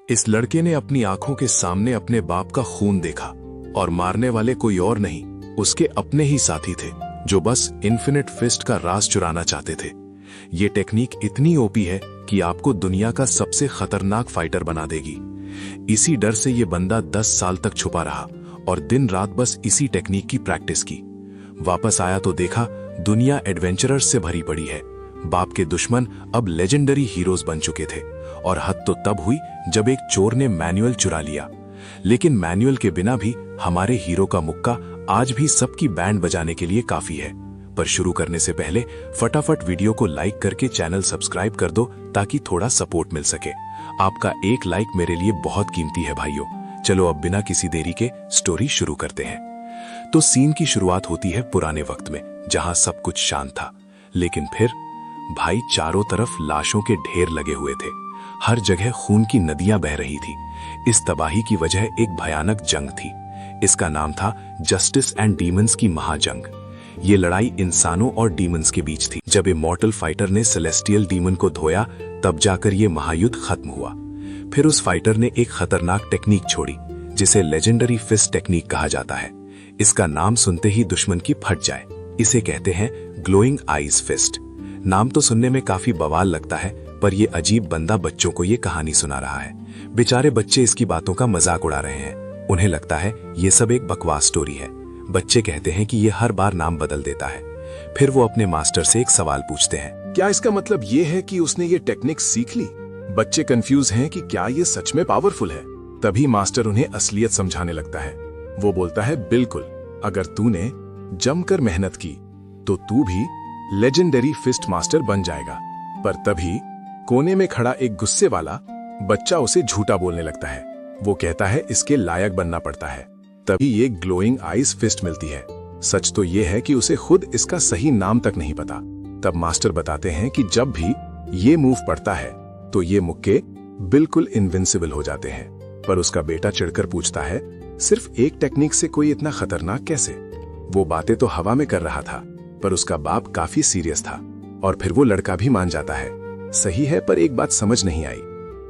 इस लड़के ने अपनी आंखों के सामने अपने बाप का खून देखा और मारने वाले कोई और नहीं, उसके अपने ही साथी थे जो बस इन्फिनिट फिस्ट का राज चुराना चाहते थे। ये टेक्निक इतनी ओपी है कि आपको दुनिया का सबसे खतरनाक फाइटर बना देगी। इसी डर से ये बंदा 10 साल तक छुपा रहा और दिन रात बस इसी टेक्निक की प्रैक्टिस की। वापस आया तो देखा दुनिया एडवेंचरर्स से भरी पड़ी है। बाप के दुश्मन अब लेजेंडरी हीरोज बन चुके थे और हद तो तब हुई जब एक चोर ने मैनुअल चुरा लिया। लेकिन मैनुअल के बिना भी हमारे हीरो का मुक्का आज भी सबकी बैंड बजाने के लिए काफी है। पर शुरू करने से पहले फटाफट वीडियो को लाइक करके चैनल सब्सक्राइब कर दो ताकि थोड़ा सपोर्ट मिल सके। आपका एक लाइक मेरे लिए बहुत कीमती है भाइयों। चलो अब बिना किसी देरी के स्टोरी शुरू करते हैं। तो सीन की शुरुआत होती है पुराने वक्त में, जहां सब कुछ शांत था। लेकिन फिर भाई चारों तरफ लाशों के ढेर लगे हुए थे। हर जगह खून की नदियां बह रही थी। इस तबाही की वजह एक भयानक जंग थी। इसका नाम था जस्टिस एंड डीमंस की महाजंग। ये लड़ाई इंसानों और डीमंस के बीच थी। जब इमॉर्टल फाइटर ने सेलेस्टियल डीमन को धोया तब जाकर ये महायुद्ध खत्म हुआ। फिर उस फाइटर ने एक खतरनाक टेक्निक छोड़ी जिसे लेजेंडरी फिस्ट टेक्निक कहा जाता है। इसका नाम सुनते ही दुश्मन की फट जाए। इसे कहते हैं ग्लोइंग आईज फिस्ट। नाम तो सुनने में काफी बवाल लगता है, पर ये अजीब बंदा बच्चों को ये कहानी सुना रहा है। बेचारे बच्चे इसकी बातों का मजाक उड़ा रहे हैं। उन्हें लगता है ये सब एक बकवास स्टोरी है। बच्चे कहते हैं कि ये हर बार नाम बदल देता है। फिर वो अपने मास्टर से एक सवाल पूछते हैं, क्या इसका मतलब ये है कि उसने ये टेक्निक सीख ली? बच्चे कंफ्यूज हैं कि क्या ये सच में पावरफुल है। तभी मास्टर उन्हें असलियत समझाने लगता है। वो बोलता है, बिल्कुल, अगर तूने जमकर मेहनत की तो तू भी लेजेंडरी फिस्ट मास्टर बन जाएगा। पर तभी कोने में खड़ा एक गुस्से वाला बच्चा उसे झूठा बोलने लगता है। वो कहता है इसके लायक बनना पड़ता है, तभी ये ग्लोइंग आइज फिस्ट मिलती है। सच तो ये है कि उसे खुद इसका सही नाम तक नहीं पता। तब मास्टर बताते हैं कि जब भी ये मूव पड़ता है तो ये मुक्के बिल्कुल इनविंसिबल हो जाते हैं। पर उसका बेटा चिढ़कर पूछता है, सिर्फ एक टेक्निक से कोई इतना खतरनाक कैसे? वो बातें तो हवा में कर रहा था, पर उसका बाप काफी सीरियस था। और फिर वो लड़का भी मान जाता है। सही है, पर एक बात समझ नहीं आई,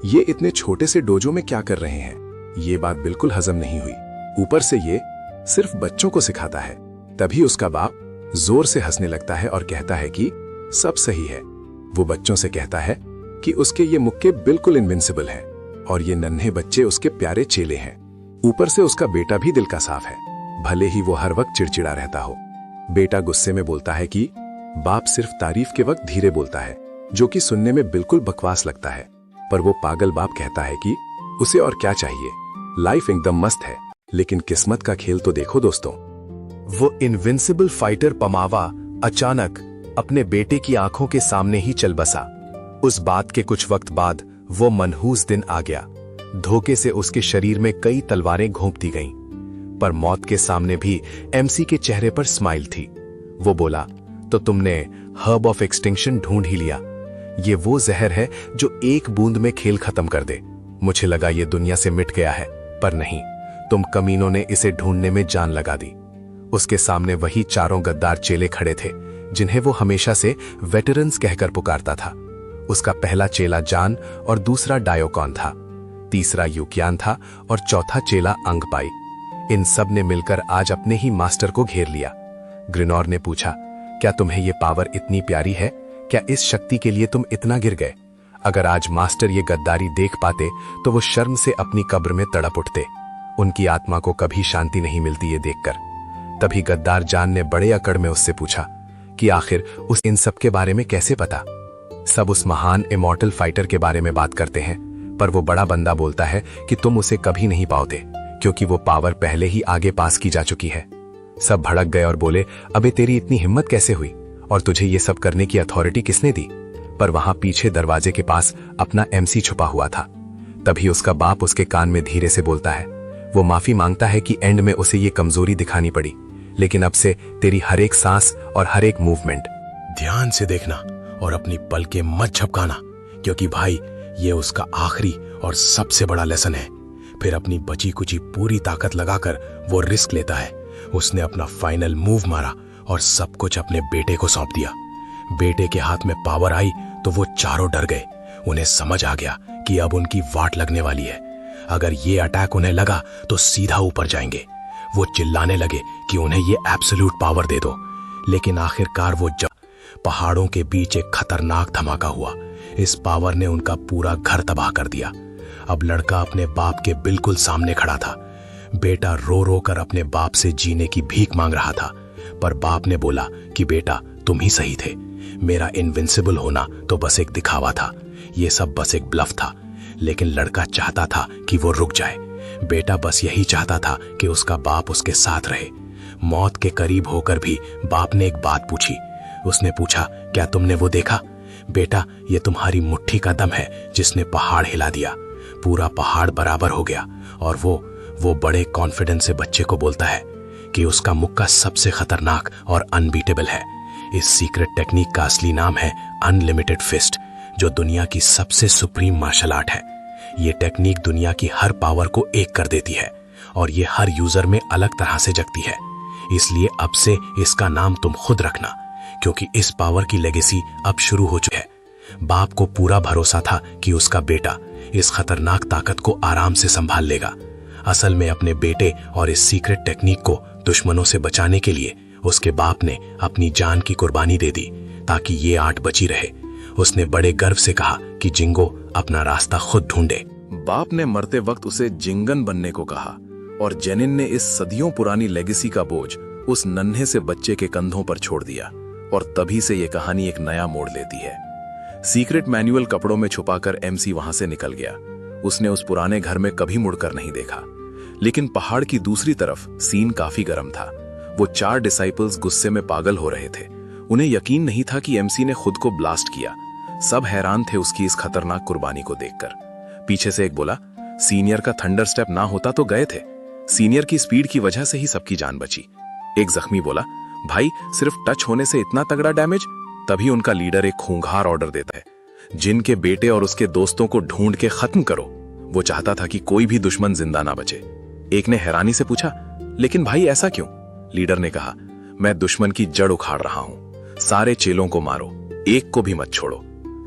ये इतने छोटे से डोजो में क्या कर रहे हैं? ये बात बिल्कुल हजम नहीं हुई। ऊपर से ये सिर्फ बच्चों को सिखाता है। तभी उसका बाप जोर से हंसने लगता है और कहता है कि सब सही है। वो बच्चों से कहता है कि उसके ये मुक्के बिल्कुल इनविंसिबल हैं और ये नन्हे बच्चे उसके प्यारे चेले हैं। ऊपर से उसका बेटा भी दिल का साफ है, भले ही वो हर वक्त चिड़चिड़ा रहता हो। बेटा गुस्से में बोलता है कि बाप सिर्फ तारीफ के वक्त धीरे बोलता है, जो कि सुनने में बिल्कुल बकवास लगता है। पर वो पागल बाप कहता है कि उसे और क्या चाहिए, लाइफ एकदम मस्त है। लेकिन किस्मत का खेल तो देखो दोस्तों। वो इनविंसिबल फाइटर पमावा अचानक अपने बेटे की आंखों के सामने ही चल बसा। उस बात के कुछ वक्त बाद वो मनहूस दिन आ गया। धोखे से उसके शरीर में कई तलवारें घोंपती गईं, पर मौत के सामने भी एमसी के चेहरे पर स्माइल थी। वो बोला, तो तुमने हर्ब ऑफ एक्सटिंक्शन ढूंढ ही लिया। ये वो जहर है जो एक बूंद में खेल खत्म कर दे। मुझे लगा ये दुनिया से मिट गया है, पर नहीं, तुम कमीनों ने इसे ढूंढने में जान लगा दी। उसके सामने वही चारों गद्दार चेले खड़े थे जिन्हें वो हमेशा से वेटरन्स कहकर पुकारता था। उसका पहला चेला जान और दूसरा डायोकॉन था, तीसरा यूकियान था और चौथा चेला अंगपाई। इन सब ने मिलकर आज अपने ही मास्टर को घेर लिया। ग्रिनोर ने पूछा, क्या तुम्हें ये पावर इतनी प्यारी है? क्या इस शक्ति के लिए तुम इतना गिर गए? अगर आज मास्टर ये गद्दारी देख पाते तो वो शर्म से अपनी कब्र में तड़प उठते। उनकी आत्मा को कभी शांति नहीं मिलती ये देखकर। तभी गद्दार जान ने बड़े अकड़ में उससे पूछा कि आखिर उस इन सब के बारे में कैसे पता? सब उस महान इमॉर्टल फाइटर के बारे में बात करते हैं, पर वो बड़ा बंदा बोलता है कि तुम उसे कभी नहीं पाओगे क्योंकि वो पावर पहले ही आगे पास की जा चुकी है। सब भड़क गए और बोले, अबे तेरी इतनी हिम्मत कैसे हुई और तुझे ये सब करने की अथॉरिटी किसने दी? पर वहां पीछे दरवाजे के पास अपना एमसी छुपा हुआ था। तभी उसका बाप उसके कान में धीरे से बोलता है। वो माफी मांगता है कि एंड में उसे ये कमजोरी दिखानी पड़ी, लेकिन अब से तेरी हर एक सांस और हर एक मूवमेंट ध्यान से देखना और अपनी पलकें मत झपकाना, क्योंकि भाई ये उसका आखिरी और सबसे बड़ा लेसन है। फिर अपनी बची कुची पूरी ताकत लगाकर वो रिस्क लेता है। उसने अपना फाइनल मूव मारा और सब कुछ अपने बेटे को सौंप दिया। बेटे के हाथ में पावर आई तो वो चारों डर गए। उन्हें समझ आ गया कि अब उनकी वाट लगने वाली है। अगर ये अटैक उन्हें लगा तो सीधा ऊपर जाएंगे। वो चिल्लाने लगे कि उन्हें ये एब्सोल्यूट पावर दे दो। लेकिन आखिरकार वो जब पहाड़ों के बीच एक खतरनाक धमाका हुआ। इस पावर ने उनका पूरा घर तबाह कर दिया। अब लड़का अपने बाप के बिल्कुल सामने खड़ा था। बेटा रो रो कर अपने बाप से जीने की भीख मांग रहा था, पर बाप ने बोला कि बेटा तुम ही सही थे। मेरा इनविंसिबल होना तो बस एक दिखावा था, ये सब बस एक ब्लफ था। लेकिन लड़का चाहता था कि वो रुक जाए। बेटा बस यही चाहता था कि उसका बाप उसके साथ रहे। मौत के करीब होकर भी बाप ने एक बात पूछी। उसने पूछा, क्या तुमने वो देखा? बेटा, ये तुम्हारी मुट्ठी का दम है जिसने पहाड़ हिला दिया। पूरा पहाड़ बराबर हो गया। और वो बड़े कॉन्फिडेंस से बच्चे को बोलता है कि उसका मुक्का सबसे खतरनाक और अनबीटेबल है। इस सीक्रेट टेक्निक का असली नाम है अनलिमिटेड फिस्ट, जो दुनिया की सबसे सुप्रीम मार्शल आर्ट है। ये टेक्निक दुनिया की हर पावर को एक कर देती है और ये हर यूजर में अलग तरह से जगती है। इसलिए अब से इसका नाम तुम खुद रखना, क्योंकि इस पावर की लेगेसी अब शुरू हो चुकी है। बाप को पूरा भरोसा था कि उसका बेटा इस खतरनाक ताकत को आराम से संभाल लेगा। असल में अपने बेटे और इस सीक्रेट टेक्निक को दुश्मनों से बचाने के लिए उसके बाप ने अपनी जान की कुर्बानी दे दी ताकि ये आर्ट बची रहे। उसने बड़े गर्व से कहा कि जिंगो अपना रास्ता खुद ढूंढे। बाप ने मरते वक्त उसे जिंगन बनने को कहा और जेनिन ने इस सदियों पुरानी लेगेसी का बोझ उस नन्हे से बच्चे के कंधों पर छोड़ दिया। और तभी से यह कहानी एक नया मोड़ लेती है। सीक्रेट मैनुअल कपड़ों में छुपाकर एमसी वहां से निकल गया। उसने उस पुराने घर में कभी मुड़कर नहीं देखा। लेकिन पहाड़ की दूसरी तरफ सीन काफी गर्म था। वो 4 डिसाइपल्स गुस्से में पागल हो रहे थे। उन्हें यकीन नहीं था कि एमसी ने खुद को ब्लास्ट किया। सब हैरान थे उसकी इस खतरनाक कुर्बानी को देखकर। पीछे से एक बोला, सीनियर का थंडर स्टेप ना होता तो गए थे। सीनियर की स्पीड की वजह से ही सबकी जान बची। एक जख्मी बोला, भाई सिर्फ टच होने से इतना तगड़ा डैमेज? तभी उनका लीडर एक खूंखार ऑर्डर देता है, जिनके बेटे और उसके दोस्तों को ढूंढ के खत्म करो। वो चाहता था कि कोई भी दुश्मन जिंदा ना बचे। एक ने हैरानी से पूछा, लेकिन भाई ऐसा क्यों? लीडर ने कहा, मैं दुश्मन की जड़ उखाड़ रहा हूं। सारे चेलों को मारो, एक को भी मत छोड़ो।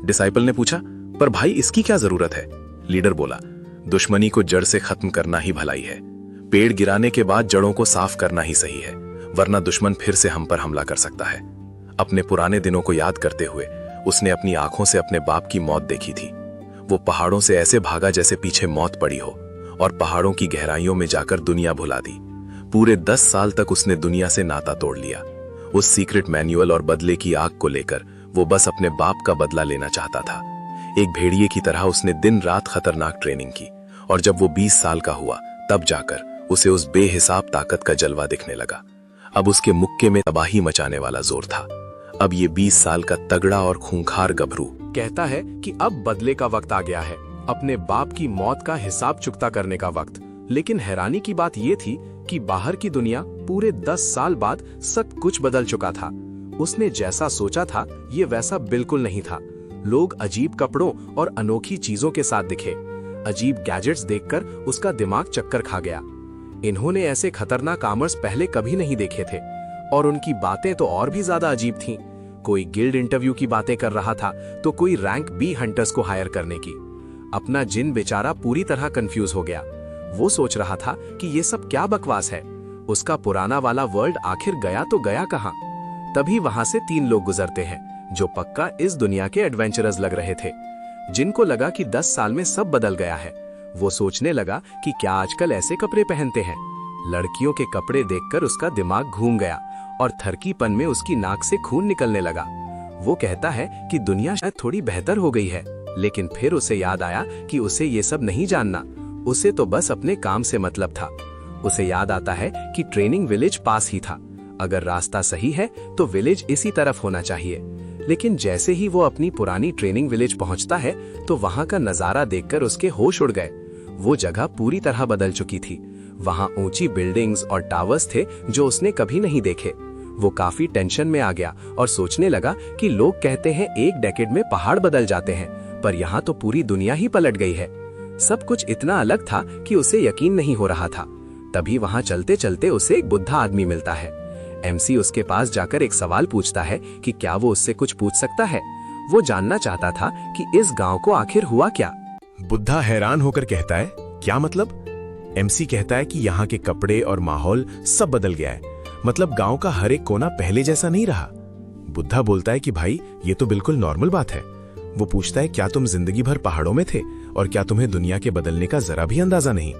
डिसाइपल ने पूछा, पर भाई इसकी क्या जरूरत है? लीडर बोला, दुश्मनी को जड़ से खत्म करना ही भलाई है। पेड़ गिराने के बाद जड़ों को साफ करना ही सही है, वरना दुश्मन फिर से हम पर हमला कर सकता है। अपने पुराने दिनों को याद करते हुए उसने अपनी आंखों से अपने बाप की मौत देखी थी। वो पहाड़ों से ऐसे भागा जैसे पीछे मौत पड़ी हो, और पहाड़ों की गहराइयों में जाकर दुनिया भुला दी। पूरे 10 साल तक उसने दुनिया से नाता तोड़ लिया। उस सीक्रेट मैनुअल और बदले की आग को लेकर वो बस अपने बाप का बदला लेना चाहता था। एक भेड़िए की तरह उसने दिन रात खतरनाक ट्रेनिंग की, और जब वो 20 साल का हुआ तब जाकर उसे उस बेहिसाब ताकत का जलवा दिखने लगा। अब उसके मुक्के में तबाही मचाने वाला जोर था। अब ये 20 साल का तगड़ा और खूंखार गभरू कहता है कि अब बदले का वक्त आ गया है, अपने बाप की मौत का हिसाब चुकता करने का वक्त। लेकिन हैरानी की बात यह थी कि बाहर की दुनिया पूरे 10 साल बाद सब कुछ बदल चुका था। उसने जैसा सोचा था ये वैसा बिल्कुल नहीं था। लोग अजीब कपड़ों और अनोखी चीजों के साथ दिखे। अजीब गैजेट्स देखकर उसका दिमाग चक्कर खा गया। इन्होंने ऐसे खतरनाक आर्मर्स पहले कभी नहीं देखे थे, और उनकी बातें तो और भी ज्यादा अजीब थीं। कोई गिल्ड इंटरव्यू की बातें कर रहा था तो कोई रैंक बी हंटर्स को हायर करने की। अपना जिन बेचारा पूरी तरह कंफ्यूज हो गया। वो सोच रहा था कि ये सब क्या बकवास है। उसका पुराना वाला वर्ल्ड आखिर गया तो गया कहां? तभी वहां से 3 लोग गुजरते हैं जो पक्का इस दुनिया के एडवेंचरर्स लग रहे थे। जिनको लगा कि 10 साल में सब बदल गया है। वो सोचने लगा कि क्या आजकल ऐसे कपड़े पहनते हैं। लड़कियों के कपड़े देखकर उसका दिमाग घूम गया और थरकीपन में उसकी नाक से खून निकलने लगा। वो कहता है कि दुनिया शायद थोड़ी बेहतर हो गई है, लेकिन फिर उसे याद आया कि उसे ये सब नहीं जानना। उसे तो बस अपने काम से मतलब था। उसे याद आता है कि ट्रेनिंग विलेज पास ही था। अगर रास्ता सही है तो विलेज इसी तरफ होना चाहिए। लेकिन जैसे ही वो अपनी पुरानी ट्रेनिंग विलेज पहुंचता है तो वहां का नजारा देखकर उसके होश उड़ गए। वो जगह पूरी तरह बदल चुकी थी। वहां ऊंची बिल्डिंग्स और टावर्स थे जो उसने कभी नहीं देखे। वो काफी टेंशन में आ गया और सोचने लगा कि लोग कहते हैं एक डेकेड में पहाड़ बदल जाते हैं, पर यहाँ तो पूरी दुनिया ही पलट गई है। सब कुछ इतना अलग था कि उसे यकीन नहीं हो रहा था। तभी वहां चलते चलते उसे एक बुद्धा आदमी मिलता है। एमसी उसके पास जाकर एक सवाल पूछता है कि क्या वो उससे कुछ पूछ सकता है। वो जानना चाहता था कि इस गांव को आखिर हुआ क्या। बुद्धा हैरान होकर कहता है, क्या मतलब? एमसी कहता है कि यहाँ के कपड़े और माहौल सब बदल गया है, मतलब गांव का हर एक कोना पहले जैसा नहीं रहा। बुद्धा बोलता है कि भाई ये तो बिल्कुल नॉर्मल बात है। वो पूछता है, क्या तुम जिंदगी भर पहाड़ों में थे और क्या तुम्हें दुनिया के बदलने का जरा भी अंदाजा नहीं?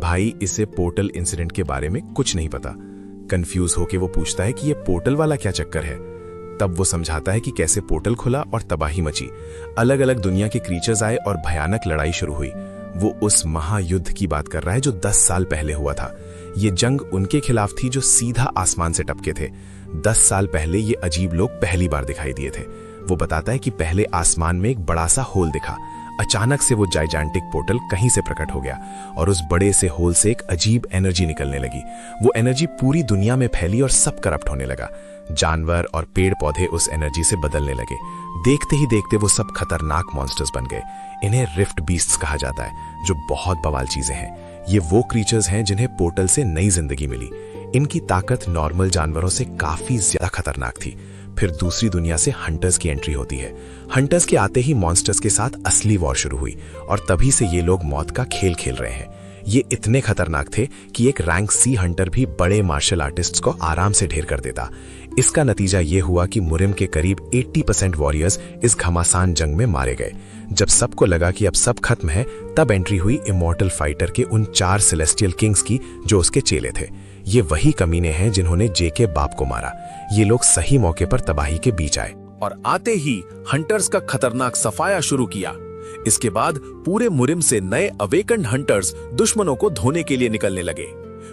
भाई इसे पोर्टल इंसिडेंट के बारे में कुछ नहीं पता। कंफ्यूज होके वो पूछता है कि ये पोर्टल वाला क्या चक्कर है। तब वो समझाता है कि कैसे पोर्टल खुला और तबाही मची, अलग अलग दुनिया के क्रीचर्स आए और भयानक लड़ाई शुरू हुई। वो उस महायुद्ध की बात कर रहा है जो 10 साल पहले हुआ था। ये जंग उनके खिलाफ थी जो सीधा आसमान से टपके थे। 10 साल पहले ये अजीब लोग पहली बार दिखाई दिए थे। वो बताता है कि पहले आसमान में एक बड़ा सा होल दिखा। अचानक से वो जाइजेंटिक पोर्टल कहीं से प्रकट हो गया और उस बड़े से होल से एक अजीब एनर्जी निकलने लगी। वो एनर्जी पूरी दुनिया में फैली और सब करप्ट होने लगा। जानवर और पेड़ पौधे उस एनर्जी से बदलने लगे। देखते ही देखते वो सब खतरनाक मॉन्स्टर्स बन गए। इन्हें रिफ्ट बीस्ट्स कहा जाता है, जो बहुत बवाल चीजें हैं। ये वो क्रीचर्स हैं जिन्हें पोर्टल से नई जिंदगी मिली। इनकी ताकत नॉर्मल जानवरों से काफी ज्यादा खतरनाक थी। फिर दूसरी दुनिया से हंटर्स की एंट्री होती है। हंटर्स के आते ही मॉन्स्टर्स के साथ असली वॉर शुरू हुई और तभी से ये लोग मौत का खेल खेल रहे हैं। ये इतने खतरनाक थे कि एक रैंक सी हंटर भी बड़े मार्शल आर्टिस्ट्स को आराम से ढेर कर देता। इसका नतीजा ये हुआ कि मुरिम के करीब 80% वॉरियर्स इस घमासान जंग में मारे गए। जब सबको लगा कि अब सब खत्म है, तब एंट्री हुई इमॉर्टल फाइटर के उन 4 सेलेस्टियल किंग्स की जो उसके चेले थे। ये वही कमीने हैं जिन्होंने जे के बाप को मारा। ये लोग सही मौके पर तबाही के बीच आए और आते ही हंटर्स का खतरनाक सफाया शुरू किया। इसके बाद पूरे मुरिम से नए अवेकंड हंटर्स दुश्मनों को धोने के लिए निकलने लगे।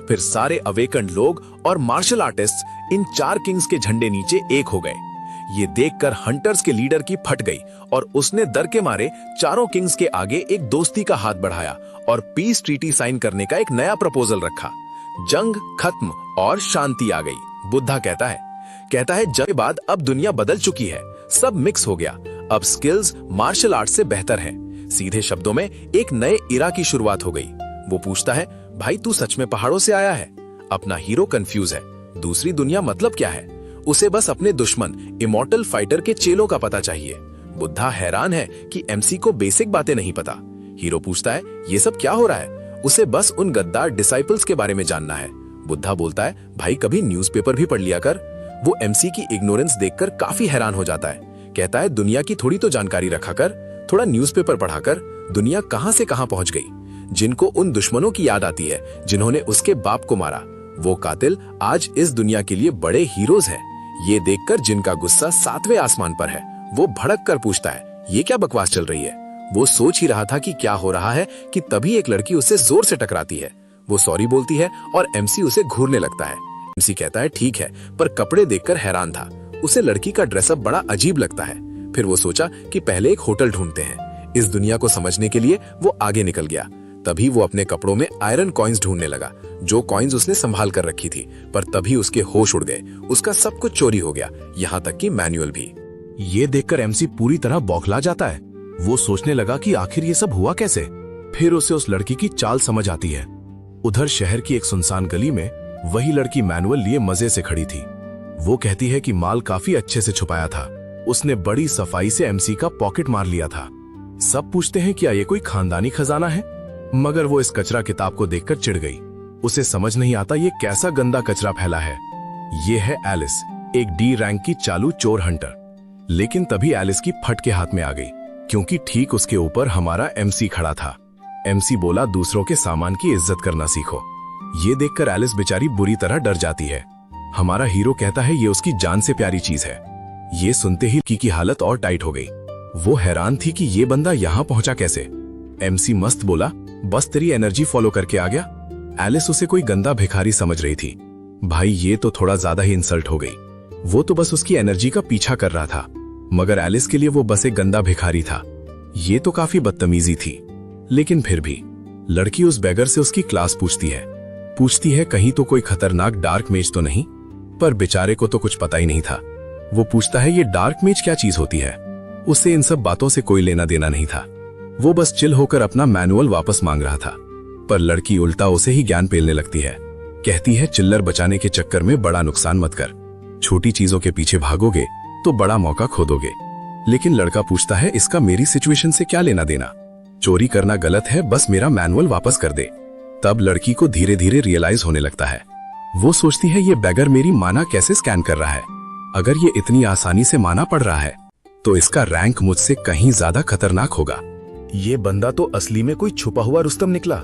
फिर सारे अवेकंड लोग और मार्शल आर्टिस्ट इन 4 किंग्स के झंडे नीचे एक हो गए। ये देखकर हंटर्स के लीडर की फट गई और उसने डर के मारे चारों किंग्स के आगे एक दोस्ती का हाथ बढ़ाया और पीस ट्रीटी साइन करने का एक नया प्रपोजल रखा। जंग खत्म और शांति आ गई। बुद्धा कहता है जंग के बाद अब दुनिया बदल चुकी है, सब मिक्स हो गया। अब स्किल्स मार्शल आर्ट से बेहतर हैं। सीधे शब्दों में एक नए इरा की शुरुआत हो गई। वो पूछता है, भाई तू सच में पहाड़ों से आया है? अपना हीरो कंफ्यूज है। दूसरी दुनिया मतलब क्या है? उसे बस अपने दुश्मन इमॉर्टल फाइटर के चेलों का पता चाहिए। बुद्धा हैरान है कि एमसी को बेसिक बातें नहीं पता। हीरो पूछता है, ये सब क्या हो रहा है? उसे बस उन गद्दार डिसाइपल्स के बारे में जानना है। बुद्धा बोलता है, भाई कभी न्यूज़पेपर भी पढ़ लिया कर। वो एमसी की इग्नोरेंस देखकर काफी हैरान हो जाता है। कहता है, दुनिया की थोड़ी तो जानकारी रखा कर, थोड़ा न्यूज़पेपर पढ़ा कर। दुनिया कहां से कहां पहुंच गई। जिनको उन दुश्मनों की याद आती है जिन्होंने उसके बाप को मारा, वो कातिल आज इस दुनिया के लिए बड़े हीरोज हैं। ये देखकर जिनका गुस्सा 7वें आसमान पर है, वो भड़क कर पूछता है, ये क्या बकवास चल रही है? वो सोच ही रहा था कि क्या हो रहा है कि तभी एक लड़की उससे जोर से टकराती है। वो सॉरी बोलती है और एमसी उसे घूरने लगता है। एमसी कहता है, ठीक है, पर कपड़े देखकर हैरान था। उसे लड़की का ड्रेसअप बड़ा अजीब लगता है। फिर वो सोचा कि पहले एक होटल ढूंढते हैं। इस दुनिया को समझने के लिए वो आगे निकल गया। तभी वो अपने कपड़ों में आयरन कॉइन्स ढूंढने लगा, जो कॉइन्स उसने संभाल कर रखी थी। पर तभी उसके होश उड़ गए। उसका सब कुछ चोरी हो गया, यहाँ तक कि मैनुअल भी। ये देखकर एमसी पूरी तरह बौखला जाता है। वो सोचने लगा कि आखिर ये सब हुआ कैसे। फिर उसे उस लड़की की चाल समझ आती है। उधर शहर की एक सुनसान गली में वही लड़की मैनुअल लिए मजे से खड़ी थी। वो कहती है कि माल काफी अच्छे से छुपाया था। उसने बड़ी सफाई से एमसी का पॉकेट मार लिया था। सब पूछते हैं क्या ये कोई खानदानी खजाना है, मगर वो इस कचरा किताब को देखकर चिढ़ गई। उसे समझ नहीं आता ये कैसा गंदा कचरा फैला है। ये है एलिस, एक डी रैंक की चालू चोर हंटर। लेकिन तभी एलिस की फट के हाथ में आ गई, क्योंकि ठीक उसके ऊपर हमारा एमसी खड़ा था। एमसी बोला, दूसरों के सामान की इज्जत करना सीखो। ये देखकर एलिस बेचारी बुरी तरह डर जाती है। हमारा हीरो कहता है ये उसकी जान से प्यारी चीज है। ये सुनते ही की हालत और टाइट हो गई। वो हैरान थी कि ये बंदा यहाँ पहुंचा कैसे। एमसी मस्त बोला, बस तेरी एनर्जी फॉलो करके आ गया। एलिस उसे कोई गंदा भिखारी समझ रही थी। भाई ये तो थोड़ा ज्यादा ही इंसल्ट हो गई। वो तो बस उसकी एनर्जी का पीछा कर रहा था, मगर एलिस के लिए वो बस एक गंदा भिखारी था। ये तो काफी बदतमीजी थी। लेकिन फिर भी लड़की उस बेगर से उसकी क्लास पूछती है कहीं तो कोई खतरनाक डार्क मेज तो नहीं। पर बेचारे को तो कुछ पता ही नहीं था। वो पूछता है, ये डार्क मेज क्या चीज होती है? उसे इन सब बातों से कोई लेना देना नहीं था। वो बस चिल होकर अपना मैनुअल वापस मांग रहा था। पर लड़की उल्टा उसे ही ज्ञान पेलने लगती है। कहती है, चिल्लर बचाने के चक्कर में बड़ा नुकसान मत कर। छोटी चीजों के पीछे भागोगे तो बड़ा मौका खो दोगे। लेकिन लड़का पूछता है, इसका मेरी सिचुएशन से क्या लेना देना? चोरी करना गलत है, बस मेरा मैनुअल वापस कर दे। तब लड़की को धीरे धीरे रियलाइज होने लगता है। वो सोचती है, ये बैगर मेरी माना कैसे स्कैन कर रहा है? अगर ये इतनी आसानी से माना पड़ रहा है तो इसका रैंक मुझसे कहीं ज्यादा खतरनाक होगा। ये बंदा तो असली में कोई छुपा हुआ रुस्तम निकला।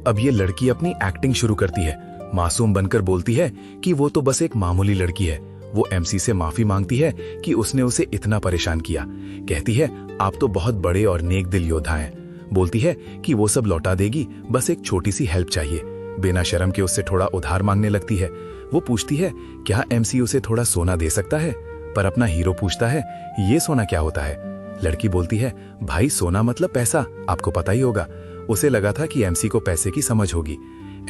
अब ये लड़की अपनी एक्टिंग शुरू करती है। मासूम बनकर बोलती है कि वो तो बस एक मामूली लड़की है। वो एमसी से माफी मांगती है कि उसने उसे इतना परेशान किया। कहती है, आप तो बहुत बड़े और नेक दिल योद्धा हैं। बोलती है कि वो सब लौटा देगी, बस एक छोटी सी हेल्प चाहिए। बिना शर्म के उससे थोड़ा उधार मांगने लगती है। वो पूछती है, क्या एमसी उसे थोड़ा सोना दे सकता है? पर अपना हीरो पूछता है, ये सोना क्या होता है? लड़की बोलती है, भाई सोना मतलब पैसा, आपको पता ही होगा। उसे लगा था कि एमसी को पैसे की समझ होगी।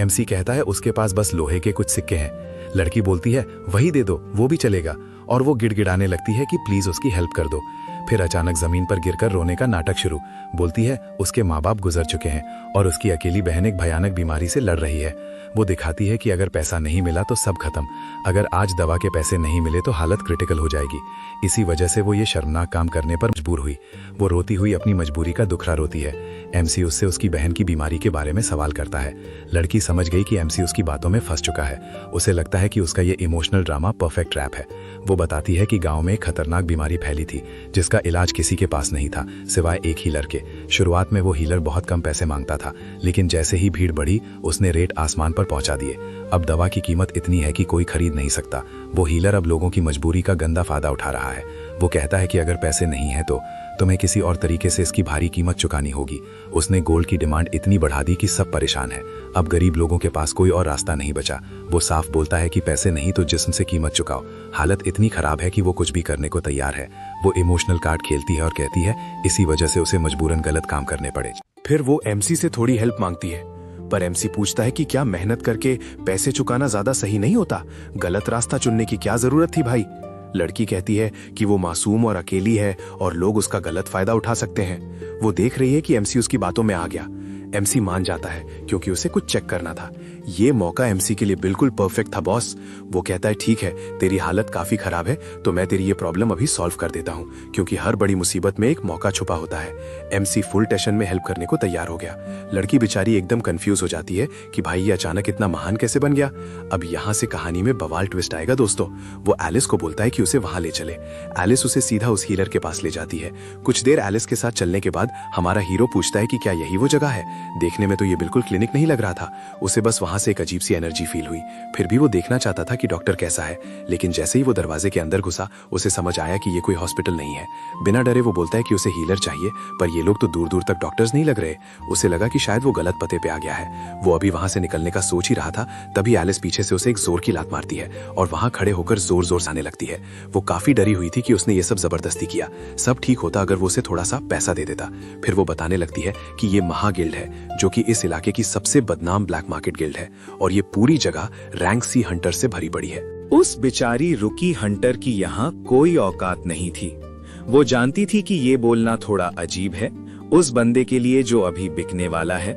एमसी कहता है, उसके पास बस लोहे के कुछ सिक्के हैं। लड़की बोलती है, वही दे दो, वो भी चलेगा। और वो गिड़गिड़ाने लगती है कि प्लीज उसकी हेल्प कर दो। फिर अचानक जमीन पर गिरकर रोने का नाटक शुरू। बोलती है, उसके माँ बाप गुजर चुके हैं और उसकी अकेली बहन एक भयानक बीमारी से लड़ रही है। वो दिखाती है कि अगर पैसा नहीं मिला तो सब खत्म। अगर आज दवा के पैसे नहीं मिले तो हालत क्रिटिकल हो जाएगी। इसी वजह से वो ये शर्मनाक काम करने पर मजबूर हुई। वो रोती हुई अपनी मजबूरी का दुखड़ा रोती है। एमसी उससे उसकी बहन की बीमारी के बारे में सवाल करता है। लड़की समझ गई कि एमसी उसकी बातों में फंस चुका है। उसे लगता है कि उसका ये इमोशनल ड्रामा परफेक्ट ट्रैप है। वो बताती है कि गांव में एक खतरनाक बीमारी फैली थी जिसका इलाज किसी के पास नहीं था सिवाय एक हीलर के। शुरुआत में वो हीलर बहुत कम पैसे मांगता था, लेकिन जैसे ही भीड़ बढ़ी उसने रेट आसमान पर पहुंचा दिए। अब दवा की कीमत इतनी है कि कोई खरीद नहीं सकता। वो हीलर अब लोगों की मजबूरी का गंदा फायदा उठा रहा है। वो कहता है कि अगर पैसे नहीं है तो तुम्हें किसी और तरीके से इसकी भारी कीमत चुकानी होगी। उसने गोल्ड की डिमांड इतनी बढ़ा दी कि सब परेशान है। अब गरीब लोगों के पास कोई और रास्ता नहीं बचा। वो साफ बोलता है कि पैसे नहीं तो जिस्म से कीमत चुकाओ। हालत इतनी खराब है कि वो कुछ भी करने को तैयार है। वो इमोशनल कार्ड खेलती है और कहती है इसी वजह से उसे मजबूरन गलत काम करने पड़े। फिर वो एमसी से थोड़ी हेल्प मांगती है, पर एमसी पूछता है कि क्या मेहनत करके पैसे चुकाना ज्यादा सही नहीं होता? गलत रास्ता चुनने की क्या जरूरत थी भाई? लड़की कहती है कि वो मासूम और अकेली है और लोग उसका गलत फायदा उठा सकते हैं। वो देख रही है कि एमसी उसकी बातों में आ गया। एमसी मान जाता है क्योंकि उसे कुछ चेक करना था। ये मौका एमसी के लिए बिल्कुल परफेक्ट था बॉस। वो कहता है, ठीक है, तेरी हालत काफी खराब है तो मैं तेरी ये प्रॉब्लम अभी सॉल्व कर देता हूँ, क्योंकि हर बड़ी मुसीबत में एक मौका छुपा होता है। एमसी फुल टेंशन में हेल्प करने को तैयार हो गया। लड़की बेचारी एकदम कंफ्यूज हो जाती है कि भाई ये अचानक इतना महान कैसे बन गया। अब यहाँ से कहानी में बवाल ट्विस्ट आएगा दोस्तों। वो एलिस को बोलता है कि उसे वहां ले चले। एलिस उसे सीधा उस हीलर के पास ले जाती है। कुछ देर एलिस के साथ चलने के बाद हमारा हीरो पूछता है कि क्या यही वो जगह है? देखने में तो ये बिल्कुल क्लिनिक नहीं लग रहा था। उसे बस वहां से एक अजीब सी एनर्जी फील हुई। फिर भी वो देखना चाहता था कि डॉक्टर कैसा है, लेकिन जैसे ही वो दरवाजे के अंदर घुसा उसे समझ आया कि ये कोई हॉस्पिटल नहीं है। बिना डरे वो बोलता है कि उसे हीलर चाहिए, पर ये लोग तो दूर दूर तक डॉक्टर्स नहीं लग रहे। उसे लगा कि शायद वो गलत पते पे आ गया है। वो अभी वहां से निकलने का सोच ही रहा था, तभी एलिस पीछे से उसे एक जोर की लात मारती है और वहां खड़े होकर जोर जोर से आने लगती है। वो काफी डरी हुई थी कि उसने ये सब जबरदस्ती किया। सब ठीक होता अगर वो उसे थोड़ा सा पैसा दे देता। फिर वो बताने लगती है कि ये महा गिल्ड है, जो कि इस इलाके की सबसे बदनाम ब्लैक मार्केट गिल्ड है और ये पूरी जगह रैंक सी हंटर से भरी पड़ी है। उस बेचारी रुकी हंटर की यहाँ कोई औकात नहीं थी। वो जानती थी कि ये बोलना थोड़ा अजीब है उस बंदे के लिए जो अभी बिकने वाला है,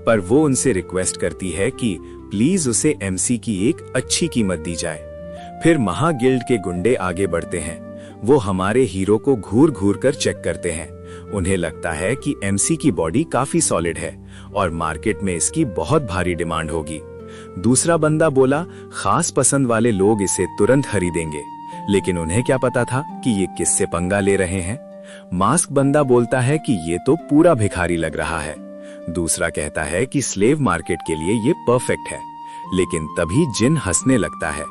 पर वो उनसे रिक्वेस्ट करती है कि प्लीज उसे एमसी की एक अच्छी कीमत दी जाए। फिर महा गिल्ड के गुंडे आगे बढ़ते हैं। वो हमारे हीरो को घूर घूर कर चेक करते हैं। उन्हें लगता है कि एमसी की बॉडी काफी सॉलिड है और मार्केट में इसकी बहुत भारी डिमांड होगी। दूसरा बंदा बोला, खास पसंद वाले लोग इसे तुरंत खरीदेंगे, लेकिन उन्हें क्या पता था कि ये किससे पंगा ले रहे हैं। मास्क बंदा बोलता है कि ये तो पूरा भिखारी लग रहा है। दूसरा कहता है कि स्लेव मार्केट के लिए ये परफेक्ट है, लेकिन तभी जिन हंसने लगता है,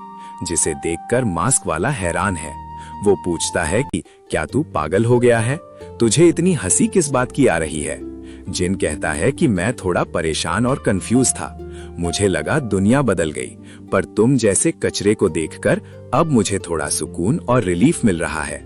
जिसे देखकर मास्क वाला हैरान है। वो पूछता है कि क्या तू पागल हो गया है? तुझे इतनी हंसी किस बात की आ रही है? जिन कहता है कि मैं थोड़ा परेशान और कंफ्यूज था। मुझे लगा दुनिया बदल गई, पर तुम जैसे कचरे को देखकर अब मुझे थोड़ा सुकून और रिलीफ मिल रहा है।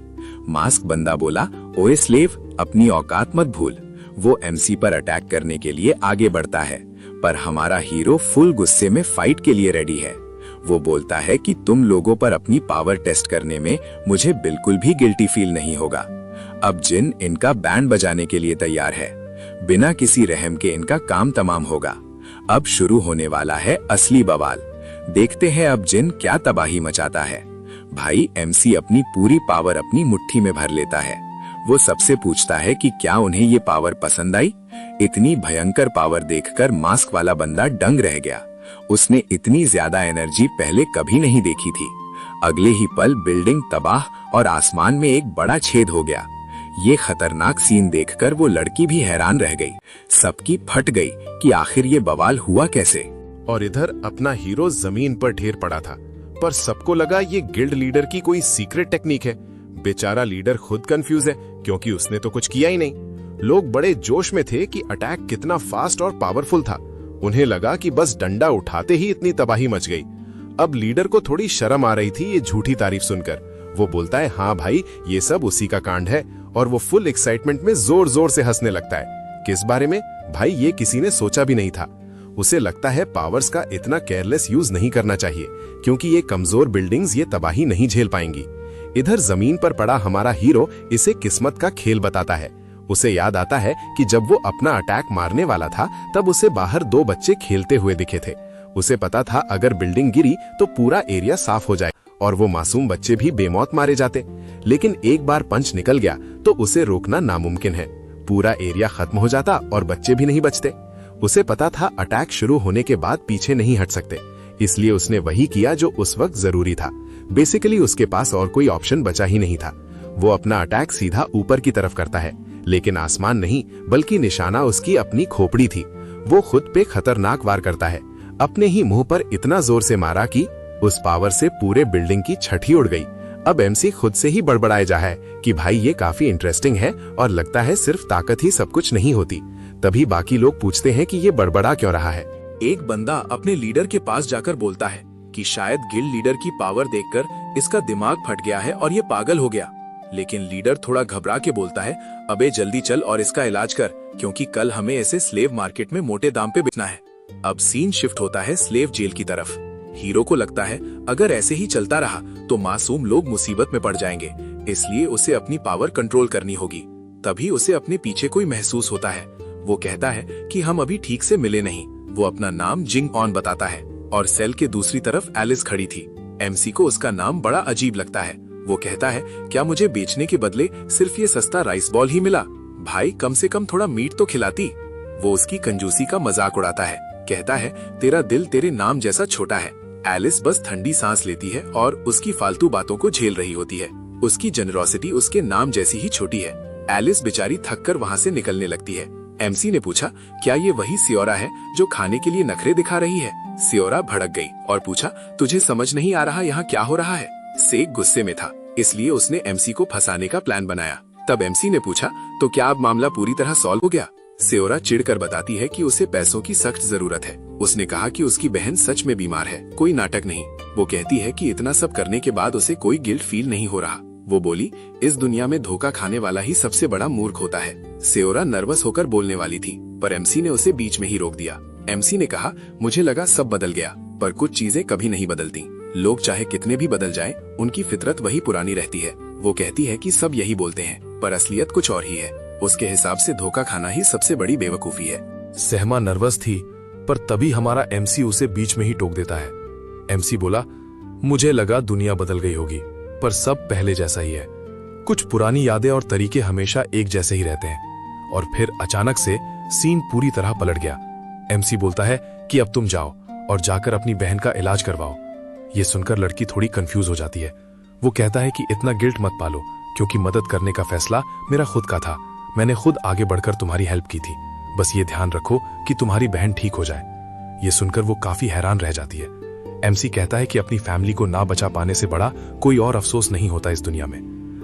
मास्क बंदा बोला, ओए स्लेव, अपनी औकात मत भूल। वो एमसी पर अटैक करने के लिए आगे बढ़ता है, पर हमारा हीरो फुल गुस्से में फाइट के लिए रेडी है। वो बोलता है कि तुम लोगों पर अपनी पावर टेस्ट करने में मुझे बिल्कुल भी गिल्टी फील नहीं होगा। अब जिन इनका बैंड बजाने के लिए तैयार है। बिना किसी रहम के इनका काम तमाम होगा। अब शुरू होने वाला है असली बवाल। देखते हैं अब जिन क्या तबाही मचाता है। भाई एमसी अपनी पूरी पावर अपनी मुट्ठी में भर लेता है। वो सबसे पूछता है कि क्या उन्हें ये पावर पसंद आई। इतनी भयंकर पावर देखकर मास्क वाला बंदा दंग रह गया। उसने इतनी ज्यादा एनर्जी पहले कभी नहीं देखी थी। अगले ही पल बिल्डिंग तबाह और आसमान में एक बड़ा छेद हो गया। ये खतरनाक सीन देखकर वो लड़की भी हैरान रह गई। सबकी फट गई कि आखिर ये बवाल हुआ कैसे। और इधर अपना हीरो जमीन पर ढेर पड़ा था, पर सबको लगा ये गिल्ड लीडर की कोई सीक्रेट टेक्निक है। बेचारा लीडर खुद कंफ्यूज है, क्योंकि उसने तो कुछ किया ही नहीं। लोग बड़े जोश में थे कि अटैक कितना फास्ट और पावरफुल था। उन्हें लगा कि बस डंडा उठाते ही इतनी तबाही मच गई। अब लीडर को थोड़ी शर्म आ रही थी ये झूठी तारीफ सुनकर। वो बोलता है, हाँ भाई, ये सब उसी का कांड है। और वो फुल एक्साइटमेंट में जोर जोर से हंसने लगता है। किस बारे में? भाई, ये किसी ने सोचा भी नहीं था। उसे लगता है पावर्स का इतना केयरलेस यूज नहीं करना चाहिए, क्योंकि ये कमजोर बिल्डिंग्स ये तबाही नहीं झेल पाएंगी। इधर जमीन पर पड़ा हमारा हीरो इसे किस्मत का खेल बताता है। उसे याद आता है कि जब वो अपना अटैक मारने वाला था, तब उसे बाहर 2 बच्चे खेलते हुए दिखे थे। उसे पता था अगर बिल्डिंग गिरी तो पूरा एरिया साफ हो जाए और वो मासूम बच्चे भी बेमौत मारे जाते। लेकिन एक बार पंच निकल गया तो उसे रोकना नामुमकिन है। पूरा एरिया खत्म हो जाता और बच्चे भी नहीं बचते। उसे पता था अटैक शुरू होने के बाद पीछे नहीं हट सकते, इसलिए उसने वही किया जो उस वक्त जरूरी था। बेसिकली उसके पास और कोई ऑप्शन बचा ही नहीं था। वो अपना अटैक सीधा ऊपर की तरफ करता है, लेकिन आसमान नहीं, बल्कि निशाना उसकी अपनी खोपड़ी थी। वो खुद पे खतरनाक वार करता है। अपने ही मुंह पर इतना जोर से मारा कि उस पावर से पूरे बिल्डिंग की छत ही उड़ गई। अब एमसी खुद से ही बड़बड़ाए जा है कि भाई ये काफी इंटरेस्टिंग है और लगता है सिर्फ ताकत ही सब कुछ नहीं होती। तभी बाकी लोग पूछते हैं कि ये बड़बड़ा क्यों रहा है। एक बंदा अपने लीडर के पास जाकर बोलता है कि शायद गिल्ड लीडर की पावर देखकर इसका दिमाग फट गया है और ये पागल हो गया। लेकिन लीडर थोड़ा घबरा के बोलता है, अबे जल्दी चल और इसका इलाज कर, क्योंकि कल हमें ऐसे स्लेव मार्केट में मोटे दाम पे बेचना है। अब सीन शिफ्ट होता है स्लेव जेल की तरफ। हीरो को लगता है अगर ऐसे ही चलता रहा तो मासूम लोग मुसीबत में पड़ जाएंगे, इसलिए उसे अपनी पावर कंट्रोल करनी होगी। तभी उसे अपने पीछे कोई महसूस होता है। वो कहता है कि हम अभी ठीक से मिले नहीं। वो अपना नाम जिंग ऑन बताता है और सेल के दूसरी तरफ एलिस खड़ी थी। एमसी को उसका नाम बड़ा अजीब लगता है। वो कहता है, क्या मुझे बेचने के बदले सिर्फ ये सस्ता राइस बॉल ही मिला? भाई, कम से कम थोड़ा मीट तो खिलाती। वो उसकी कंजूसी का मजाक उड़ाता है, कहता है, तेरा दिल तेरे नाम जैसा छोटा है। एलिस बस ठंडी सांस लेती है और उसकी फालतू बातों को झेल रही होती है। उसकी जेनरोसिटी उसके नाम जैसी ही छोटी है। एलिस बेचारी थककर वहाँ से निकलने लगती है। एमसी ने पूछा, क्या ये वही सियोरा है जो खाने के लिए नखरे दिखा रही है? सियोरा भड़क गई और पूछा, तुझे समझ नहीं आ रहा यहाँ क्या हो रहा है? सेक गुस्से में था, इसलिए उसने एमसी को फंसाने का प्लान बनाया। तब एमसी ने पूछा, तो क्या अब मामला पूरी तरह सॉल्व हो गया? सियोरा चिढ़कर बताती है कि उसे पैसों की सख्त जरूरत है। उसने कहा कि उसकी बहन सच में बीमार है, कोई नाटक नहीं। वो कहती है कि इतना सब करने के बाद उसे कोई गिल्ट फील नहीं हो रहा। वो बोली, इस दुनिया में धोखा खाने वाला ही सबसे बड़ा मूर्ख होता है। सियोरा नर्वस होकर बोलने वाली थी, पर एमसी ने उसे बीच में ही रोक दिया। एमसी ने कहा, मुझे लगा सब बदल गया, पर कुछ चीजें कभी नहीं बदलती। लोग चाहे कितने भी बदल जाएं, उनकी फितरत वही पुरानी रहती है। वो कहती है कि सब यही बोलते हैं, पर असलियत कुछ और ही है। उसके हिसाब से धोखा खाना ही सबसे बड़ी बेवकूफी है। सहमा नर्वस थी, पर तभी हमारा एमसी उसे बीच में ही टोक देता है। एमसी बोला, मुझे लगा दुनिया बदल गई होगी, पर सब पहले जैसा ही है। कुछ पुरानी यादें और तरीके हमेशा एक जैसे ही रहते हैं। और फिर अचानक से सीन पूरी तरह पलट गया। एमसी बोलता है कि अब तुम जाओ और जाकर अपनी बहन का इलाज करवाओ। ये सुनकर लड़की थोड़ी कंफ्यूज हो जाती है। वो कहता है कि इतना गिल्ट मत पालो, क्योंकि मदद करने का फैसला मेरा खुद का था। मैंने खुद आगे बढ़कर तुम्हारी हेल्प की थी। बस ये ध्यान रखो कि तुम्हारी बहन ठीक हो जाए। ये सुनकर वो काफी हैरान रह जाती है। एमसी कहता है कि अपनी फैमिली को ना बचा पाने से बड़ा कोई और अफसोस नहीं होता इस दुनिया में।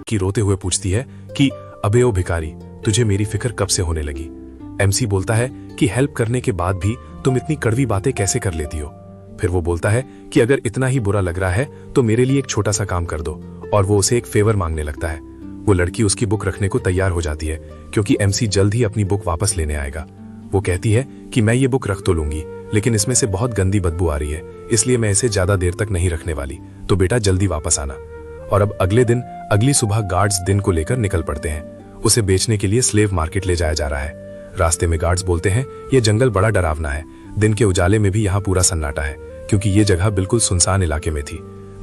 कि रोते हुए पूछती है कि अबे ओ भिखारी, तुझे मेरी फिक्र कब से होने लगी? एमसी बोलता है कि हेल्प करने के बाद भी तुम इतनी कड़वी बातें कैसे कर लेती हो? फिर वो बोलता है कि अगर इतना ही बुरा लग रहा है तो मेरे लिए एक छोटा सा काम कर दो, और वो उसे एक फेवर मांगने लगता है। वो लड़की उसकी बुक रखने को तैयार हो जाती है, क्योंकि एमसी जल्द ही अपनी बुक वापस लेने आएगा। वो कहती है कि मैं ये बुक रख तो लूंगी, लेकिन इसमें से बहुत गंदी बदबू आ रही है, इसलिए मैं इसे ज्यादा देर तक नहीं रखने वाली, तो बेटा जल्दी वापस आना। और अब अगले दिन अगली सुबह गार्ड्स दिन को लेकर निकल पड़ते हैं। उसे बेचने के लिए स्लेव मार्केट ले जाया जा रहा है। रास्ते में गार्ड्स बोलते हैं, ये जंगल बड़ा डरावना है। दिन के उजाले में भी यहाँ पूरा सन्नाटा है, क्योंकि ये जगह बिल्कुल सुनसान इलाके में थी।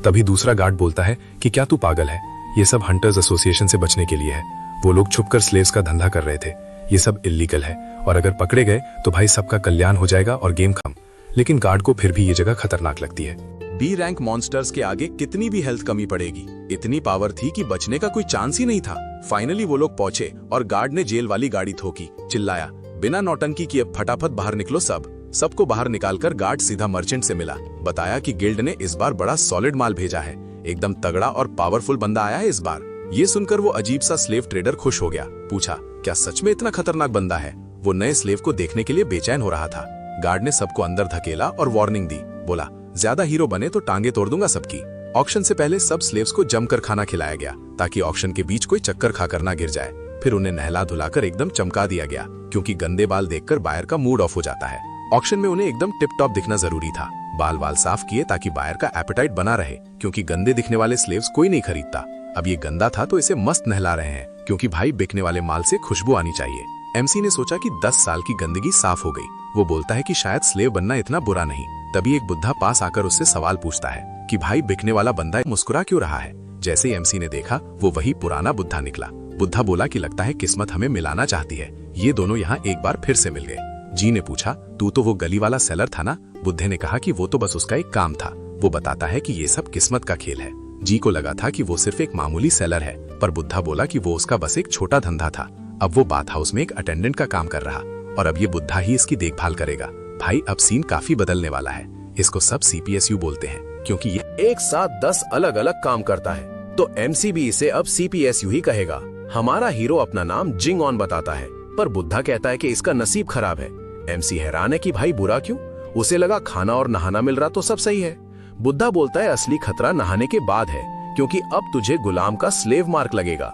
तभी दूसरा गार्ड बोलता है कि क्या तू पागल है? ये सब हंटर्स एसोसिएशन से बचने के लिए है। वो लोग छुपकर स्लेव्स का धंधा कर रहे थे। ये सब इल्लीगल है और अगर पकड़े गए तो भाई सबका कल्याण हो जाएगा और गेम खत्म। लेकिन गार्ड को फिर भी ये जगह खतरनाक लगती है। बी रैंक मॉन्स्टर्स के आगे कितनी भी हेल्थ कमी पड़ेगी, इतनी पावर थी कि बचने का कोई चांस ही नहीं था। फाइनली वो लोग पहुंचे और गार्ड ने जेल वाली गाड़ी ठोकी, चिल्लाया, बिना नौटंकी किए फटाफट बाहर निकलो सबको बाहर निकालकर गार्ड सीधा मर्चेंट से मिला। बताया कि गिल्ड ने इस बार बड़ा सॉलिड माल भेजा है, एकदम तगड़ा और पावरफुल बंदा आया है इस बार। ये सुनकर वो अजीब सा स्लेव ट्रेडर खुश हो गया। पूछा, क्या सच में इतना खतरनाक बंदा है? वो नए स्लेव को देखने के लिए बेचैन हो रहा था। गार्ड ने सबको अंदर धकेला और वार्निंग दी। बोला, ज्यादा हीरो बने तो टांगे तोड़ दूंगा सबकी। ऑक्शन से पहले सब स्लेव्स को जमकर खाना खिलाया गया ताकि ऑक्शन के बीच कोई चक्कर खाकर ना गिर जाए। फिर उन्हें नहला धुलाकर एकदम चमका दिया गया, क्योंकि गंदे बाल देखकर बायर का मूड ऑफ हो जाता है। ऑक्शन में उन्हें एकदम टिप टॉप दिखना जरूरी था। बाल वाल साफ किए ताकि बायर का एपेटाइट बना रहे, क्योंकि गंदे दिखने वाले स्लेव्स कोई नहीं खरीदता। अब ये गंदा था तो इसे मस्त नहला रहे हैं, क्योंकि भाई बिकने वाले माल से खुशबू आनी चाहिए। एमसी ने सोचा कि 10 साल की गंदगी साफ हो गई। वो बोलता है कि शायद स्लेव बनना इतना बुरा नहीं। तभी एक बुद्धा पास आकर उससे सवाल पूछता है कि भाई बिकने वाला बंदा मुस्कुरा क्यों रहा है? जैसे ही एमसी ने देखा, वो वही पुराना बुद्धा निकला। बुद्धा बोला कि लगता है किस्मत हमें मिलाना चाहती है। ये दोनों यहाँ एक बार फिर से मिल गए। जी ने पूछा, तू तो वो गली वाला सेलर था ना? बुद्धे ने कहा कि वो तो बस उसका एक काम था। वो बताता है कि ये सब किस्मत का खेल है। जी को लगा था कि वो सिर्फ एक मामूली सेलर है, पर बुद्धा बोला कि वो उसका बस एक छोटा धंधा था। अब वो बाथ हाउस में एक अटेंडेंट का काम कर रहा और अब ये बुद्धा ही इसकी देखभाल करेगा। भाई अब सीन काफी बदलने वाला है। इसको सब सीपीएसयू बोलते हैं, क्योंकि ये एक साथ 10 अलग अलग काम करता है, तो एमसी भी इसे अब सीपीएसयू ही कहेगा। हमारा हीरो अपना नाम जिंग ऑन बताता है, पर बुद्धा कहता है कि इसका नसीब खराब है। एमसी हैरान है कि भाई बुरा क्यों? उसे लगा खाना और नहाना मिल रहा तो सब सही है। बुद्धा बोलता है असली खतरा नहाने के बाद है, क्योंकि अब तुझे गुलाम का स्लेव मार्क लगेगा।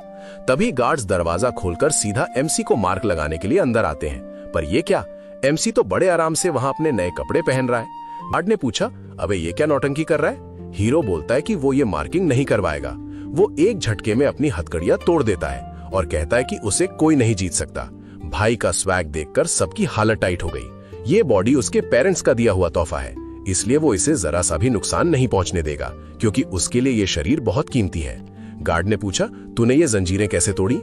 तभी गार्ड्स दरवाजा खोलकर सीधा एमसी को मार्क लगाने के लिए अंदर आते हैं, पर ये क्या? एमसी तो बड़े आराम से वहां अपने नए कपड़े पहन रहा है। गार्ड ने पूछा, अबे ये क्या नौटंकी कर रहा है? हीरो बोलता है कि वो ये मार्किंग नहीं करवाएगा। वो एक झटके में अपनी हथकड़ियां तोड़ देता है और कहता है कि उसे कोई नहीं जीत सकता। भाई का स्वैग देखकर सबकी हालत टाइट हो गई। ये बॉडी उसके पेरेंट्स का दिया हुआ तोहफा है, इसलिए वो इसे जरा सा भी नुकसान नहीं पहुंचने देगा, क्योंकि उसके लिए ये शरीर बहुत कीमती है। गार्ड ने पूछा, तूने ये जंजीरें कैसे तोड़ी?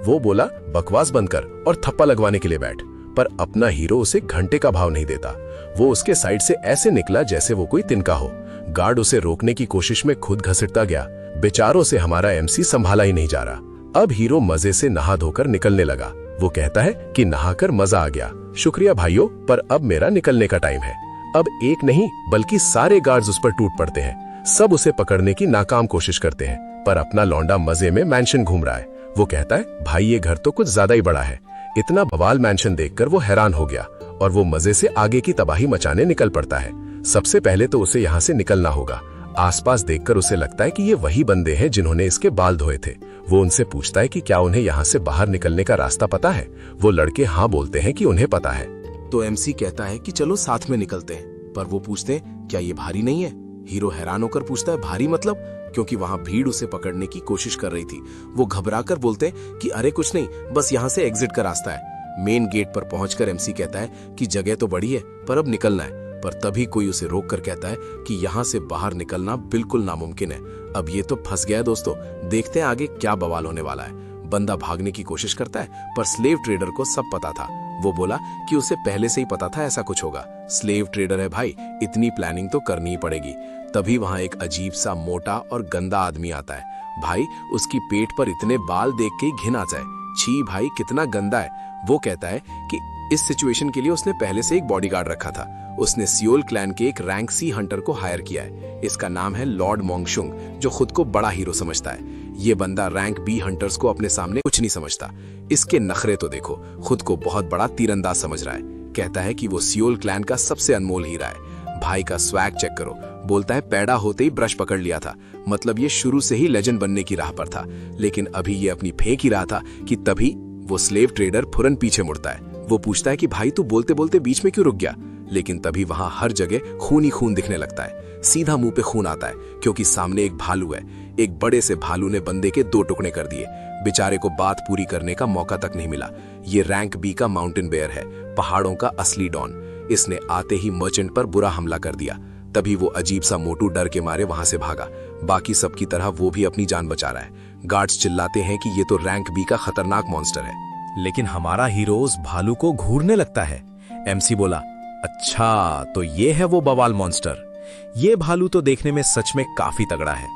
वो बोला, बकवास बंद कर और थप्पा लगवाने के लिए बैठ। पर अपना हीरो उसे घंटे का भाव नहीं देता। वो उसके साइड से ऐसे निकला जैसे वो कोई तिनका हो। गार्ड उसे रोकने की कोशिश में खुद घसीटता गया। बेचारों से हमारा एमसी संभाला ही नहीं जा रहा। अब हीरो मजे से नहा धोकर निकलने लगा। वो कहता है कि नहाकर मजा आ गया, शुक्रिया भाइयों, पर अब मेरा निकलने का टाइम है। अब एक नहीं बल्कि सारे गार्ड्स उस पर टूट पड़ते हैं। सब उसे पकड़ने की नाकाम कोशिश करते हैं, पर अपना लौंडा मजे में मैंशन घूम रहा है। वो कहता है, भाई ये घर तो कुछ ज्यादा ही बड़ा है। इतना बवाल मैंशन देखकर वो हैरान हो गया और वो मजे से आगे की तबाही मचाने निकल पड़ता है। सबसे पहले तो उसे यहाँ से निकलना होगा। आसपास देखकर उसे लगता है कि ये वही बंदे हैं जिन्होंने इसके बाल धोए थे। वो उनसे पूछता है कि क्या उन्हें यहाँ से बाहर निकलने का रास्ता पता है। वो लड़के हाँ बोलते हैं कि उन्हें पता है। तो एमसी कहता है कि चलो साथ में निकलते हैं, पर वो पूछते हैं, क्या ये भारी नहीं है? हीरो हैरान होकर पूछता है, भारी मतलब? क्योंकि वहां भीड़ उसे पकड़ने की कोशिश कर रही थी। वो घबराकर बोलते हैं कि अरे कुछ नहीं, बस यहाँ से एग्जिट का रास्ता है। मेन गेट पर पहुंचकर एमसी कहता है कि जगह तो बड़ी है, पर अब निकलना है। पर तभी कोई उसे रोककर कहता है कि यहाँ से बाहर निकलना बिल्कुल नामुमकिन है। अब ये तो फंस गया है दोस्तों, देखते हैं आगे क्या बवाल होने वाला है। बंदा भागने की कोशिश करता है, पर स्लेव ट्रेडर को सब पता था। वो बोला कि उसे पहले से ही पता था ऐसा कुछ होगा। स्लेव ट्रेडर है भाई, इतनी प्लानिंग तो करनी ही पड़ेगी। तभी वहां एक अजीब सा मोटा और गंदा आदमी आता है। भाई उसकी पेट पर इतने बाल देख के ही घिन आ जाए। छी भाई कितना गंदा है। वो कहता है कि इस सिचुएशन के लिए उसने पहले से एक बॉडीगार्ड रखा था। उसने सियोल क्लैन के एक रैंक सी हंटर को हायर किया है। इसका नाम है लॉर्ड मोंगशुंग, जो खुद को बड़ा हीरो समझता है। ये बंदा रैंक बी हंटर्स को अपने सामने कुछ नहीं समझता। इसके नखरे तो देखो, खुद को बहुत बड़ा तीरंदाज समझ रहा है। कहता है कि वो सियोल क्लैन का सबसे अनमोल हीरा है। भाई का स्वैग चेक करो। बोलता है पैदा होते ही ब्रश पकड़ लिया था, मतलब ये शुरू से ही लेजेंड बनने की राह पर था। लेकिन अभी ये अपनी फेंक ही रहा था कि तभी वो स्लेव ट्रेडर फुरन पीछे मुड़ता है। वो पूछता है कि भाई तू बोलते बोलते बीच में क्यों रुक गया? लेकिन तभी वहां हर जगह खून ही खून दिखने लगता है। सीधा मुंह पे खून आता है, क्योंकि सामने एक भालू है। एक बड़े से भालू ने बंदे के 2 टुकड़े कर दिए। बेचारे को बात पूरी करने का मौका तक नहीं मिला। ये रैंक बी का माउंटेन बेयर है, पहाड़ों का असली डॉन। इसने आते ही मर्चेंट पर बुरा हमला कर दिया। तभी वो अजीब सा मोटू डर के मारे वहां से भागा। बाकी सबकी तरह वो भी अपनी जान बचा रहा है। गार्ड्स चिल्लाते हैं कि ये तो रैंक बी का खतरनाक मॉन्स्टर है। लेकिन हमारा हीरो उस भालू को घूरने लगता है। एमसी बोला, अच्छा तो ये है वो बवाल मॉन्स्टर। ये भालू तो देखने में सच में काफी तगड़ा है।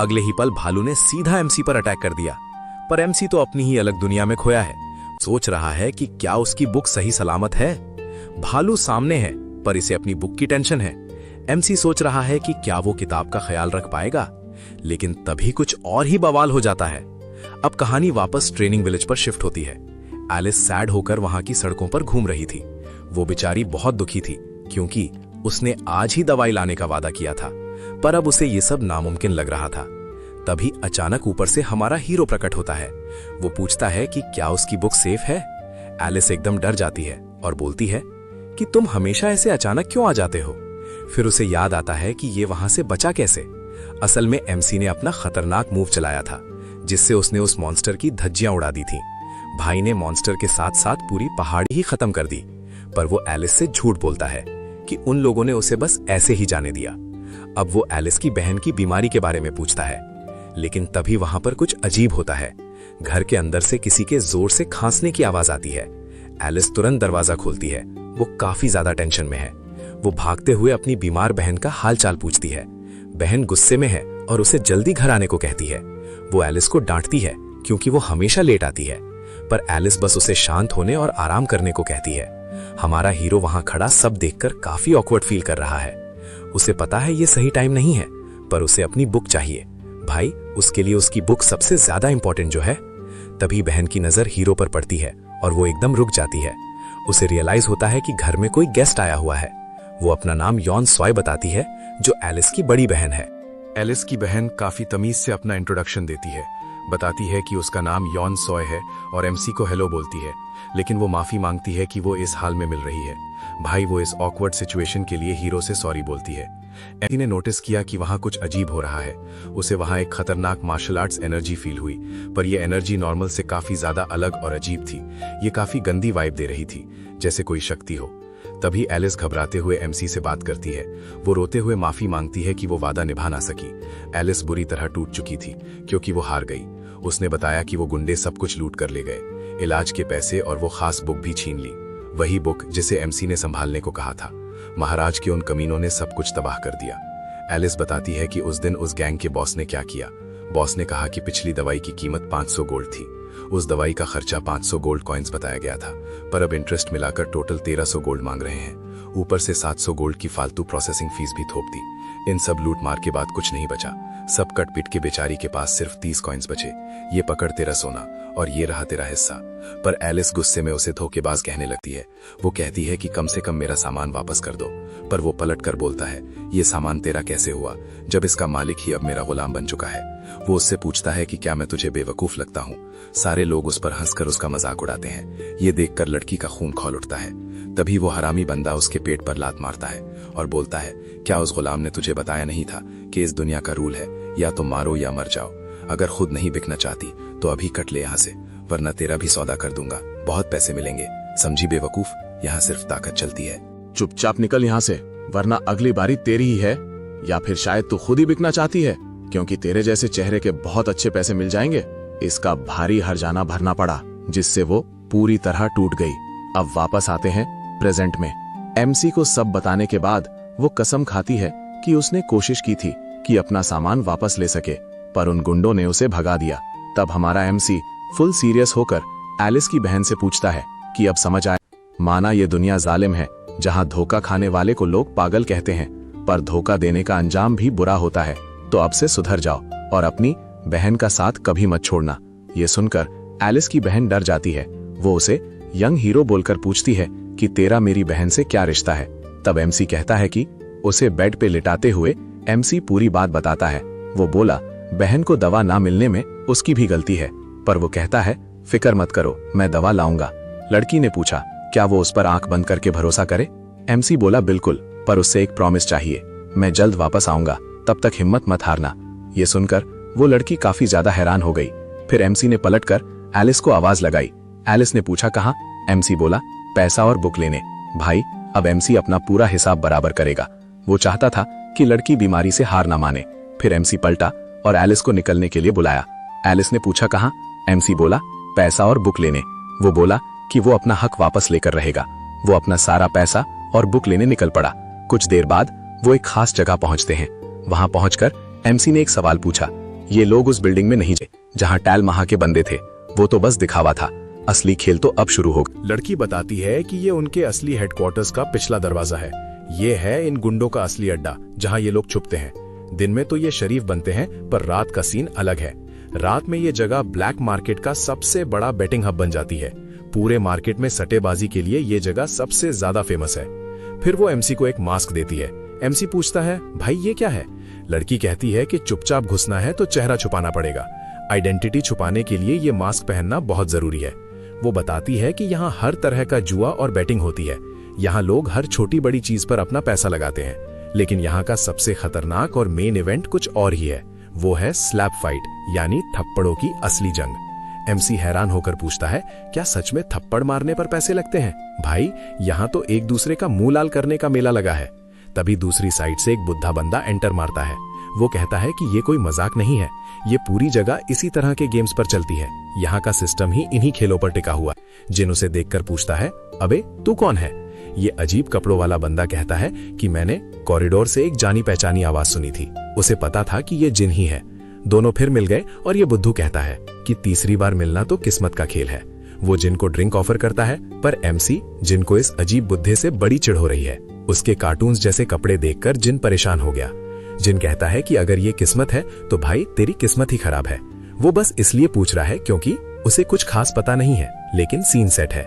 अगले ही पल भालू ने सीधा एमसी पर अटैक कर दिया, पर एमसी तो अपनी ही अलग दुनिया में खोया है। सोच रहा है कि क्या उसकी बुक सही सलामत है। भालू सामने है पर इसे अपनी बुक की टेंशन है। एमसी सोच रहा है कि क्या वो किताब का ख्याल रख पाएगा, लेकिन तभी कुछ और ही बवाल हो जाता है। अब कहानी वापस ट्रेनिंग विलेज पर शिफ्ट होती है। एलिस सैड होकर वहां की सड़कों पर घूम रही थी। वो बेचारी बहुत दुखी थी क्योंकि उसने आज ही दवाई लाने का वादा किया था, पर अब उसे ये सब नामुमकिन लग रहा था। तभी अचानक ऊपर से हमारा हीरो प्रकट होता है। वो पूछता है कि क्या उसकी बुक सेफ है। एलिस एकदम डर जाती है और बोलती है कि तुम हमेशा ऐसे अचानक क्यों आ जाते हो। फिर उसे याद आता है कि ये वहां से बचा कैसे। असल में एमसी ने अपना खतरनाक मूव चलाया था, जिससे उसने उस मॉन्स्टर की धज्जियां उड़ा दी थी। भाई ने मॉन्स्टर के साथ साथ पूरी पहाड़ी ही खत्म कर दी, पर वो एलिस से झूठ बोलता है कि उन लोगों ने उसे बस ऐसे ही जाने दिया। अब वो एलिस की बहन की बीमारी के बारे में पूछता है, लेकिन तभी वहां पर कुछ अजीब होता है। घर के अंदर से किसी के जोर से खांसने की आवाज आती है। एलिस तुरंत दरवाजा खोलती है। वो काफी ज्यादा टेंशन में है। वो भागते हुए अपनी बीमार बहन का हालचाल पूछती है। बहन गुस्से में है और उसे जल्दी घर आने को कहती है। वो एलिस को डांटती है क्योंकि वो हमेशा लेट आती है, पर एलिस बस उसे शांत होने और आराम करने को कहती है। हमारा हीरो वहां खड़ा सब देखकर काफी ऑकवर्ड फील कर रहा है। उसे पता है ये सही टाइम नहीं है, पर उसे अपनी बुक चाहिए। भाई, उसके लिए उसकी बुक सबसे ज्यादा इंपॉर्टेंट जो है। तभी बहन की नजर हीरो पर पड़ती है और वो एकदम रुक जाती है। उसे रियलाइज होता है कि घर में कोई गेस्ट आया हुआ है। वो अपना नाम यॉन सॉय बताती है, जो एलिस की बड़ी बहन है। एलिस की बहन काफी तमीज से अपना इंट्रोडक्शन देती है। बताती है कि उसका नाम यॉन सॉय है और एमसी को हेलो बोलती है, लेकिन वो माफी मांगती है कि वो इस हाल में मिल रही है। भाई, वो इस ऑकवर्ड सिचुएशन के लिए हीरो से सॉरी बोलती है। एमी ने नोटिस किया कि वहां कुछ अजीब हो रहा है। उसे वहां एक खतरनाक मार्शल आर्ट्स एनर्जी फील हुई, पर यह एनर्जी नॉर्मल से काफी ज्यादा अलग और अजीब थी। ये काफी गंदी वाइब दे रही थी, जैसे कोई शक्ति हो। तभी एलिस घबराते हुए एमसी से बात करती है। वो रोते हुए माफी मांगती है कि वो वादा निभा ना सकी। एलिस बुरी तरह टूट चुकी थी क्योंकि वो हार गई। उसने बताया कि वो गुंडे सब कुछ लूट कर ले गए, इलाज के पैसे और वो खास बुक भी छीन ली। वही बुक जिसे एमसी ने संभालने को कहा था। महाराज के उन कमीनों ने सब कुछ तबाह कर दिया। एलिस बताती है कि उस दिन उस गैंग के बॉस ने क्या किया। बॉस ने कहा कि पिछली दवाई की कीमत 500 गोल्ड थी। उस दवाई का खर्चा 500 गोल्ड कॉइन्स बताया गया था, पर अब इंटरेस्ट मिलाकर टोटल 1300 गोल्ड मांग रहे हैं। ऊपर से 700 गोल्ड की फालतू प्रोसेसिंग फीस भी थोप दी। इन सब लूट मार के बाद कुछ नहीं बचा। सब कट पिट के बेचारी के पास सिर्फ 30 कॉइन्स बचे। ये पकड़ तेरा सोना और ये रहा तेरा हिस्सा। पर एलिस गुस्से में उसे धोखेबाज कहने लगती है। वो कहती है कि कम से कम मेरा सामान वापस कर दो, पर वो पलट कर बोलता है, ये सामान तेरा कैसे हुआ जब इसका मालिक ही अब मेरा गुलाम बन चुका है। वो उससे पूछता है कि क्या मैं तुझे बेवकूफ लगता हूँ। सारे लोग उस पर हंसकर उसका मजाक उड़ाते हैं। ये देखकर लड़की का खून खौल उठता है। तभी वो हरामी बंदा उसके पेट पर लात मारता है और बोलता है, क्या उस गुलाम ने तुझे बताया नहीं था कि इस दुनिया का रूल है, या तो मारो या मर जाओ। अगर खुद नहीं बिकना चाहती तो अभी कट ले यहाँ से, वरना तेरा भी सौदा कर दूंगा। बहुत पैसे मिलेंगे, समझी बेवकूफ, यहाँ सिर्फ ताकत चलती है। चुपचाप निकल यहाँ से, वरना अगली बारी तेरी ही है। या फिर शायद तू खुद ही बिकना चाहती है, क्योंकि तेरे जैसे चेहरे के बहुत अच्छे पैसे मिल जाएंगे। इसका भारी हर्जाना भरना पड़ा, जिससे वो पूरी तरह टूट गई। अब वापस आते हैं प्रेजेंट में। एमसी को सब बताने के बाद वो कसम खाती है कि उसने कोशिश की थी कि अपना सामान वापस ले सके, पर उन गुंडों ने उसे भगा दिया। तब हमारा एमसी फुल सीरियस होकर एलिस की बहन से पूछता है कि अब समझ आए, माना ये दुनिया जालिम है, जहां धोखा खाने वाले को लोग पागल कहते हैं, पर धोखा देने का अंजाम भी बुरा होता है। तो अब से सुधर जाओ और अपनी बहन का साथ कभी मत छोड़ना। ये सुनकर एलिस की बहन डर जाती है। वो उसे यंग हीरो बोलकर पूछती है कि तेरा मेरी बहन से क्या रिश्ता है। तब एमसी कहता है कि उसे बेड पे लिटाते हुए एमसी पूरी बात बताता है। वो बोला, बहन को दवा ना मिलने में उसकी भी गलती है, पर वो कहता है, फिक्र मत करो, मैं दवा लाऊंगा। लड़की ने पूछा, क्या वो उस पर आंख बंद करके भरोसा करे। एमसी बोला, बिल्कुल, पर उससे एक प्रॉमिस चाहिए, मैं जल्द वापस आऊंगा, तब तक हिम्मत मत हारना। ये सुनकर वो लड़की काफी ज्यादा हैरान हो गई। फिर एमसी ने पलटकर एलिस को आवाज लगाई। एलिस ने पूछा, कहाँ? एमसी बोला, पैसा और बुक लेने। भाई, अब एमसी अपना पूरा हिसाब बराबर करेगा। वो चाहता था कि लड़की बीमारी से हार ना माने। फिर एमसी पलटा और एलिस को निकलने के लिए बुलाया। एलिस ने पूछा कहाँ? एमसी बोला पैसा और बुक लेने। वो बोला कि वो अपना हक वापस लेकर रहेगा। वो अपना सारा पैसा और बुक लेने निकल पड़ा। कुछ देर बाद वो एक खास जगह पहुंचते हैं। वहां पहुंचकर एमसी ने एक सवाल पूछा, ये लोग उस बिल्डिंग में नहीं थे जहां टैल महा के बंदे थे। वो तो बस दिखावा था, असली खेल तो अब शुरू होगा। लड़की बताती है कि ये उनके असली हेडक्वार्टर्स का पिछला दरवाजा है। ये है इन गुंडों का असली अड्डा जहां ये लोग छुपते हैं। दिन में तो ये शरीफ बनते हैं, पर रात का सीन अलग है। रात में ये जगह ब्लैक मार्केट का सबसे बड़ा बेटिंग हब बन जाती है। पूरे मार्केट में सट्टेबाजी के लिए ये जगह सबसे ज्यादा फेमस है। फिर वो एमसी को एक मास्क देती है। एमसी पूछता है, भाई ये क्या है? लड़की कहती है कि चुपचाप घुसना है तो चेहरा छुपाना पड़ेगा। आइडेंटिटी छुपाने के लिए ये मास्क पहनना बहुत जरूरी है। वो बताती है कि यहाँ हर तरह का जुआ और बैटिंग होती है। यहाँ लोग हर छोटी बड़ी चीज पर अपना पैसा लगाते हैं। लेकिन यहाँ का सबसे खतरनाक और मेन इवेंट कुछ और ही है। वो है स्लैप फाइट, यानी थप्पड़ों की असली जंग। एमसी हैरान होकर पूछता है, क्या सच में थप्पड़ मारने पर पैसे लगते हैं? भाई यहाँ तो एक दूसरे का मुंह लाल करने का मेला लगा है। तभी दूसरी साइड से एक बुद्धा बंदा एंटर मारता है। वो कहता है कि ये कोई मजाक नहीं है, ये पूरी जगह इसी तरह के गेम्स पर चलती है। यहाँ का सिस्टम ही इन्हीं खेलों पर टिका हुआ। जिन उसे देखकर पूछता है, अबे तू कौन है? ये अजीब कपड़ों वाला बंदा कहता है कि मैंने कॉरिडोर से एक जानी पहचानी आवाज सुनी थी। उसे पता था कि ये जिन ही है। दोनों फिर मिल गए और ये बुद्धू कहता है कि तीसरी बार मिलना तो किस्मत का खेल है। वो जिन को ड्रिंक ऑफर करता है, पर एमसी जिन को इस अजीब बुद्धे से बड़ी चिढ़ हो रही है। उसके कार्टून्स जैसे कपड़े देखकर जिन परेशान हो गया। जिन कहता है कि अगर ये किस्मत है तो भाई तेरी किस्मत ही खराब है। वो बस इसलिए पूछ रहा है क्योंकि उसे कुछ खास पता नहीं है, लेकिन सीन सेट है।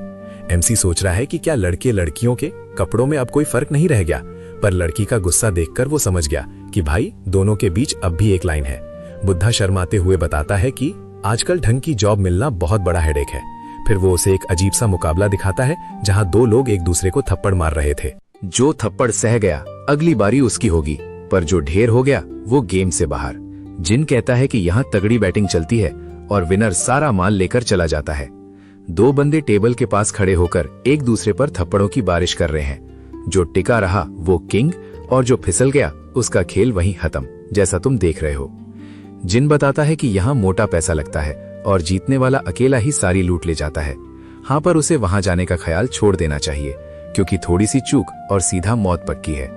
एमसी सोच रहा है कि क्या लड़के लड़कियों के कपड़ों में अब कोई फर्क नहीं रह गया, पर लड़की का गुस्सा देखकर वो समझ गया कि भाई दोनों के बीच अब भी एक लाइन है। बुद्धा शर्माते हुए बताता है कि आजकल ढंग की जॉब मिलना बहुत बड़ा हेडेक है। फिर वो उसे एक अजीब सा मुकाबला दिखाता है जहां दो लोग एक दूसरे को थप्पड़ मार रहे थे। जो थप्पड़ सह गया अगली बारी उसकी होगी, पर जो ढेर हो गया वो गेम से बाहर। जिन कहता है कि यहाँ तगड़ी बैटिंग चलती है और विनर सारा माल लेकर चला जाता है। दो बंदे टेबल के पास खड़े होकर एक दूसरे पर थप्पड़ों की बारिश कर रहे हैं। जो टिका रहा वो किंग और जो फिसल गया उसका खेल वहीं खत्म, जैसा तुम देख रहे हो। जिन बताता है कि यहाँ मोटा पैसा लगता है और जीतने वाला अकेला ही सारी लूट ले जाता है। हाँ, पर उसे वहां जाने का ख्याल छोड़ देना चाहिए, क्योंकि थोड़ी सी चूक और सीधा मौत पक्की है।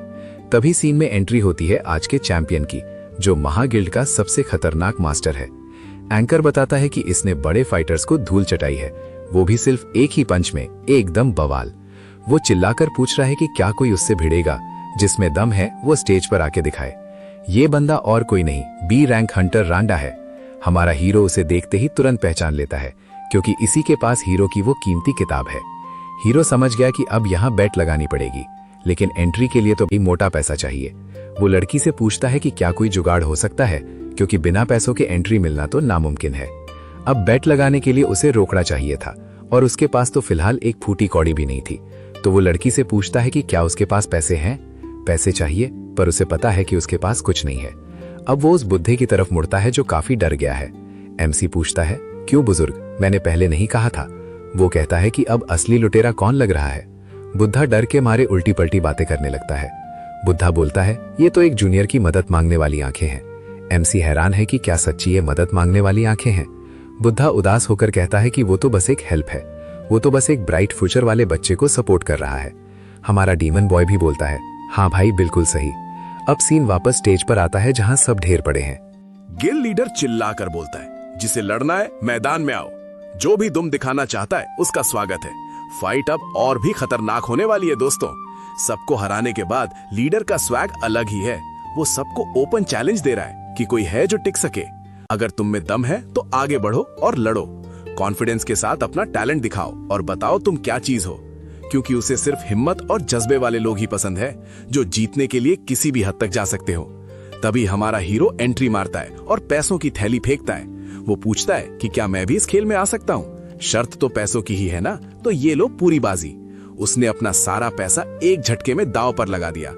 तभी सीन में एंट्री होती है आज के चैंपियन की, जो महागिल्ड का सबसे खतरनाक मास्टर है। एंकर बताता है कि इसने बड़े फाइटर्स को धूल चटाई है, वो भी सिर्फ एक ही पंच में, एकदम बवाल। वो चिल्लाकर पूछ रहा है कि क्या कोई उससे भिड़ेगा, जिसमें दम है वो स्टेज पर आके दिखाए। ये बंदा और कोई नहीं, बी रैंक हंटर रांडा है। हमारा हीरो उसे देखते ही तुरंत पहचान लेता है, क्योंकि इसी के पास हीरो की वो कीमती किताब है। हीरो समझ गया कि अब यहाँ बेट लगानी पड़ेगी, लेकिन एंट्री के लिए तो भी मोटा पैसा चाहिए। वो लड़की से पूछता है कि क्या कोई जुगाड़ हो सकता है, क्योंकि बिना पैसों के एंट्री मिलना तो नामुमकिन है। अब बेट लगाने के लिए उसे रोकड़ा चाहिए था, और उसके पास तो फिलहाल एक फूटी कौड़ी भी नहीं थी। तो वो लड़की से पूछता है कि क्या उसके पास पैसे हैं। पैसे चाहिए, पर उसे पता है कि उसके पास कुछ नहीं है। अब वो उस बुद्धे की तरफ मुड़ता है जो काफी डर गया है। एमसी पूछता है, क्यों बुजुर्ग, मैंने पहले नहीं कहा था। वो कहता है कि अब असली लुटेरा कौन लग रहा है। बुद्धा डर के मारे उल्टी पल्टी बातें करने लगता है। बुद्धा बोलता है, ये तो एक जूनियर की मदद मांगने वाली आंखें हैं। एमसी हैरान है कि क्या सच्ची ये मदद मांगने वाली आंखें हैं। बुद्धा उदास होकर कहता है कि वो तो बस एक हेल्प है, वो तो बस एक ब्राइट फ्यूचर वाले बच्चे को सपोर्ट कर रहा है। हमारा डीमन बॉय भी बोलता है, हाँ भाई बिल्कुल सही। अब सीन वापस स्टेज पर आता है जहां सब ढेर पड़े हैं। गिल्ड लीडर चिल्लाकर बोलता है, जिसे लड़ना है मैदान में आओ, जो भी दुम दिखाना चाहता है उसका स्वागत है। फाइट अब और भी खतरनाक होने वाली है दोस्तों। सबको हराने के बाद लीडर का स्वैग अलग ही है। वो सबको ओपन चैलेंज दे रहा है कि कोई है जो टिक सके। अगर तुम में दम है तो आगे बढ़ो और लड़ो। कॉन्फिडेंस के साथ अपना टैलेंट दिखाओ और बताओ तुम क्या चीज हो, क्योंकि उसे सिर्फ हिम्मत और जज्बे वाले लोग ही पसंद है, जो जीतने के लिए किसी भी हद तक जा सकते हो। तभी हमारा हीरो एंट्री मारता है और पैसों की थैली फेंकता है। वो पूछता है कि क्या मैं भी इस खेल में आ सकता हूँ। शर्त तो पैसों की ही है ना, तो ये लो पूरी बाजी। उसने अपना सारा पैसा एक झटके में दांव पर लगा दिया।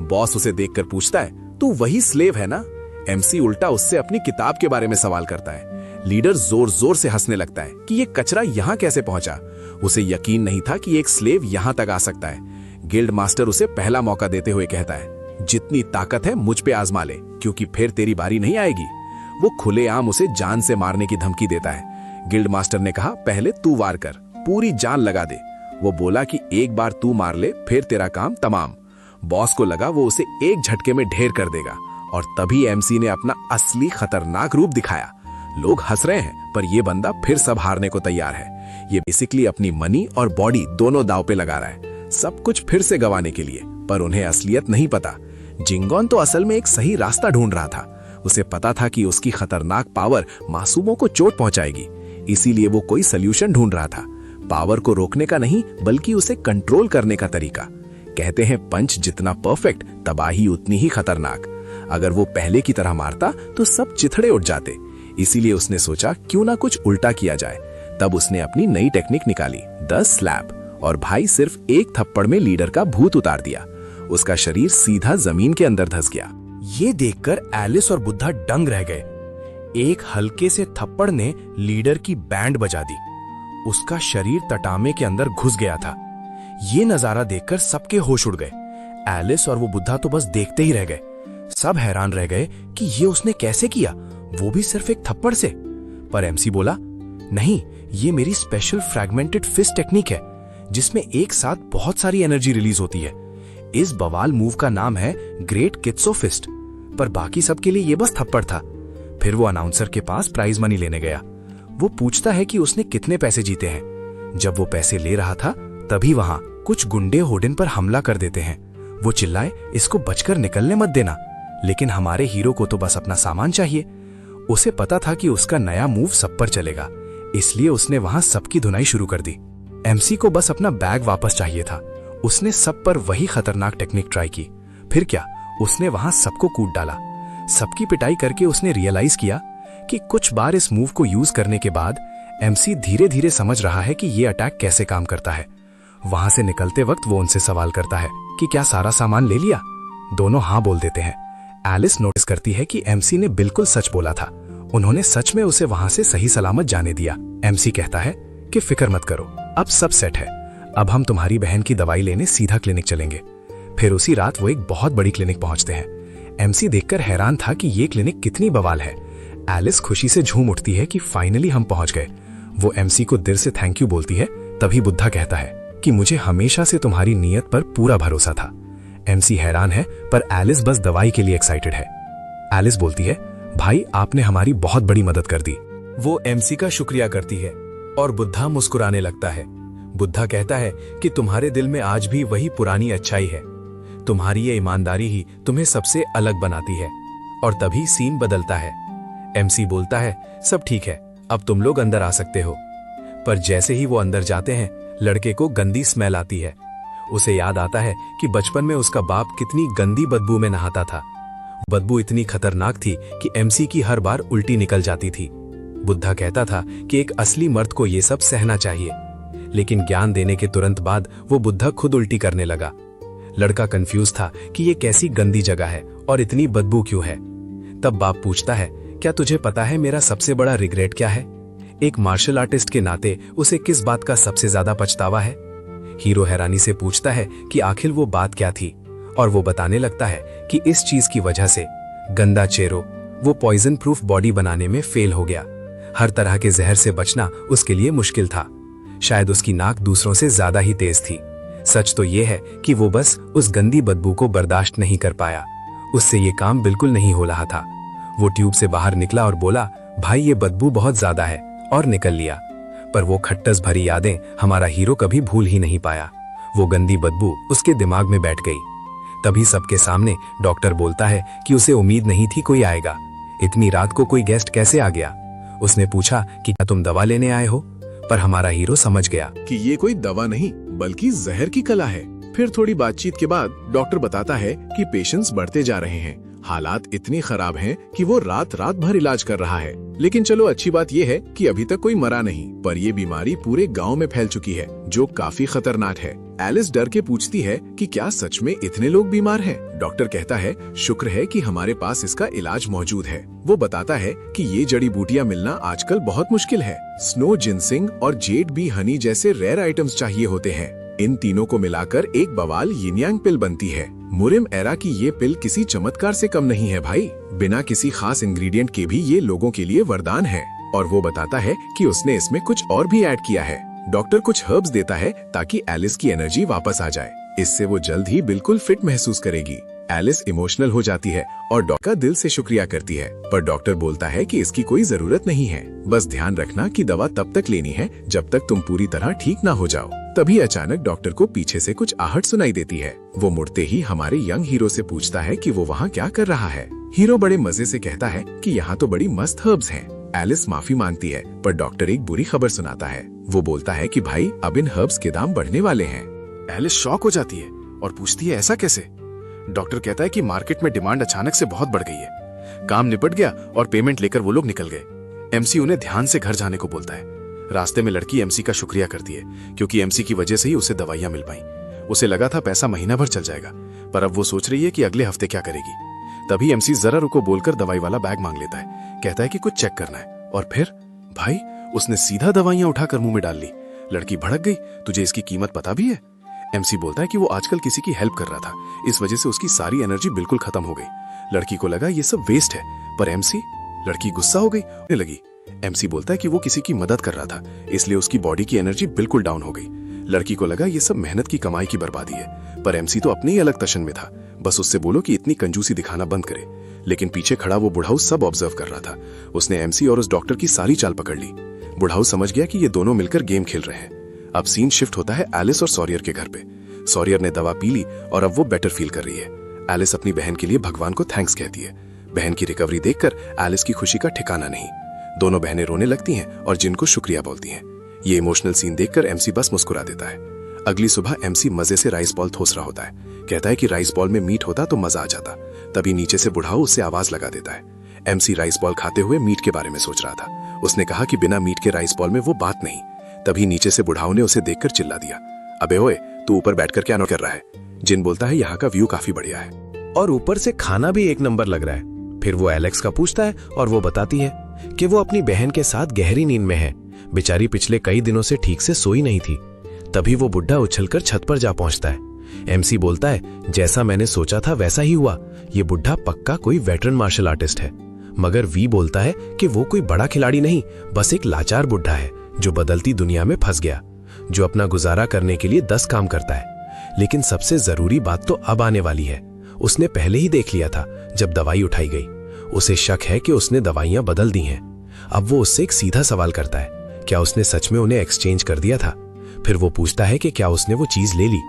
बॉस उसे देखकर पूछता है, तू वही स्लेव है ना। एमसी उल्टा उससे अपनी किताब के बारे में सवाल करता है। लीडर जोर जोर से हंसने लगता है कि ये कचरा यहाँ कैसे पहुंचा। उसे यकीन नहीं था कि एक स्लेव यहाँ तक आ सकता है। गिल्ड मास्टर उसे पहला मौका देते हुए कहता है, जितनी ताकत है मुझ पे आजमा ले, क्योंकि फिर तेरी बारी नहीं आएगी। वो खुलेआम उसे जान से मारने की धमकी देता है। गिल्ड मास्टर ने कहा, पहले तू वार कर, पूरी जान लगा दे। वो बोला कि एक बार तू मार ले, फिर तेरा काम तमाम। बॉस को लगा वो उसे एक झटके में ढेर कर देगा, और तभी एमसी ने अपना असली खतरनाक रूप दिखाया। लोग हंस रहे हैं, पर यह बंदा फिर सब हारने को तैयार है। ये बेसिकली अपनी मनी और बॉडी दोनों दांव पे लगा रहा है, सब कुछ फिर से गंवाने के लिए। पर उन्हें असलियत नहीं पता। जिंगॉन तो असल में एक सही रास्ता ढूंढ रहा था। उसे पता था कि उसकी खतरनाक पावर मासूमों को चोट पहुंचाएगी, इसीलिए वो कोई सल्यूशन ढूंढ रहा था। पावर को रोकने का नहीं, बल्कि उसे कंट्रोल करने का तरीका। कहते हैं पंच जितना परफेक्ट, तबाही उतनी ही खतरनाक। अगर वो पहले की तरह मारता तो सब चिथड़े उठ जाते। इसीलिए उसने सोचा क्यों ना कुछ उल्टा किया जाए। तब उसने अपनी नई टेक्निक निकाली, द स्लैप, और भाई सिर्फ एक थप्पड़ में लीडर का भूत उतार दिया। उसका शरीर सीधा जमीन के अंदर धंस गया। ये देखकर एलिस और बुद्धा दंग रह गए। एक हल्के से थप्पड़ ने लीडर की बैंड बजा दी। उसका शरीर तटामे के अंदर घुस गया था। ये नजारा देखकर सबके होश उड़ गए। एलिस और वो बुद्धा तो बस देखते ही रह गए। सब हैरान रह गए कि ये उसने कैसे किया, वो भी सिर्फ एक थप्पड़ से। पर एमसी बोला, नहीं, ये मेरी स्पेशल फ्रैगमेंटेड फिस्ट टेक्निक है, जिसमें एक साथ बहुत सारी एनर्जी रिलीज होती है। इस बवाल मूव का नाम है ग्रेट कित्सो फिस्ट। पर बाकी सबके लिए ये बस थप्पड़ था। फिर वो अनाउंसर के पास प्राइज मनी लेने गया। वो पूछता है कि उसने कितने पैसे जीते हैं। जब वो पैसे ले रहा था, तभी वहां कुछ गुंडे होडिन पर हमला कर देते हैं। वो चिल्लाए, इसको बचकर निकलने मत देना। लेकिन हमारे हीरो को तो बस अपना सामान चाहिए। उसे पता था कि उसका नया मूव सब पर चलेगा, इसलिए उसने वहां सबकी धुनाई शुरू कर दी। एमसी को बस अपना बैग वापस चाहिए था। उसने सब पर वही खतरनाक टेक्निक ट्राई की। फिर क्या, उसने वहां सबको कूट डाला। सबकी पिटाई करके उसने रियलाइज किया कि कुछ बार इस मूव को यूज करने के बाद एमसी धीरे धीरे समझ रहा है कि यह अटैक कैसे काम करता है। वहां से निकलते वक्त वो उनसे सवाल करता है कि क्या सारा सामान ले लिया। दोनों हाँ बोल देते हैं। एलिस नोटिस करती है कि एमसी ने बिल्कुल सच बोला था। उन्होंने सच में उसे वहां से सही सलामत जाने दिया। एमसी कहता है कि फिक्र मत करो, अब सब सेट है। अब हम तुम्हारी बहन की दवाई लेने सीधा क्लिनिक चलेंगे। फिर उसी रात वो एक बहुत बड़ी क्लिनिक पहुंचते हैं। एमसी देखकर हैरान था कि ये क्लिनिक कितनी बवाल है। एलिस खुशी से झूम उठती है कि फाइनली हम पहुंच गए। वो एमसी को दिल से थैंक यू बोलती है। तभी बुद्धा कहता है कि मुझे हमेशा से तुम्हारी नीयत पर पूरा भरोसा था। एमसी हैरान है, पर एलिस बस दवाई के लिए एक्साइटेड है। एलिस बोलती है, भाई आपने हमारी बहुत बड़ी मदद कर दी। वो एमसी का शुक्रिया करती है और बुद्धा मुस्कुराने लगता है। बुद्धा कहता है कि तुम्हारे दिल में आज भी वही पुरानी अच्छाई है। तुम्हारी ये ईमानदारी ही तुम्हें सबसे अलग बनाती है। और तभी सीन बदलता है। एमसी बोलता है, सब ठीक है, अब तुम लोग अंदर आ सकते हो। पर जैसे ही वो अंदर जाते हैं, लड़के को गंदी स्मेल आती है। उसे याद आता है कि बचपन में उसका बाप कितनी गंदी बदबू में नहाता था। बदबू इतनी खतरनाक थी कि एमसी की हर बार उल्टी निकल जाती थी। बुद्धा कहता था कि एक असली मर्द को ये सब सहना चाहिए, लेकिन ज्ञान देने के तुरंत बाद वो बुद्धा खुद उल्टी करने लगा। लड़का कंफ्यूज था कि ये कैसी गंदी जगह है और इतनी बदबू क्यों है। तब बाप पूछता है, क्या तुझे पता है मेरा सबसे बड़ा रिग्रेट क्या है? एक मार्शल आर्टिस्ट के नाते उसे किस बात का सबसे ज्यादा पछतावा है? हीरो हैरानी से पूछता है कि आखिर वो बात क्या थी, और वो बताने लगता है कि इस चीज की वजह से गंदा चेहरो, वो पॉइजन प्रूफ बॉडी बनाने में फेल हो गया। हर तरह के जहर से बचना उसके लिए मुश्किल था। शायद उसकी नाक दूसरों से ज्यादा ही तेज थी। सच तो ये है कि वो बस उस गंदी बदबू को बर्दाश्त नहीं कर पाया। उससे ये काम बिल्कुल नहीं हो रहा था। वो ट्यूब से बाहर निकला और बोला, भाई ये बदबू बहुत ज्यादा है, और निकल लिया। पर वो खट्टस भरी यादें हमारा हीरो कभी भूल ही नहीं पाया। वो गंदी बदबू उसके दिमाग में बैठ गई। तभी सबके सामने डॉक्टर बोलता है कि उसे उम्मीद नहीं थी कोई आएगा। इतनी रात को कोई गेस्ट कैसे आ गया? उसने पूछा कि क्या तुम दवा लेने आए हो? पर हमारा हीरो समझ गया कि ये कोई दवा नहीं, बल्कि जहर की कला है। फिर थोड़ी बातचीत के बाद डॉक्टर बताता है कि पेशेंट्स बढ़ते जा रहे हैं। हालात इतनी खराब हैं कि वो रात रात भर इलाज कर रहा है। लेकिन चलो, अच्छी बात ये है कि अभी तक कोई मरा नहीं, पर ये बीमारी पूरे गांव में फैल चुकी है, जो काफी खतरनाक है। एलिस डर के पूछती है कि क्या सच में इतने लोग बीमार हैं? डॉक्टर कहता है, शुक्र है कि हमारे पास इसका इलाज मौजूद है। वो बताता है कि ये जड़ी बूटियां मिलना आजकल बहुत मुश्किल है। स्नो जिनसिंग और जेड बी हनी जैसे रेयर आइटम्स चाहिए होते हैं। इन तीनों को मिलाकर एक बवाल यिन यांग पिल बनती है। मुरिम एरा की ये पिल किसी चमत्कार से कम नहीं है भाई। बिना किसी खास इंग्रेडिएंट के भी ये लोगों के लिए वरदान है। और वो बताता है कि उसने इसमें कुछ और भी ऐड किया है। डॉक्टर कुछ हर्ब्स देता है ताकि एलिस की एनर्जी वापस आ जाए। इससे वो जल्द ही बिल्कुल फिट महसूस करेगी। एलिस इमोशनल हो जाती है और डॉक्टर का दिल से शुक्रिया करती है, पर डॉक्टर बोलता है कि इसकी कोई जरूरत नहीं है। बस ध्यान रखना कि दवा तब तक लेनी है जब तक तुम पूरी तरह ठीक ना हो जाओ। तभी अचानक डॉक्टर को पीछे से कुछ आहट सुनाई देती है। वो मुड़ते ही हमारे यंग हीरो से पूछता है कि वो वहाँ क्या कर रहा है। हीरो बड़े मजे से कहता है कि यहाँ तो बड़ी मस्त हर्ब्स हैं। एलिस माफी मांगती है, पर डॉक्टर एक बुरी खबर सुनाता है। वो बोलता है कि भाई अब इन हर्ब्स के दाम बढ़ने वाले हैं। एलिस शॉक हो जाती है और पूछती है ऐसा कैसे। डॉक्टर कहता है कि मार्केट में डिमांड अचानक से बहुत बढ़ गई है। काम निपट गया और पेमेंट लेकर वो लोग निकल गए। एमसी उन्हें ध्यान से घर जाने को बोलता है। रास्ते में लड़की एमसी का शुक्रिया करती है, क्योंकि एमसी की वजह से ही उसे दवाइयां मिल पाई। उसे लगा था पैसा महीना भर चल जाएगा, पर अब वो सोच रही है कि अगले हफ्ते क्या करेगी। तभी एमसी जरा रुको बोलकर दवाई वाला बैग मांग लेता है। कहता है कि कुछ चेक करना है, और फिर भाई उसने सीधा दवाइयां उठाकर मुंह में डाल ली। लड़की भड़क गई। तुझे इसकी कीमत पता भी है? एमसी बोलता है कि वो आजकल किसी की हेल्प कर रहा था, इस वजह से उसकी सारी एनर्जी बिल्कुल खत्म हो गई। लड़की को लगा ये सब वेस्ट है, पर एमसी, लड़की गुस्सा हो गई लगी। एमसी बोलता है कि वो किसी की मदद कर रहा था, इसलिए उसकी बॉडी की एनर्जी बिल्कुल डाउन हो गई। लड़की को लगा ये सब मेहनत की कमाई की बर्बादी है, पर एमसी तो अपने ही अलग तशन में था। बस उससे बोलो कि इतनी कंजूसी दिखाना बंद करे। लेकिन पीछे खड़ा वो बुढ़ाऊ सब ऑब्जर्व कर रहा था। उसने एमसी और उस डॉक्टर की सारी चाल पकड़ ली। बुढ़ाऊ समझ गया कि ये दोनों मिलकर गेम खेल रहे हैं। अब सीन शिफ्ट होता है एलिस और सॉरियर के घर पे। सॉरियर ने दवा पी ली और अब वो बेटर फील कर रही है। एलिस अपनी बहन के लिए भगवान को थैंक्स कहती है। बहन की रिकवरी देखकर एलिस की खुशी का ठिकाना नहीं। दोनों बहनें रोने लगती हैं और जिन को शुक्रिया बोलती हैं। ये इमोशनल सीन देखकर एमसी बस मुस्कुरा देता है। अगली सुबह एमसी मजे से राइस बॉल ठोस रहा होता है। कहता है कि राइस बॉल में मीट होता तो मजा आ जाता। तभी नीचे से बुढ़ाऊ उससे आवाज लगा देता है। एमसी राइस बॉल खाते हुए मीट के बारे में सोच रहा था। उसने कहा कि बिना मीट के राइस बॉल में वो बात नहीं। तभी नीचे से बुढ़ाऊ ने उसे देखकर चिल्ला दिया, अबे ओए, तू ऊपर बैठकर क्या कर रहा है? जिन बोलता है यहाँ का व्यू काफी बढ़िया है और ऊपर से खाना भी एक नंबर लग रहा है। फिर वो एलेक्स का पूछता है और वो बताती है कि वो अपनी बहन के साथ गहरी नींद में है। बेचारी पिछले कई दिनों से ठीक से सोई नहीं थी। तभी वो बुढ़ा उछलकर छत पर जा पहुंचता है। एमसी बोलता है, जैसा मैंने सोचा था वैसा ही हुआ। ये बुढ़ा पक्का कोई वेटरन मार्शल आर्टिस्ट है। मगर वी बोलता है कि वो कोई बड़ा खिलाड़ी नहीं, बस एक लाचार बुढ़ा है जो बदलती दुनिया में फंस गया, जो अपना गुजारा करने के लिए 10 काम करता है। लेकिन सबसे जरूरी बात तो अब आने वाली है। उसने पहले ही देख लिया था जब दवाई उठाई गई। उसे शक है कि उसने दवाइयां बदल दी हैं। अब वो उससे एक सीधा सवाल करता है, क्या उसने सच में उन्हें एक्सचेंज कर दिया था? फिर वो पूछता है कि क्या उसने वो चीज ले ली।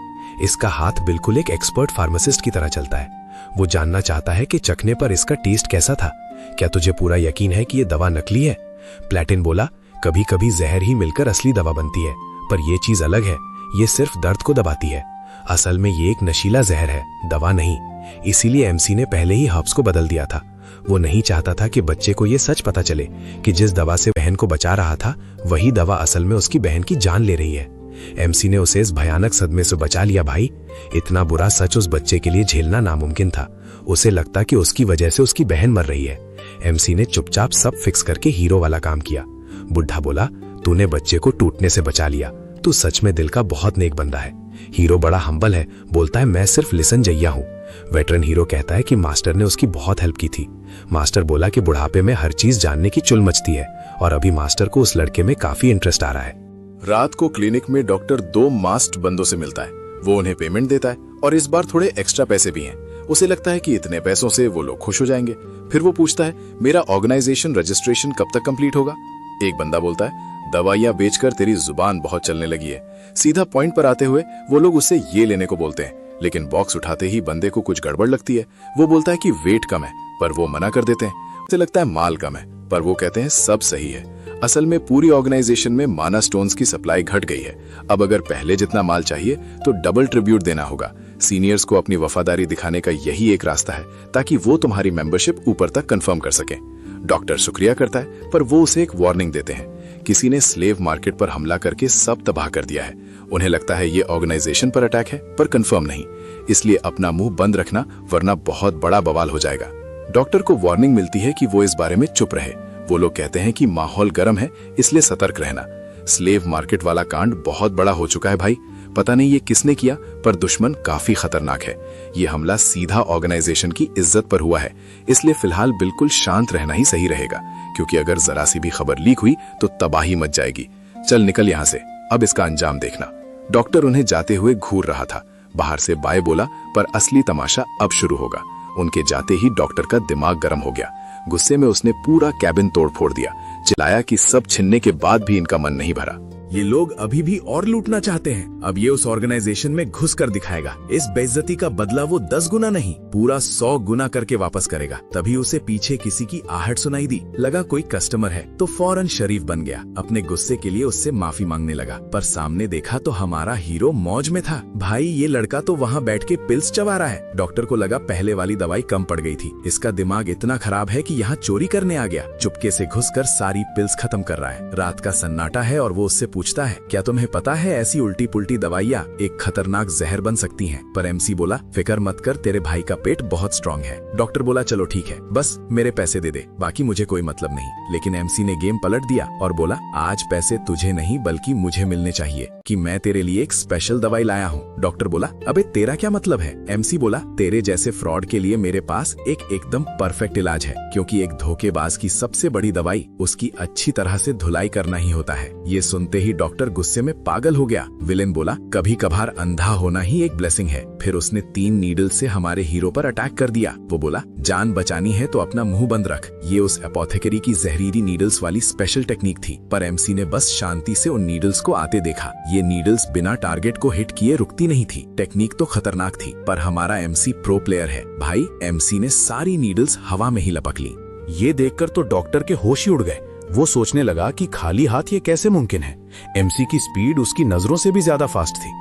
इसका हाथ बिल्कुल एक एक्सपर्ट फार्मासिस्ट की तरह चलता है। वो जानना चाहता है कि चखने पर इसका टेस्ट कैसा था। क्या तुझे पूरा यकीन है कि ये दवा नकली है? प्लेटिन बोला, कभी कभी जहर ही मिलकर असली दवा बनती है, पर यह चीज अलग है। ये सिर्फ दर्द को दबाती है। असल में ये एक नशीला जहर है, दवा नहीं। इसीलिए एमसी ने पहले ही हर्ब्स को बदल दिया था। वो नहीं चाहता था कि बच्चे को ये सच पता चले कि जिस दवा से बहन को बचा रहा था वही दवा असल में उसकी बहन की जान ले रही है। एमसी ने उसे इस भयानक सदमे से बचा लिया। भाई, इतना बुरा सच उस बच्चे के लिए झेलना नामुमकिन था। उसे लगता कि उसकी वजह से उसकी बहन मर रही है। एमसी ने चुपचाप सब फिक्स करके हीरो वाला काम किया। बुढ़ा बोला, तूने बच्चे को टूटने से बचा लिया। तू सच में दिल का बहुत नेक बंदा है। हीरो बड़ा हम्बल है, बोलता है मैं सिर्फ लिसन जैया हूँ। वेटरन हीरो कहता है कि मास्टर ने उसकी बहुत हेल्प की थी। मास्टर बोला कि बुढ़ापे में हर चीज जानने की चुल मचती है और अभी मास्टर को उस लड़के में काफी इंटरेस्ट आ रहा है। रात को क्लिनिक में डॉक्टर 2 मास्क्ड बंदों से मिलता है। वो उन्हें पेमेंट देता है और इस बार थोड़े एक्स्ट्रा पैसे भी हैं। उसे लगता है कि इतने पैसों से वो लोग खुश हो जाएंगे। फिर वो पूछता है, मेरा ऑर्गेनाइजेशन रजिस्ट्रेशन कब तक कंप्लीट होगा? एक बंदा बोलता है, दवाइयां बेचकर तेरी जुबान बहुत चलने लगी है। सीधा पॉइंट पर आते हुए वो लोग उससे ये लेने को बोलते हैं, लेकिन बॉक्स उठाते ही बंदे को कुछ गड़बड़ लगती है। वो बोलता है कि वेट कम है, पर वो मना कर देते हैं। उसे लगता है माल कम है, पर वो कहते हैं सब सही है। असल में पूरी ऑर्गेनाइजेशन में माना स्टोन्स की सप्लाई घट गई है। अब अगर पहले जितना माल चाहिए तो डबल ट्रिब्यूट देना होगा। सीनियर्स को अपनी वफादारी दिखाने का यही एक रास्ता है ताकि वो तुम्हारी मेंबरशिप ऊपर तक कंफर्म कर सके। डॉक्टर शुक्रिया करता है, पर वो उसे एक वार्निंग देते हैं। किसी ने स्लेव मार्केट पर हमला करके सब तबाह कर दिया है। उन्हें लगता है ये ऑर्गेनाइजेशन पर अटैक है, पर कंफर्म नहीं। इसलिए अपना मुंह बंद रखना, वरना बहुत बड़ा बवाल हो जाएगा। डॉक्टर को वार्निंग मिलती है कि वो इस बारे में चुप रहे। वो लोग कहते हैं कि माहौल गर्म है, इसलिए सतर्क रहना। स्लेव मार्केट वाला कांड बहुत बड़ा हो चुका है भाई। पता नहीं ये किसने किया, पर दुश्मन काफी खतरनाक है। ये हमला सीधा ऑर्गेनाइजेशन की इज्जत पर हुआ है, इसलिए फिलहाल बिल्कुल शांत रहना ही सही रहेगा, क्योंकि अगर जरा सी भी खबर लीक हुई तो तबाही मच जाएगी। चल निकल यहाँ से, अब इसका अंजाम देखना। डॉक्टर उन्हें जाते हुए घूर रहा था। बाहर से बाय बोला, पर असली तमाशा अब शुरू होगा। उनके जाते ही डॉक्टर का दिमाग गर्म हो गया। गुस्से में उसने पूरा कैबिन तोड़ फोड़ दिया, चिल्लाया कि सब छिनने के बाद भी इनका मन नहीं भरा। ये लोग अभी भी और लूटना चाहते हैं। अब ये उस ऑर्गेनाइजेशन में घुस कर दिखाएगा। इस बेइज्जती का बदला वो 10 गुना नहीं, पूरा 100 गुना करके वापस करेगा। तभी उसे पीछे किसी की आहट सुनाई दी। लगा कोई कस्टमर है, तो फौरन शरीफ बन गया। अपने गुस्से के लिए उससे माफी मांगने लगा, पर सामने देखा तो हमारा हीरो मौज में था। भाई ये लड़का तो वहाँ बैठ के पिल्स चबा रहा है। डॉक्टर को लगा पहले वाली दवाई कम पड़ गई थी। इसका दिमाग इतना खराब है कि यहाँ चोरी करने आ गया। चुपके से घुसकर सारी पिल्स खत्म कर रहा है। रात का सन्नाटा है और वो उससे पूछता है, क्या तुम्हें पता है ऐसी उल्टी पुल्टी दवाइयाँ एक खतरनाक जहर बन सकती हैं? पर एमसी बोला, फिक्र मत कर, तेरे भाई का पेट बहुत स्ट्रांग है। डॉक्टर बोला, चलो ठीक है, बस मेरे पैसे दे दे, बाकी मुझे कोई मतलब नहीं। लेकिन एमसी ने गेम पलट दिया और बोला, आज पैसे तुझे नहीं बल्कि मुझे मिलने चाहिए कि मैं तेरे लिए एक स्पेशल दवाई लाया हूँ। डॉक्टर बोला, अबे तेरा क्या मतलब है? एमसी बोला, तेरे जैसे फ्रॉड के लिए मेरे पास एक एकदम परफेक्ट इलाज है, क्योंकि एक धोखेबाज की सबसे बड़ी दवाई उसकी अच्छी तरह से धुलाई करना ही होता है। ये सुनते ही डॉक्टर गुस्से में पागल हो गया। विलेन बोला, कभी कभार अंधा होना ही एक ब्लेसिंग है। फिर उसने 3 नीडल से हमारे हीरो पर अटैक कर दिया। वो बोला, जान बचानी है तो अपना मुंह बंद रख। ये उस एपोथेकेरी की जहरीली नीडल्स वाली स्पेशल टेक्निक थी, पर एमसी ने बस शांति से उन नीडल्स को आते देखा। ये नीडल्स बिना टारगेट को हिट किए रुकती नहीं थी। टेक्निक तो खतरनाक थी, पर हमारा एमसी प्रो प्लेयर है। भाई एमसी ने सारी नीडल्स हवा में ही लपक ली। ये देखकर तो डॉक्टर के होश ही उड़ गए। वो सोचने लगा कि खाली हाथ ये कैसे मुमकिन है। एमसी की स्पीड उसकी नजरों से भी ज्यादा फास्ट थी।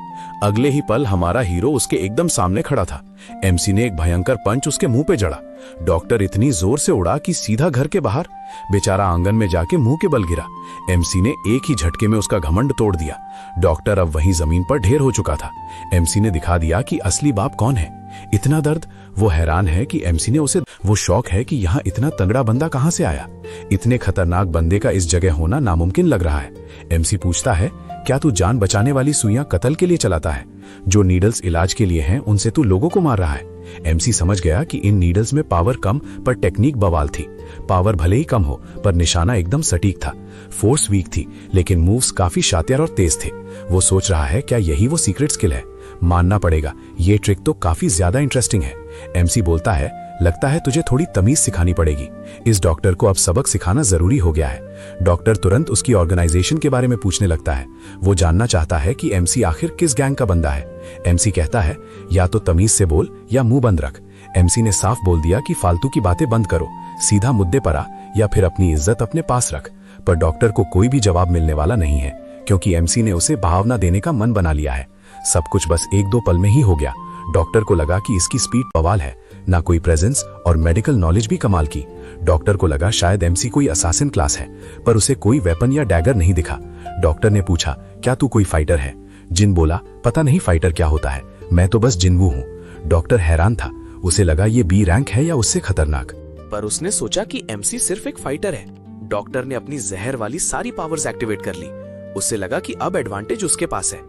अगले ही पल हमारा हीरो उसके एकदम सामने खड़ा था। एमसी ने एक भयंकर पंच उसके मुंह पे जड़ा। डॉक्टर इतनी जोर से उड़ा कि सीधा घर के बाहर। बेचारा आंगन में जाके मुंह के बल गिरा। एमसी ने एक ही झटके में उसका घमंड तोड़ दिया। डॉक्टर अब वहीं जमीन पर ढेर हो चुका था। एमसी ने दिखा दिया कि असली बाप कौन है। इतना दर्द, वो हैरान है कि एमसी ने उसे, वो शौक है कि यहाँ इतना तगड़ा बंदा कहां से आया। इतने खतरनाक बंदे का इस जगह होना नामुमकिन लग रहा है। एमसी पूछता है, क्या तू जान बचाने वाली सुइयां कत्ल के लिए चलाता है? जो नीडल्स इलाज के लिए हैं उनसे तू लोगों को मार रहा है। एमसी समझ गया कि इन नीडल्स में पावर कम पर टेक्निक बवाल थी। पावर भले ही कम हो पर निशाना एकदम सटीक था। फोर्स वीक थी लेकिन मूव्स काफी शातिर और तेज थे। वो सोच रहा है, क्या यही वो सीक्रेट स्किल है? मानना पड़ेगा, ये ट्रिक तो काफी ज्यादा इंटरेस्टिंग है। एमसी बोलता है, लगता है तुझे थोड़ी तमीज सिखानी पड़ेगी। इस डॉक्टर को अब सबक सिखाना जरूरी हो गया है। डॉक्टर तुरंत उसकी ऑर्गेनाइजेशन के बारे में पूछने लगता है। वो जानना चाहता है कि एमसी आखिर किस गैंग का बंदा है। एमसी कहता है, या तो तमीज से बोल या मुंह बंद रख। एमसी ने साफ बोल दिया कि फालतू की बातें बंद करो, सीधा मुद्दे पर आ, या फिर अपनी इज्जत अपने पास रख। पर डॉक्टर को कोई भी जवाब मिलने वाला नहीं है, क्योंकि एमसी ने उसे भावना देने का मन बना लिया है। सब कुछ बस 1-2 पल में ही हो गया। डॉक्टर को लगा कि इसकी स्पीड बवाल है, ना कोई प्रेजेंस और मेडिकल नॉलेज भी कमाल की। डॉक्टर को लगा शायद एमसी कोई असासिन क्लास है, पर उसे कोई वेपन या डैगर नहीं दिखा। डॉक्टर ने पूछा, क्या तू कोई फाइटर है? जिन बोला, पता नहीं फाइटर क्या होता है, मैं तो बस जिन्वू हूँ। डॉक्टर हैरान था, उसे लगा ये बी रैंक है या उससे खतरनाक। पर उसने सोचा कि एमसी सिर्फ एक फाइटर है। डॉक्टर ने अपनी जहर वाली सारी पावर्स एक्टिवेट कर ली। उसे लगा कि अब एडवांटेज उसके पास है।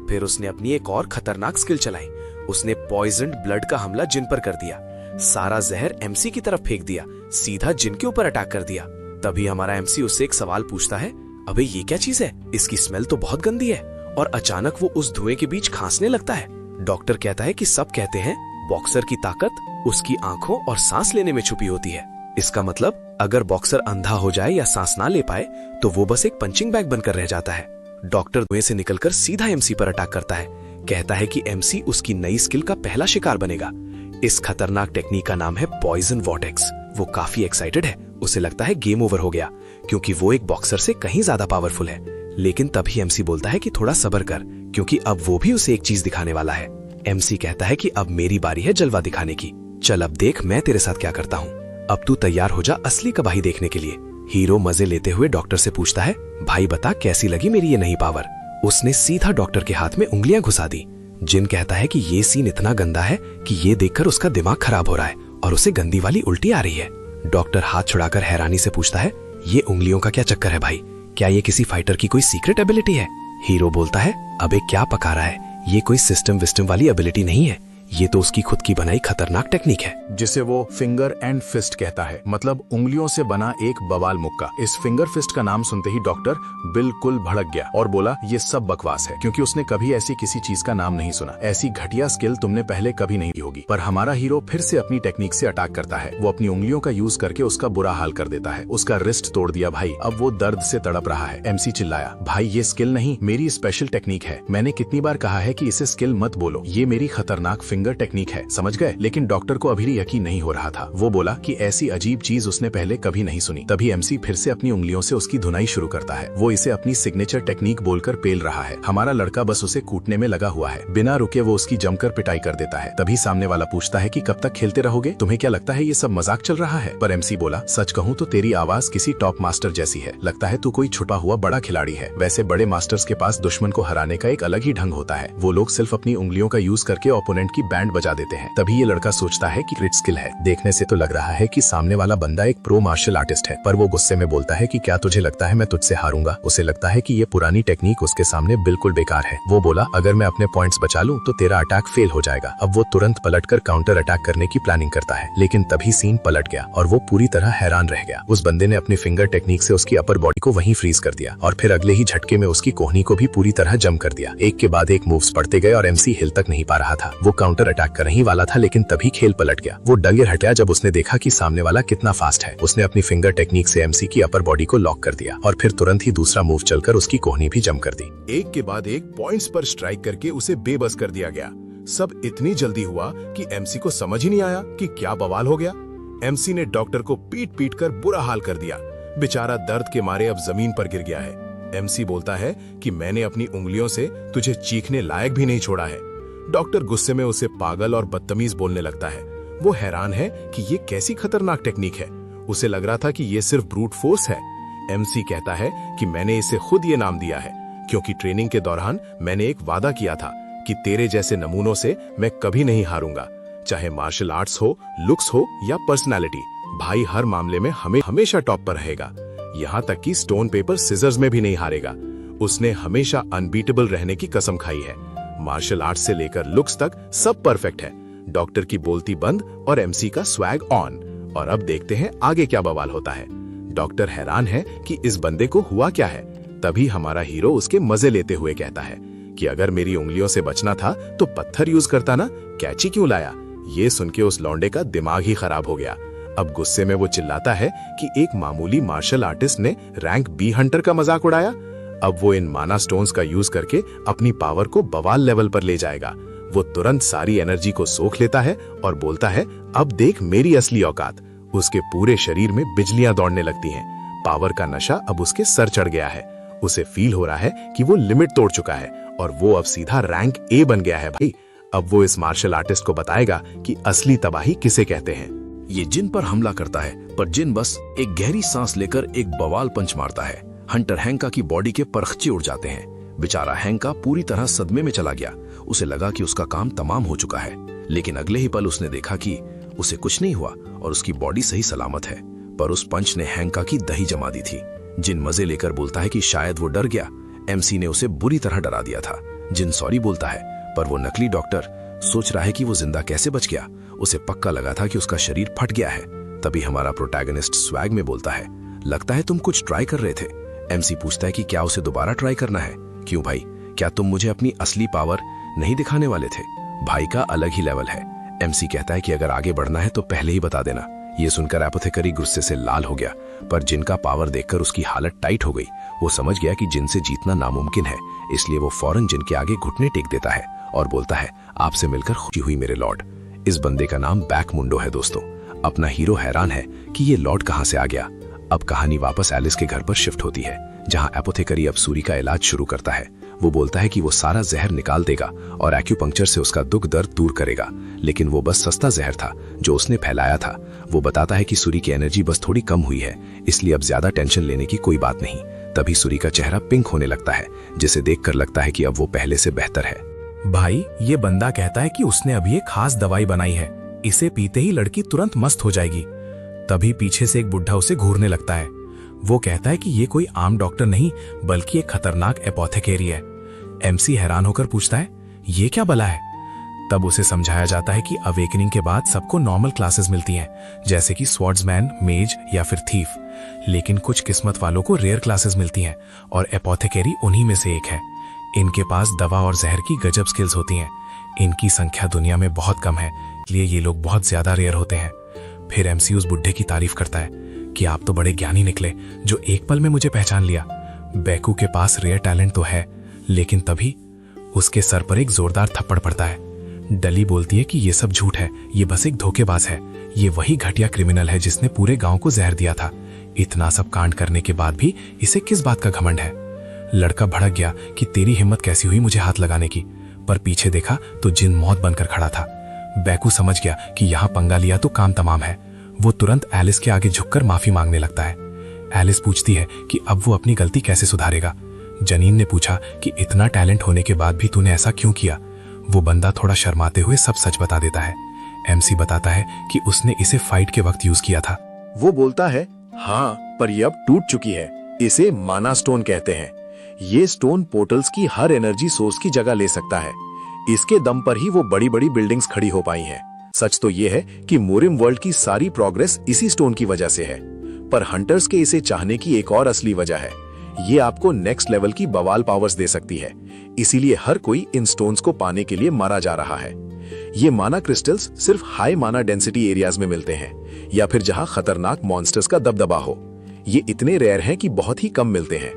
फिर उसने अपनी एक और खतरनाक स्किल चलाई। उसने पॉइजन्ड ब्लड का हमला जिन पर कर दिया। सारा जहर एमसी की तरफ फेंक दिया, सीधा जिन के ऊपर अटैक कर दिया। तभी हमारा एमसी उससे एक सवाल पूछता है, अबे ये क्या चीज है? इसकी स्मेल तो बहुत गंदी है। और अचानक वो उस धुएं के बीच खांसने लगता है। डॉक्टर कहता है कि सब कहते हैं बॉक्सर की ताकत उसकी आंखों और सांस लेने में छुपी होती है। इसका मतलब अगर बॉक्सर अंधा हो जाए या सांस ना ले पाए तो वो बस एक पंचिंग बैग बनकर रह जाता है। डॉक्टर धुएं से निकलकर सीधा एमसी पर अटैक करता है। कहता है कि एमसी उसकी नई स्किल का पहला शिकार बनेगा। इस खतरनाक टेक्निक का नाम है पॉइजन वॉर्टेक्स। वो काफी एक्साइटेड है। उसे लगता है गेम ओवर हो गया, क्योंकि वो एक बॉक्सर से कहीं ज्यादा पावरफुल है। लेकिन तभी एमसी बोलता है कि थोड़ा सब्र कर, क्योंकि अब वो भी उसे एक चीज दिखाने वाला है। एमसी कहता है कि अब मेरी बारी है जलवा दिखाने की। चल अब देख मैं तेरे साथ क्या करता हूँ। अब तू तैयार हो जा असली कबाही देखने के लिए। हीरो मजे लेते हुए डॉक्टर से पूछता है, भाई बता कैसी लगी मेरी ये नई पावर? उसने सीधा डॉक्टर के हाथ में उंगलियां घुसा दी। जिन कहता है कि ये सीन इतना गंदा है कि ये देखकर उसका दिमाग खराब हो रहा है और उसे गंदी वाली उल्टी आ रही है। डॉक्टर हाथ छुड़ाकर हैरानी से पूछता है, ये उंगलियों का क्या चक्कर है भाई? क्या ये किसी फाइटर की कोई सीक्रेट एबिलिटी है? हीरो बोलता है, अबे क्या पका रहा है, ये कोई सिस्टम विस्टम वाली एबिलिटी नहीं है, ये तो उसकी खुद की बनाई खतरनाक टेक्निक है जिसे वो फिंगर एंड फिस्ट कहता है, मतलब उंगलियों से बना एक बवाल मुक्का। इस फिंगर फिस्ट का नाम सुनते ही डॉक्टर बिल्कुल भड़क गया और बोला ये सब बकवास है, क्योंकि उसने कभी ऐसी किसी चीज का नाम नहीं सुना। ऐसी घटिया स्किल तुमने पहले कभी नहीं की होगी। पर हमारा हीरो फिर से अपनी टेक्निक से अटैक करता है। वो अपनी उंगलियों का यूज करके उसका बुरा हाल कर देता है। उसका रिस्ट तोड़ दिया भाई, अब वो दर्द से तड़प रहा है। एमसी चिल्लाया, भाई ये स्किल नहीं, मेरी स्पेशल टेक्निक है। मैंने कितनी बार कहा है कि इसे स्किल मत बोलो, ये मेरी खतरनाक फिंगर टेक्निक है, समझ गए? लेकिन डॉक्टर को अभी यकीन नहीं हो रहा था। वो बोला कि ऐसी अजीब चीज उसने पहले कभी नहीं सुनी। तभी एमसी फिर से अपनी उंगलियों से उसकी धुनाई शुरू करता है। वो इसे अपनी सिग्नेचर टेक्निक बोलकर पेल रहा है। हमारा लड़का बस उसे कूटने में लगा हुआ है। बिना रुके वो उसकी जमकर पिटाई कर देता है। तभी सामने वाला पूछता है कि कब तक खेलते रहोगे? तुम्हें क्या लगता है ये सब मजाक चल रहा है? पर एमसी बोला, सच कहूँ तो तेरी आवाज किसी टॉप मास्टर जैसी है। लगता है तू कोई छुपा हुआ बड़ा खिलाड़ी है। वैसे बड़े मास्टर्स के पास दुश्मन को हराने का एक अलग ही ढंग होता है। वो लोग सिर्फ अपनी उंगलियों का यूज करके ओपोनेंट की बैंड बजा देते हैं। तभी ये लड़का सोचता है कि ग्रेट स्किल है। देखने से तो लग रहा है कि सामने वाला बंदा एक प्रो मार्शल आर्टिस्ट है। पर वो गुस्से में बोलता है कि क्या तुझे लगता है मैं तुझसे हारूंगा? उसे लगता है कि ये पुरानी टेक्निक उसके सामने बिल्कुल बेकार है। वो बोला, अगर मैं अपने पॉइंट्स बचा लूं तो तेरा अटैक फेल हो जाएगा। अब वो तुरंत पलटकर काउंटर अटैक करने की प्लानिंग करता है। लेकिन तभी सीन पलट गया और वो पूरी तरह हैरान रह गया। उस बंदे ने अपनी फिंगर टेक्निक से उसकी अपर बॉडी को वहीं फ्रीज कर दिया और फिर अगले ही झटके में उसकी कोहनी को भी पूरी तरह जम कर दिया। एक के बाद एक मूव्स पड़ते गए और एमसी हिल तक नहीं पा रहा था। वो काउंटर अटैक कर ही वाला था, लेकिन तभी खेल पलट गया। वो डगे हट गया जब उसने देखा कि सामने वाला कितना फास्ट है। उसने अपनी फिंगर टेक्निक से एमसी की अपर बॉडी को लॉक कर दिया और फिर तुरंत ही दूसरा मूव चलकर उसकी कोहनी भी जम कर दी। एक के बाद एक पॉइंट्स पर स्ट्राइक करके उसे बेबस कर दिया गया। सब इतनी जल्दी हुआ कि एमसी को समझ ही नहीं आया कि क्या बवाल हो गया। एमसी ने डॉक्टर को पीट पीट कर बुरा हाल कर दिया। बेचारा दर्द के मारे अब जमीन पर गिर गया है। एमसी बोलता है कि मैंने अपनी उंगलियों से तुझे चीखने लायक भी नहीं छोड़ा है। डॉक्टर गुस्से में उसे पागल और बदतमीज बोलने लगता है। वो हैरान है कि ये कैसी खतरनाक टेक्निक है। उसे लग रहा था कि ये सिर्फ ब्रूट फोर्स है। एमसी कहता है कि मैंने इसे खुद ये नाम दिया है क्योंकि ट्रेनिंग के दौरान मैंने एक वादा किया था कि तेरे जैसे नमूनों से मैं कभी नहीं हारूंगा, चाहे मार्शल आर्ट्स हो, लुक्स हो या पर्सनालिटी। भाई हर मामले में हमेशा टॉप पर रहेगा, यहाँ तक कि स्टोन पेपर सिजर्स में भी नहीं हारेगा। उसने हमेशा अनबीटेबल रहने की कसम खाई है। मार्शल आर्ट्स से लेकर लुक्स तक सब परफेक्ट है। डॉक्टर की बोलती बंद और एमसी का स्वैग ऑन। और अब देखते हैं आगे क्या बवाल होता है। डॉक्टर हैरान है कि इस बंदे को हुआ क्या है। तभी हमारा हीरो उसके मजे लेते हुए कहता है कि अगर मेरी उंगलियों से बचना था तो पत्थर यूज करता ना, कैची क्यों लाया? ये सुन के उस लौंडे का दिमाग ही खराब हो गया। अब गुस्से में वो चिल्लाता है कि एक मामूली मार्शल आर्टिस्ट ने रैंक बी हंटर का मजाक उड़ाया। अब वो इन माना स्टोन्स का यूज करके अपनी पावर को बवाल लेवल पर ले जाएगा। वो तुरंत सारी एनर्जी को सोख लेता है और बोलता है, अब देख मेरी असली औकात। उसके पूरे शरीर में बिजलियां दौड़ने लगती हैं। पावर का नशा अब उसके सर चढ़ गया है। उसे फील हो रहा है कि वो लिमिट तोड़ चुका है और वो अब सीधा रैंक ए बन गया है भाई। अब वो इस मार्शल आर्टिस्ट को बताएगा कि असली तबाही किसे कहते हैं। ये जिन पर हमला करता है, पर जिन बस एक गहरी सांस लेकर एक बवाल पंच मारता है। हंटर हैंका की बॉडी के परखचे उड़ जाते हैं। बेचारा हैंका पूरी तरह सदमे में चला गया। उसे लगा कि उसका काम तमाम हो चुका है, लेकिन अगले ही पल उसने देखा कि उसे कुछ नहीं हुआ और उसकी बॉडी सही सलामत है। पर उस पंच ने हैंका की दही जमा दी थी। जिन मजे लेकर बोलता है कि शायद वो डर गया। एमसी ने उसे बुरी तरह डरा दिया था। जिन सॉरी बोलता है, पर वो नकली डॉक्टर सोच रहा है कि वो जिंदा कैसे बच गया। उसे पक्का लगा था कि उसका शरीर फट गया है। तभी हमारा प्रोटैगनिस्ट स्वैग में बोलता है, लगता है तुम कुछ ट्राई कर रहे थे। एमसी पूछता है कि क्या उसे दोबारा ट्राई करना है? क्यों भाई, क्या तुम मुझे अपनी असली पावर नहीं दिखाने वाले थे? भाई का अलग ही लेवल है। एमसी कहता है कि अगर आगे बढ़ना है तो पहले ही बता देना। ये सुनकर एपोथेकरी गुस्से से लाल हो गया, पर जिन का पावर देखकर उसकी हालत टाइट हो गई। वो समझ गया कि जिन से जीतना नामुमकिन है, इसलिए वो फौरन जिन के आगे घुटने टेक देता है और बोलता है, आपसे मिलकर खुशी हुई मेरे लॉर्ड। इस बंदे का नाम बैक मुंडो है दोस्तों। अपना हीरो हैरान है कि ये लॉर्ड कहां से आ गया। अब कहानी वापस एलिस के घर पर शिफ्ट होती है, जहां एपोथेकरी अब सूरी का इलाज शुरू करता है। वो बोलता है कि वो सारा जहर निकाल देगा और एक्यूपंक्चर से उसका दुख दर्द दूर करेगा, लेकिन वो बस सस्ता जहर था जो उसने फैलाया था। वो बताता है कि सूरी की एनर्जी बस थोड़ी कम हुई है, इसलिए अब ज्यादा टेंशन लेने की कोई बात नहीं। तभी सूरी का चेहरा पिंक होने लगता है, जिसे देखकर लगता है कि अब वो पहले से बेहतर है। भाई, ये बंदा कहता है कि उसने अभी एक खास दवाई बनाई है, इसे पीते ही लड़की तुरंत मस्त हो जाएगी। तभी पीछे से एक बुढ़ा उसे घूरने लगता है। वो कहता है कि ये कोई आम डॉक्टर नहीं बल्कि एक खतरनाक एपोथेकेरी है। एमसी हैरान होकर पूछता है ये क्या बला है। तब उसे समझाया जाता है कि अवेकनिंग के बाद सबको नॉर्मल क्लासेस मिलती हैं, जैसे कि स्वॉर्ड्समैन, मेज या फिर थीफ, लेकिन कुछ किस्मत वालों को रेयर क्लासेस मिलती हैं और एपोथेकेरी उन्हीं में से एक है। इनके पास दवा और जहर की गजब स्किल्स होती हैं। इनकी संख्या दुनिया में बहुत कम है, इसलिए ये लोग बहुत ज्यादा रेयर होते हैं। फिर एमसी उस बुढ़े की तारीफ करता है कि आप तो बड़े ज्ञानी निकले जो एक पल में मुझे पहचान लिया। बैकू के पास रेयर टैलेंट तो है, लेकिन तभी उसके सर पर एक जोरदार थप्पड़ पड़ता है। डली बोलती है कि ये सब झूठ है, ये बस एक धोखेबाज है। ये वही घटिया क्रिमिनल है जिसने पूरे गांव को जहर दिया था। इतना सब कांड करने के बाद भी इसे किस बात का घमंड है। लड़का भड़क गया कि तेरी हिम्मत कैसी हुई मुझे हाथ लगाने की, पर पीछे देखा तो जिन मौत बनकर खड़ा था। बैकू समझ गया कि यहाँ पंगा लिया तो काम तमाम है। वो तुरंत एलिस के आगे झुककर माफी मांगने लगता है। एलिस पूछती है कि अब वो अपनी गलती कैसे सुधारेगा। जनीन ने पूछा कि इतना टैलेंट होने के बाद भी तूने ऐसा क्यों किया। वो बंदा थोड़ा शर्माते हुए सब सच बता देता है। एमसी बताता है कि उसने इसे फाइट के वक्त यूज किया था। वो बोलता है, हाँ, पर ये अब टूट चुकी है। इसे माना स्टोन कहते हैं। ये स्टोन पोर्टल्स की हर एनर्जी सोर्स की जगह ले सकता है। इसके दम पर ही वो बड़ी बड़ी बिल्डिंग्स खड़ी हो पाई हैं। सच तो ये है कि मुरिम वर्ल्ड की सारी प्रोग्रेस इसी स्टोन की वजह से है, पर हंटर्स के इसे चाहने की एक और असली वजह है। ये आपको नेक्स्ट लेवल की बवाल पावर्स दे सकती है, इसीलिए हर कोई इन स्टोन्स को पाने के लिए मारा जा रहा है। ये माना क्रिस्टल्स सिर्फ हाई माना डेंसिटी एरियाज में मिलते हैं, या फिर जहां खतरनाक मॉन्स्टर्स का दबदबा हो। ये इतने रेयर हैं कि बहुत ही कम मिलते हैं,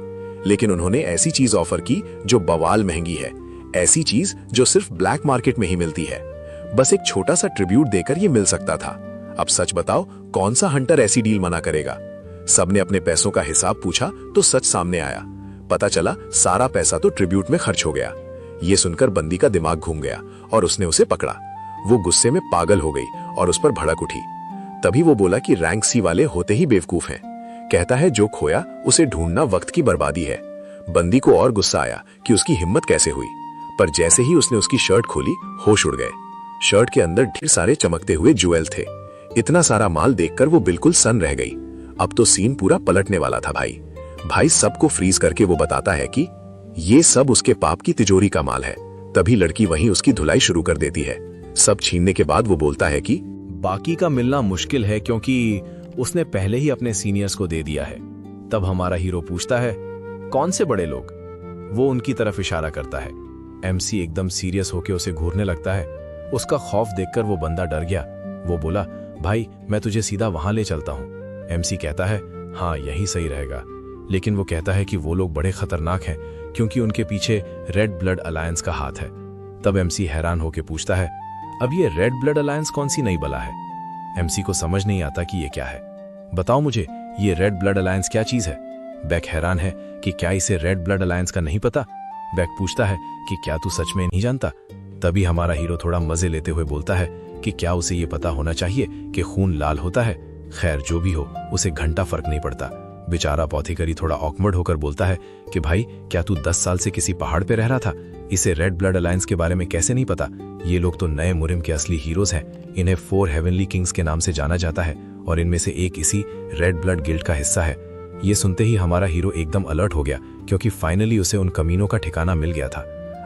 लेकिन उन्होंने ऐसी चीज ऑफर की जो बवाल महंगी है, ऐसी चीज जो सिर्फ ब्लैक मार्केट में ही मिलती है। बस एक छोटा सा ट्रिब्यूट देकर ये मिल सकता था। अब सच बताओ, कौन सा हंटर ऐसी डील मना करेगा। सबने अपने पैसों का हिसाब पूछा तो सच सामने आया। पता चला सारा पैसा तो ट्रिब्यूट में खर्च हो गया। ये सुनकर बंदी का दिमाग घूम गया और उसने उसे पकड़ा। वो गुस्से में पागल हो गई और उस पर भड़क उठी। तभी वो बोला कि रैंक सी वाले होते ही बेवकूफ हैं। कहता है जो खोया उसे ढूंढना वक्त की बर्बादी है। बंदी को और गुस्सा आया कि उसकी हिम्मत कैसे हुई, पर जैसे ही उसने उसकी शर्ट खोली, होश उड़ गए। शर्ट के अंदर ढेर सारे चमकते हुए ज्वेल थे। इतना सारा माल देखकर वो बिल्कुल सन रह गई। अब तो सीन पूरा पलटने वाला था। भाई सबको फ्रीज करके वो बताता है कि ये सब उसके पाप की तिजोरी का माल है। तभी लड़की वहीं उसकी धुलाई शुरू कर देती है। सब छीनने के बाद वो बोलता है कि बाकी का मिलना मुश्किल है क्योंकि उसने पहले ही अपने सीनियर्स को दे दिया है। तब हमारा हीरो पूछता है, कौन से बड़े लोग? वो उनकी तरफ इशारा करता है। एमसी एकदम सीरियस होकर उसे घूरने लगता है। उसका खौफ देखकर वो बंदा डर गया। वो बोला, भाई मैं तुझे सीधा वहां ले चलता हूं। एमसी कहता है, हाँ यही सही रहेगा, लेकिन वो कहता है कि वो लोग बड़े खतरनाक हैं क्योंकि उनके पीछे रेड ब्लड अलायंस का हाथ है। तब एमसी हैरान होकर पूछता है, अब ये रेड ब्लड अलायंस कौन सी नई बला है? एमसी को समझ नहीं आता कि ये क्या है। बताओ मुझे, ये रेड ब्लड अलायंस क्या चीज है? बैक हैरान है कि क्या इसे रेड ब्लड अलायंस का नहीं पता। बैक पूछता है कि क्या तू सच में नहीं जानता? तभी हमारा हीरो थोड़ा मजे लेते हुए बोलता है कि क्या उसे ये पता होना चाहिए कि खून लाल होता है। खैर जो भी हो, उसे घंटा फर्क नहीं पड़ता। बेचारा पॉथिकरी थोड़ा ऑकवर्ड होकर बोलता है कि भाई क्या तू 10 साल से किसी पहाड़ पे रह रहा था? इसे रेड ब्लड अलायंस के बारे में कैसे नहीं पता? ये लोग तो नए मुरिम के असली हीरोज हैं। इन्हें 4 हेवनली किंग्स के नाम से जाना जाता है और इनमें से एक इसी रेड ब्लड गिल्ड का हिस्सा है। ये सुनते ही हमारा हीरो एकदम अलर्ट हो गया क्योंकि फाइनली उसे उन कमीनों का ठिकाना मिल गया था।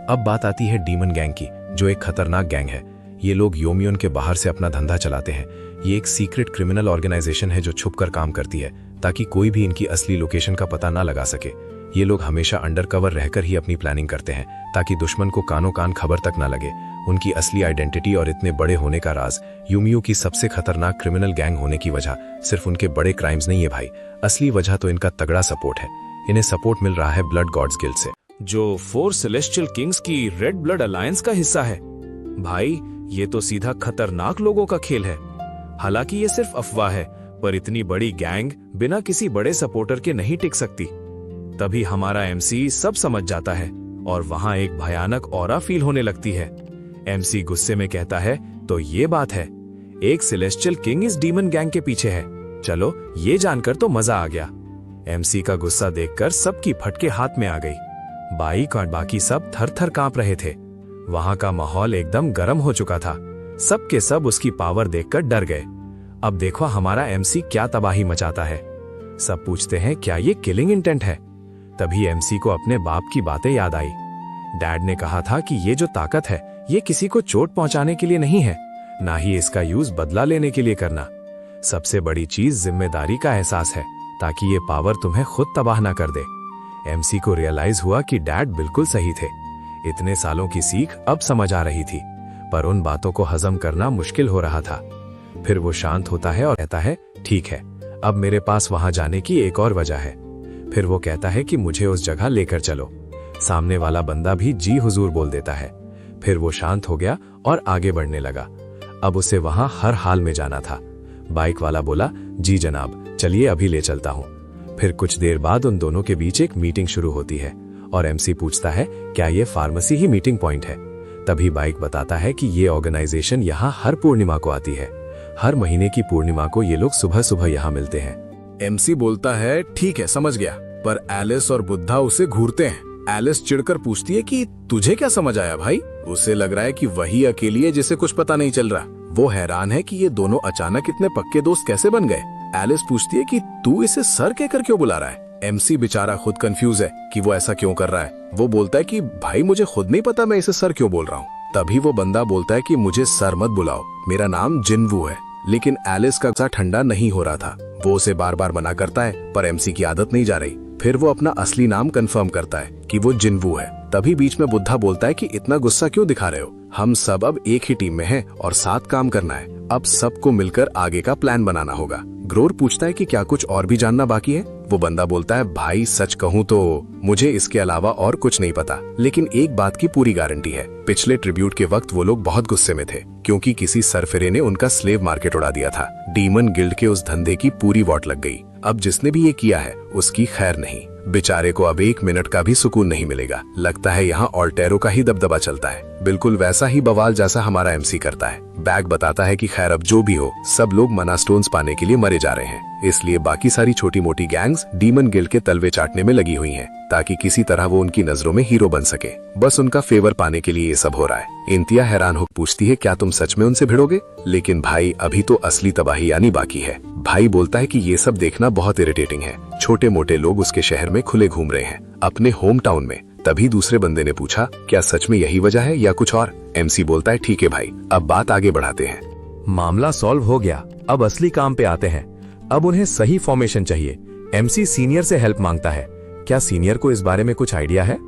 अब बात आती है डीमन गैंग की, जो एक खतरनाक गैंग है। ये लोग योमियोन के बाहर से अपना धंधा चलाते हैं। ये एक सीक्रेट क्रिमिनल ऑर्गेनाइजेशन है जो छुपकर काम करती है ताकि कोई भी इनकी असली लोकेशन का पता ना लगा सके। ये लोग हमेशा अंडरकवर रहकर ही अपनी प्लानिंग करते हैं ताकि दुश्मन को कानों कान खबर तक ना लगे। उनकी असली आइडेंटिटी और इतने बड़े होने का राज, यूमियो की सबसे खतरनाक क्रिमिनल गैंग होने की वजह सिर्फ उनके बड़े क्राइम्स नहीं है भाई, असली वजह तो इनका तगड़ा सपोर्ट है। इन्हें सपोर्ट मिल रहा है ब्लड गॉड्स गिल्ड से, जो 4 सेलेस्टियल किंग्स की रेड ब्लड अलायंस का हिस्सा है। भाई ये तो सीधा खतरनाक लोगों का खेल है। हालांकि ये सिर्फ अफवाह है, पर इतनी बड़ी गैंग बिना किसी बड़े सपोर्टर के नहीं टिक सकती। तभी हमारा एमसी सब समझ जाता है और वहां एक भयानक ऑरा फील होने लगती है। एमसी गुस्से में कहता है, तो ये बात है, एक सेलेस्टियल किंग इस डीमन गैंग के पीछे है। चलो ये जानकर तो मजा आ गया। एमसी का गुस्सा देखकर सबकी फटके हाथ में आ गई। बाइक और बाकी सब थर थर कांप रहे थे। वहां का माहौल एकदम गर्म हो चुका था। सब के सब उसकी पावर देखकर डर गए। अब देखो हमारा एमसी क्या तबाही मचाता है। सब पूछते हैं क्या ये किलिंग इंटेंट है? तभी एमसी को अपने बाप की बातें याद आई। डैड ने कहा था कि ये जो ताकत है ये किसी को चोट पहुंचाने के लिए नहीं है, ना ही इसका यूज बदला लेने के लिए करना। सबसे बड़ी चीज जिम्मेदारी का एहसास है, ताकि ये पावर तुम्हें खुद तबाह ना कर दे। एमसी को रियलाइज हुआ कि डैड बिल्कुल सही थे। इतने सालों की सीख अब समझ आ रही थी, पर उन बातों को हजम करना मुश्किल हो रहा था। फिर वो शांत होता है और कहता है, ठीक है, अब मेरे पास वहां जाने की एक और वजह है। फिर वो कहता है कि मुझे उस जगह लेकर चलो। सामने वाला बंदा भी जी हुजूर बोल देता है। फिर वो शांत हो गया और आगे बढ़ने लगा। अब उसे वहां हर हाल में जाना था। बाइक वाला बोला, जी जनाब, चलिए अभी ले चलता हूं। फिर कुछ देर बाद उन दोनों के बीच एक मीटिंग शुरू होती है और एमसी पूछता है, क्या ये फार्मेसी ही मीटिंग पॉइंट है? तभी बाइक बताता है कि ये ऑर्गेनाइजेशन यहाँ हर पूर्णिमा को आती है। हर महीने की पूर्णिमा को ये लोग सुबह सुबह यहाँ मिलते हैं। एमसी बोलता है, ठीक है, समझ गया, पर एलिस और बुद्धा उसे घूरते हैं। एलिस चिढ़कर पूछती है कि तुझे क्या समझ आया भाई? उसे लग रहा है कि वही अकेली है जिसे कुछ पता नहीं चल रहा। वो हैरान है कि ये दोनों अचानक इतने पक्के दोस्त कैसे बन गए। एलिस पूछती है कि तू इसे सर कहकर क्यों बुला रहा है? एमसी बेचारा खुद कंफ्यूज है कि वो ऐसा क्यों कर रहा है। वो बोलता है कि भाई मुझे खुद नहीं पता मैं इसे सर क्यों बोल रहा हूँ। तभी वो बंदा बोलता है कि मुझे सर मत बुलाओ, मेरा नाम जिनवू है। लेकिन एलिस का सा ठंडा नहीं हो रहा था। वो उसे बार बार मना करता है, पर एमसी की आदत नहीं जा रही। फिर वो अपना असली नाम कंफर्म करता है कि वो जिनवू है। तभी बीच में बुद्धा बोलता है कि इतना गुस्सा क्यों दिखा रहे हो? हम सब अब एक ही टीम में हैं और साथ काम करना है। अब सबको मिलकर आगे का प्लान बनाना होगा। ग्रोर पूछता है कि क्या कुछ और भी जानना बाकी है? वो बंदा बोलता है, भाई सच कहूँ तो मुझे इसके अलावा और कुछ नहीं पता, लेकिन एक बात की पूरी गारंटी है। पिछले ट्रिब्यूट के वक्त वो लोग बहुत गुस्से में थे, क्योंकि किसी सरफिरे ने उनका स्लेव मार्केट उड़ा दिया था। डीमन गिल्ड के उस धंधे की पूरी वॉट लग गई। अब जिसने भी ये किया है उसकी खैर नहीं। बेचारे को अब 1 मिनट का भी सुकून नहीं मिलेगा। लगता है यहाँ ऑल्टेरो का ही दबदबा चलता है, बिल्कुल वैसा ही बवाल जैसा हमारा एमसी करता है। बैग बताता है कि खैर अब जो भी हो, सब लोग मना स्टोन्स पाने के लिए मरे जा रहे हैं, इसलिए बाकी सारी छोटी मोटी गैंग्स डीमन गिल्ड के तलवे चाटने में लगी हुई हैं, ताकि किसी तरह वो उनकी नजरों में हीरो बन सके। बस उनका फेवर पाने के लिए ये सब हो रहा है। इंतिया हैरान हो पूछती है, क्या तुम सच में उनसे भिड़ोगे? लेकिन भाई अभी तो असली तबाही आनी बाकी है। भाई बोलता है कि ये सब देखना बहुत इरिटेटिंग है। छोटे मोटे लोग उसके शहर में खुले घूम रहे हैं, अपने होम टाउन में। तभी दूसरे बंदे ने पूछा, क्या सच में यही वजह है या कुछ और? एमसी बोलता है, ठीक है भाई, अब बात आगे बढ़ाते हैं। मामला सॉल्व हो गया। अब असली काम पे आते हैं। अब उन्हें सही फॉर्मेशन चाहिए। एमसी सीनियर से हेल्प मांगता है। क्या सीनियर को इस बारे में कुछ आइडिया है?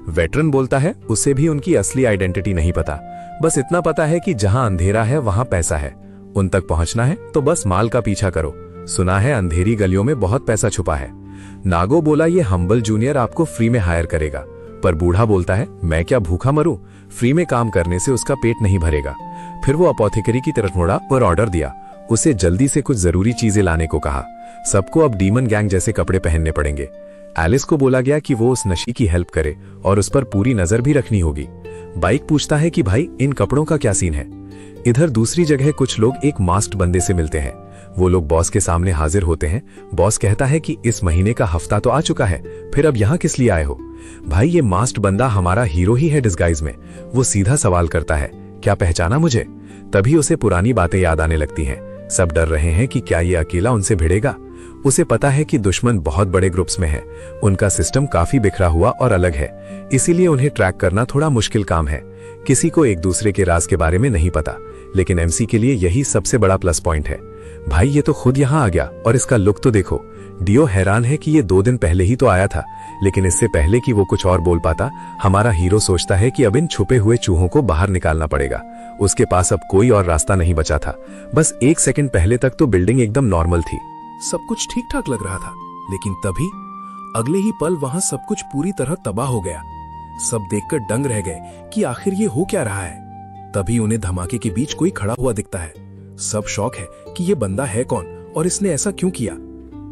वेटरन बोलता है उसे भी उनकी असली आइडेंटिटी नहीं पता, बस इतना पता है कि जहां अंधेरा है वहां पैसा है। उन तक पहुंचना है तो बस माल का पीछा करो। सुना है अंधेरी गलियों में बहुत पैसा छुपा है। नागो बोला, ये हम्बल जूनियर आपको फ्री में हायर करेगा, पर बूढ़ा बोलता है, मैं क्या भूखा मरूं? फ्री में काम करने से उसका पेट नहीं भरेगा। फिर वो अपोथेकरी की तरफ मुड़ा और ऑर्डर दिया। उसे जल्दी से कुछ जरूरी चीजें लाने को कहा। सबको अब डीमन गैंग जैसे कपड़े पहनने पड़ेंगे। एलिस को बोला गया कि वो उस नशी की हेल्प करे और उस पर पूरी नजर भी रखनी होगी। बाइक पूछता है कि भाई इन कपड़ों का क्या सीन है? इधर दूसरी जगह कुछ लोग एक मास्क्ड बंदे से मिलते हैं। वो लोग बॉस के सामने हाजिर होते हैं। बॉस कहता है कि इस महीने का हफ्ता तो आ चुका है, फिर अब यहाँ किस लिए आए हो? भाई ये मास्क्ड बंदा हमारा हीरो ही है डिस्गाइज में। वो सीधा सवाल करता है, क्या पहचाना मुझे? तभी उसे पुरानी बातें याद आने लगती हैं। सब डर रहे हैं कि क्या ये अकेला उनसे भिड़ेगा। उसे पता है कि दुश्मन बहुत बड़े ग्रुप्स में है, उनका सिस्टम काफी बिखरा हुआ और अलग है, इसीलिए उन्हें ट्रैक करना थोड़ा मुश्किल काम है। किसी को एक दूसरे के राज के बारे में नहीं पता, लेकिन एमसी के लिए यही सबसे बड़ा प्लस पॉइंट है। भाई ये तो खुद यहाँ आ गया और इसका लुक तो देखो। डियो हैरान है कि ये 2 दिन पहले ही तो आया था, लेकिन इससे पहले कि वो कुछ और बोल पाता, हमारा हीरो सोचता है कि अब इन छुपे हुए चूहों को बाहर निकालना पड़ेगा। उसके पास अब कोई और रास्ता नहीं बचा था। बस 1 सेकंड पहले तक तो बिल्डिंग एकदम नॉर्मल थी, सब कुछ ठीक ठाक लग रहा था, लेकिन तभी अगले ही पल वहां सब कुछ पूरी तरह तबाह हो गया। सब देखकर दंग रह गए कि आखिर ये हो क्या रहा है। तभी उन्हें धमाके के बीच कोई खड़ा हुआ दिखता है। सब शौक है कि ये बंदा है कौन और इसने ऐसा क्यों किया।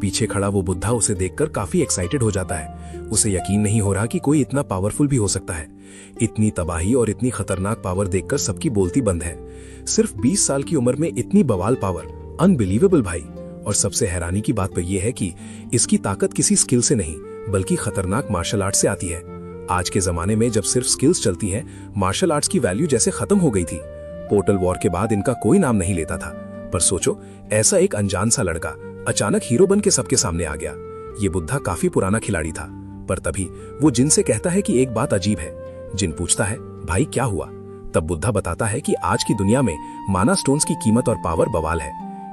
पीछे खड़ा वो बुद्धा उसे देखकर काफी एक्साइटेड हो जाता है। उसे यकीन नहीं हो रहा कि कोई इतना पावरफुल भी हो सकता है। इतनी तबाही और इतनी खतरनाक पावर देखकर सबकी बोलती बंद है। सिर्फ 20 साल की उम्र में इतनी बवाल पावर, अनबिलीवेबल भाई। और सबसे हैरानी की बात तो यह है कि इसकी ताकत किसी स्किल से नहीं बल्कि खतरनाक मार्शल आर्ट से आती है। आज के जमाने में जब सिर्फ स्किल्स चलती हैं, मार्शल आर्ट्स की वैल्यू जैसे खत्म हो गई थी। पोर्टल वॉर के बाद इनका कोई नाम नहीं लेता था, पर सोचो ऐसा एक अनजान सा लड़का अचानक हीरो बन के सबके सामने आ गया। ये बुद्धा काफी पुराना खिलाड़ी था, पर तभी वो जिनसे कहता है कि एक बात अजीब है। जिन पूछता है, भाई क्या हुआ? तब बुद्धा बताता है कि आज की दुनिया में माना स्टोन्स की कीमत और पावर बवाल है।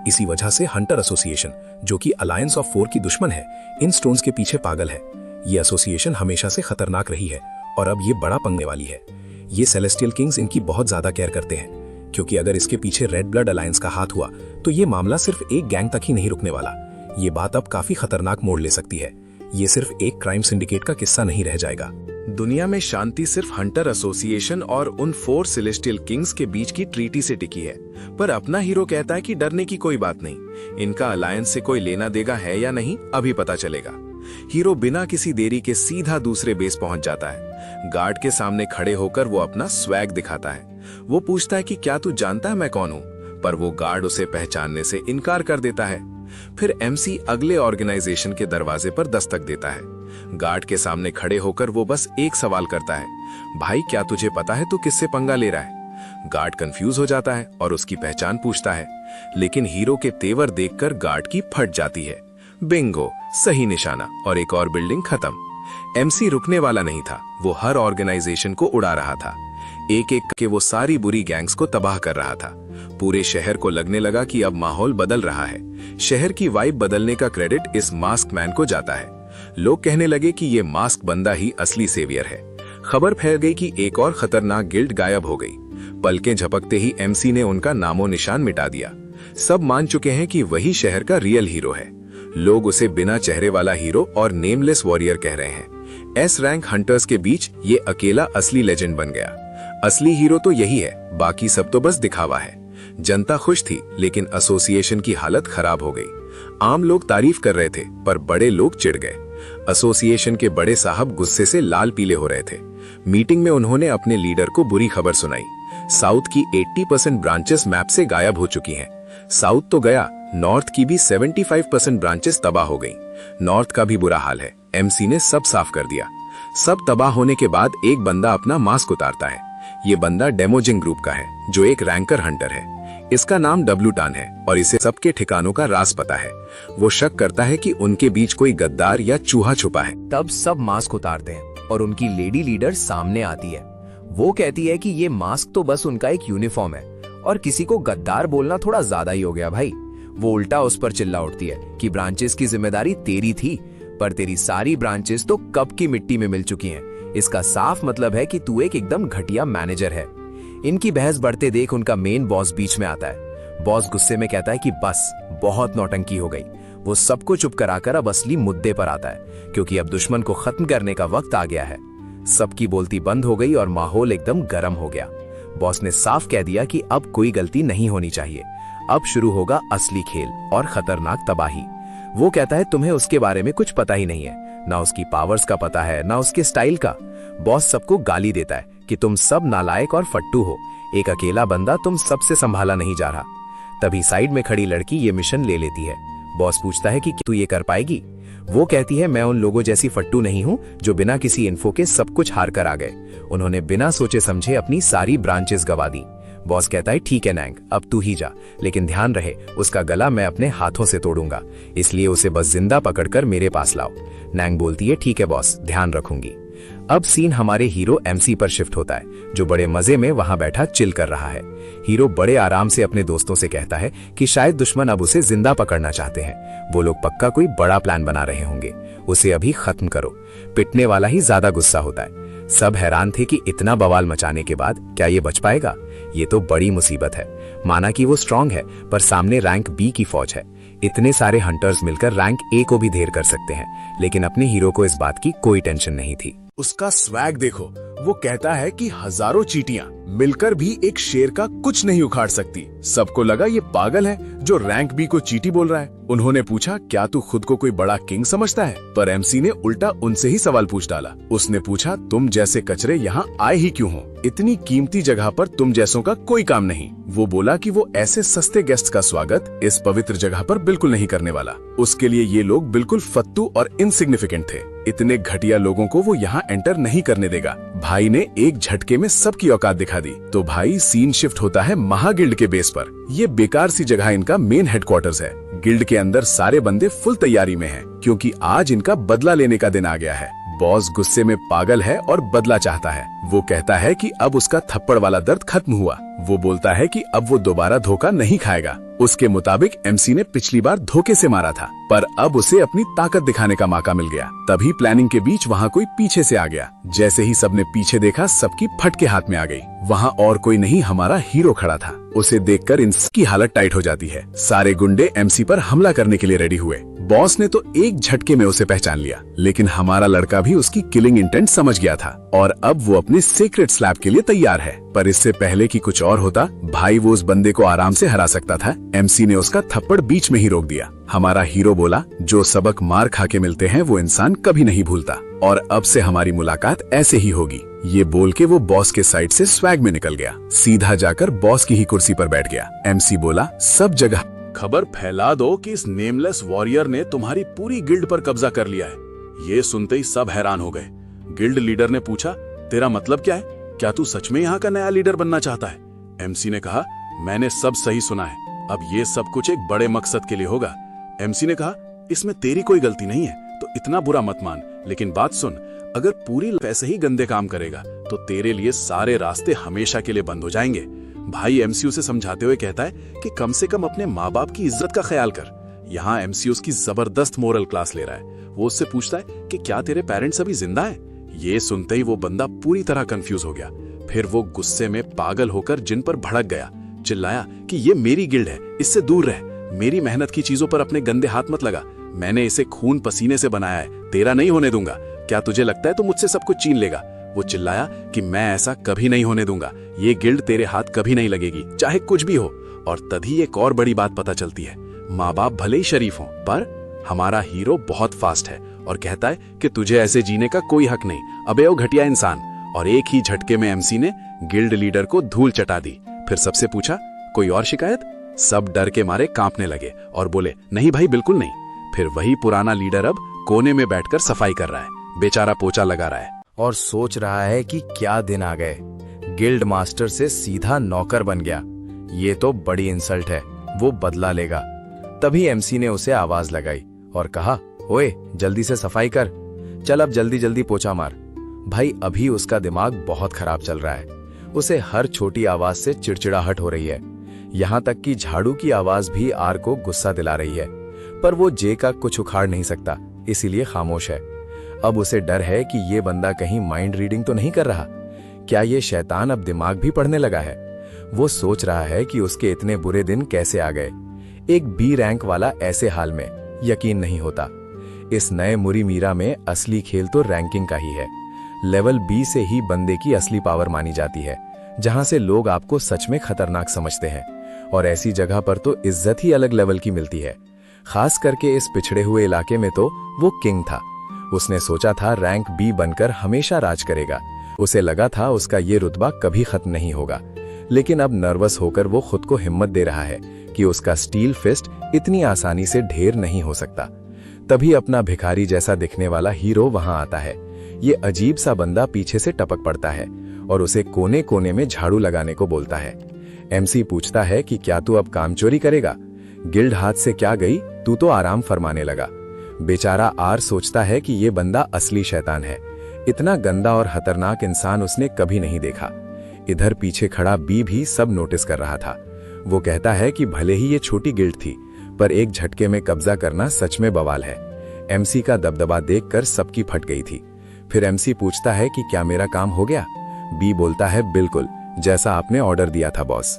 इसी वजह से हंटर एसोसिएशन, जो कि अलायंस ऑफ 4 की दुश्मन है, इन स्टोन्स के पीछे पागल है। ये एसोसिएशन हमेशा से खतरनाक रही है और अब ये बड़ा पंगने वाली है। ये सेलेस्टियल किंग्स इनकी बहुत ज्यादा केयर करते हैं, क्योंकि अगर इसके पीछे रेड ब्लड अलायंस का हाथ हुआ तो ये मामला सिर्फ एक गैंग तक ही नहीं रुकने वाला। ये बात अब काफी खतरनाक मोड़ ले सकती है। ये सिर्फ एक क्राइम सिंडिकेट का किस्सा नहीं रह जाएगा। दुनिया में शांति सिर्फ हंटर एसोसिएशन और उन 4 सेलेस्टियल किंग्स के बीच की ट्रीटी से टिकी है। पर अपना हीरो कहता है कि डरने की कोई बात नहीं। इनका अलायंस से कोई लेना देगा है या नहीं, अभी पता चलेगा। हीरो बिना किसी देरी के सीधा दूसरे बेस पहुंच जाता है। गार्ड के सामने खड़े होकर वो अपना स्वैग दिखाता है। वो पूछता है कि क्या तू जानता है मैं कौन हूं, पर वो गार्ड उसे पहचानने से इनकार कर देता है। फिर एमसी अगले ऑर्गेनाइजेशन के दरवाजे पर दस्तक देता है। गार्ड के सामने खड़े होकर वो बस एक सवाल करता है, भाई क्या तुझे पता है तू किससे पंगा ले रहा है? गार्ड कंफ्यूज हो जाता है और उसकी पहचान पूछता है, लेकिन हीरो के तेवर देखकर गार्ड की फट जाती है। बिंगो, सही निशाना और एक और बिल्डिंग खत्म। एमसी रुकने वाला नहीं था, वो हर ऑर्गेनाइजेशन को उड़ा रहा था। एक एक के वो सारी बुरी गैंग्स को तबाह कर रहा था। पूरे शहर को लगने लगा कि अब माहौल बदल रहा है। शहर की वाइब बदलने का क्रेडिट इस मास्क मैन को जाता है। लोग कहने लगे कि ये मास्क बंदा ही असली सेवियर है। खबर फैल गई कि एक और खतरनाक गिल्ड गायब हो गई। पलकें झपकते ही एमसी ने उनका नामो निशान मिटा दिया। सब मान चुके हैं कि वही शहर का रियल हीरो है। लोग उसे बिना चेहरे वाला हीरो और नेमलेस वॉरियर कह रहे हैं। एस रैंक हंटर्स के बीच ये अकेला असली लेजेंड बन गया। असली हीरो तो यही है, बाकी सब तो बस दिखावा है। जनता खुश थी, लेकिन एसोसिएशन की हालत खराब हो गई। आम लोग तारीफ कर रहे थे, पर बड़े लोग चिढ़ गए। एसोसिएशन के बड़े साहब गुस्से से लाल पीले हो रहे थे। मीटिंग में उन्होंने अपने लीडर को बुरी खबर सुनाई। साउथ की 80% ब्रांचेस मैप से गायब हो चुकी हैं। साउथ तो गया, नॉर्थ की भी 75% ब्रांचेस तबाह हो गई। नॉर्थ का भी बुरा हाल है। एमसी ने सब साफ कर दिया। सब तबाह होने के बाद एक बंदा अपना मास्क उतारता है। ये बंदा डेमोजिंग ग्रुप का है, जो एक रैंकर हंटर है। इसका नाम डब्लू टान है और इसे सबके ठिकानों का राज पता है। वो शक करता है कि उनके बीच कोई गद्दार या चूहा छुपा है। तब सब मास्क उतारते हैं और उनकी लेडी लीडर सामने आती है। वो कहती है कि ये मास्क तो बस उनका एक यूनिफॉर्म है और किसी को गद्दार बोलना थोड़ा ज्यादा ही हो गया भाई। वो उल्टा उस पर चिल्ला उठती है कि ब्रांचेस की जिम्मेदारी तेरी थी, पर तेरी सारी ब्रांचेस तो कब की मिट्टी में मिल चुकी हैं। इसका साफ मतलब है कि तू एक एकदम घटिया मैनेजर है। इनकी बहस बढ़ते देख उनका मेन बॉस बीच में आता है। बॉस गुस्से में कहता है कि बस बहुत नौटंकी हो गई। वो सबको चुप कराकर अब असली मुद्दे पर आता है, क्योंकि अब दुश्मन को खत्म करने का वक्त आ गया है। सबकी बोलती बंद हो गई और माहौल एकदम गर्म हो गया। बॉस ने साफ कह दिया कि अब कोई गलती नहीं होनी चाहिए। अब शुरू होगा असली खेल और खतरनाक तबाही। वो कहता है तुम्हें उसके बारे में कुछ पता ही नहीं है, ना उसकी पावर्स का पता है, ना उसके स्टाइल का। बॉस सबको गाली देता है कि तुम सब नालायक और फट्टू हो। एक अकेला बंदा तुम सबसे संभाला नहीं जा रहा। तभी साइड में खड़ी लड़की ये मिशन ले लेती है। बॉस पूछता है कि तू ये कर पाएगी? वो कहती है मैं उन लोगों जैसी फट्टू नहीं हूं जो बिना किसी इन्फो के सब कुछ हार कर आ गए। उन्होंने बिना सोचे समझे अपनी सारी ब्रांचेस गवा दी। बॉस कहता है ठीक है नैंग, अब तू ही जा, लेकिन ध्यान रहे उसका गला मैं अपने हाथों से तोड़ूंगा, इसलिए उसे बस जिंदा पकड़कर मेरे पास लाओ। नैंग बोलती है ठीक है बॉस, ध्यान रखूंगी। अब सीन हमारे हीरो एमसी पर शिफ्ट होता है, जो बड़े मजे में वहां बैठा चिल कर रहा है। हीरो बड़े आराम से अपने दोस्तों से कहता है कि शायद दुश्मन अब उसे जिंदा पकड़ना चाहते हैं। वो लोग पक्का कोई बड़ा प्लान बना रहे होंगे, उसे अभी खत्म करो। पिटने वाला ही ज्यादा गुस्सा होता है। सब हैरान थे कि इतना बवाल मचाने के बाद क्या ये बच पाएगा। ये तो बड़ी मुसीबत है। माना कि वो स्ट्रांग है, पर सामने रैंक बी की फौज है। इतने सारे हंटर्स मिलकर रैंक ए को भी ढेर कर सकते हैं, लेकिन अपने हीरो को इस बात की कोई टेंशन नहीं थी। उसका स्वैग देखो। वो कहता है कि हजारों चींटियां मिलकर भी एक शेर का कुछ नहीं उखाड़ सकती। सबको लगा ये पागल है जो रैंक बी को चींटी बोल रहा है। उन्होंने पूछा क्या तू खुद को कोई बड़ा किंग समझता है? पर एमसी ने उल्टा उनसे ही सवाल पूछ डाला। उसने पूछा तुम जैसे कचरे यहाँ आए ही क्यों हो? इतनी कीमती जगह पर तुम जैसों का कोई काम नहीं। वो बोला कि वो ऐसे सस्ते गेस्ट का स्वागत इस पवित्र जगह पर बिल्कुल नहीं करने वाला। उसके लिए ये लोग बिल्कुल फत्तू और इनसिग्निफिकेंट थे। इतने घटिया लोगों को वो यहाँ एंटर नहीं करने देगा। भाई ने एक झटके में सबकी औकात दिखा दी। तो भाई सीन शिफ्ट होता है महागिल्ड के बेस पर। ये बेकार सी जगह इनका मेन हेडक्वार्टर्स है। गिल्ड के अंदर सारे बंदे फुल तैयारी में हैं, क्योंकि आज इनका बदला लेने का दिन आ गया है। बॉस गुस्से में पागल है और बदला चाहता है। वो कहता है कि अब उसका थप्पड़ वाला दर्द खत्म हुआ। वो बोलता है कि अब वो दोबारा धोखा नहीं खाएगा। उसके मुताबिक एमसी ने पिछली बार धोखे से मारा था, पर अब उसे अपनी ताकत दिखाने का मौका मिल गया। तभी प्लानिंग के बीच वहाँ कोई पीछे से आ गया। जैसे ही सबने पीछे देखा, सबकी फटके हाथ में आ गई। वहाँ और कोई नहीं, हमारा हीरो खड़ा था। उसे देखकर इनकी हालत टाइट हो जाती है। सारे गुंडे एमसी पर हमला करने के लिए रेडी हुए। बॉस ने तो एक झटके में उसे पहचान लिया, लेकिन हमारा लड़का भी उसकी किलिंग इंटेंट समझ गया था और अब वो अपने सीक्रेट स्लैप के लिए तैयार है। पर इससे पहले कि कुछ और होता, भाई वो उस बंदे को आराम से हरा सकता था। एमसी ने उसका थप्पड़ बीच में ही रोक दिया। हमारा हीरो बोला, जो सबक मार खा के मिलते हैं वो इंसान कभी नहीं भूलता, और अब से हमारी मुलाकात ऐसे ही होगी। ये बोल के वो बॉस के साइड से स्वैग में निकल गया। सीधा जाकर बॉस की ही कुर्सी पर बैठ गया। एमसी बोला, सब जगह खबर फैला दो कि इस नेमलेस वॉरियर ने तुम्हारी पूरी गिल्ड पर कब्जा कर लिया है। ये सुनते ही सब हैरान हो गए। गिल्ड लीडर ने पूछा, तेरा मतलब क्या है? क्या तू सच में यहाँ का नया लीडर बनना चाहता है? एमसी ने कहा, मैंने सब सही सुना है। अब ये सब कुछ एक बड़े मकसद के लिए होगा। एमसी ने कहा, इसमें तेरी कोई गलती नहीं है, तो इतना बुरा मत मान। लेकिन बात सुन, अगर पूरी ऐसे ही गंदे काम करेगा तो तेरे लिए सारे रास्ते हमेशा के लिए बंद हो जाएंगे। भाई एमसी उसे समझाते हुए कहता है कि कम से कम अपने माँ बाप की इज्जत का ख्याल कर। यहाँ एमसी उसकी जबरदस्त मोरल क्लास ले रहा है। वो उससे पूछता है कि क्या तेरे पेरेंट्स अभी जिंदा हैं? ये सुनते ही वो बंदा पूरी तरह कंफ्यूज हो गया। फिर वो गुस्से में पागल होकर जिन पर भड़क गया, चिल्लाया कि ये मेरी गिल्ड है, इससे दूर रह। मेरी मेहनत की चीजों पर अपने गंदे हाथ मत लगा। मैंने इसे खून पसीने से बनाया है, तेरा नहीं होने दूंगा। क्या तुझे लगता है तू मुझसे सब कुछ छीन लेगा? वो चिल्लाया कि मैं ऐसा कभी नहीं होने दूंगा। ये गिल्ड तेरे हाथ कभी नहीं लगेगी, चाहे कुछ भी हो। और तभी एक और बड़ी बात पता चलती है, माँ बाप भले ही शरीफ हों, पर हमारा हीरो बहुत फास्ट है और कहता है कि तुझे ऐसे जीने का कोई हक नहीं, अबे ओ घटिया इंसान। और एक ही झटके में एमसी ने गिल्ड लीडर को धूल चटा दी। फिर सबसे पूछा, कोई और शिकायत? सब डर के मारे कांपने लगे और बोले, नहीं भाई, बिल्कुल नहीं। फिर वही पुराना लीडर अब कोने में बैठकर सफाई कर रहा है, बेचारा पोछा लगा रहा है और सोच रहा है कि क्या दिन आ गए। गिल्ड मास्टर से सीधा नौकर बन गया। ये तो बड़ी इंसल्ट है, वो बदला लेगा। तभी एमसी ने उसे आवाज लगाई और कहा, ओए जल्दी से सफाई कर, चल अब जल्दी जल्दी पोछा मार। भाई अभी उसका दिमाग बहुत खराब चल रहा है। उसे हर छोटी आवाज से चिड़चिड़ाहट हो रही है। यहाँ तक कि झाड़ू की आवाज भी आर को गुस्सा दिला रही है, पर वो जे का कुछ उखाड़ नहीं सकता, इसीलिए खामोश है। अब उसे डर है कि ये बंदा कहीं माइंड रीडिंग तो नहीं कर रहा। क्या ये शैतान अब दिमाग भी पढ़ने लगा है? वो सोच रहा है कि उसके इतने बुरे दिन कैसे आ गए। एक बी रैंक वाला ऐसे हाल में, यकीन नहीं होता। इस नए मुरी मीरा में असली खेल तो रैंकिंग का ही है। लेवल बी से ही बंदे की असली पावर मानी जाती है, जहां से लोग आपको सच में खतरनाक समझते हैं। और ऐसी जगह पर तो इज्जत ही अलग लेवल की मिलती है। खास करके इस पिछड़े हुए इलाके में तो वो किंग था। उसने सोचा था रैंक बी बनकर हमेशा राज करेगा। उसे लगा था उसका ये रुतबा कभी खत्म नहीं होगा। लेकिन अब नर्वस होकर वो खुद को हिम्मत दे रहा है कि उसका स्टील फिस्ट इतनी आसानी से ढेर नहीं हो सकता। तभी अपना भिखारी जैसा दिखने वाला हीरो वहां आता है। ये अजीब सा बंदा पीछे से टपक पड़ता है और उसे कोने कोने में झाड़ू लगाने को बोलता है। एमसी पूछता है कि क्या तू अब काम चोरी करेगा? गिल्ड हाथ से क्या गई, तू तो आराम फरमाने लगा। बेचारा आर सोचता है कि ये बंदा असली शैतान है। इतना गंदा और खतरनाक इंसान उसने कभी नहीं देखा। इधर पीछे खड़ा बी भी सब नोटिस कर रहा था। वो कहता है कि भले ही ये छोटी गिल्ड थी, पर एक झटके में कब्जा करना सच में बवाल है। एमसी का दबदबा देखकर सबकी फट गई थी। फिर एमसी पूछता है कि क्या मेरा काम हो गया? बी बोलता है, बिल्कुल, जैसा आपने ऑर्डर दिया था बॉस।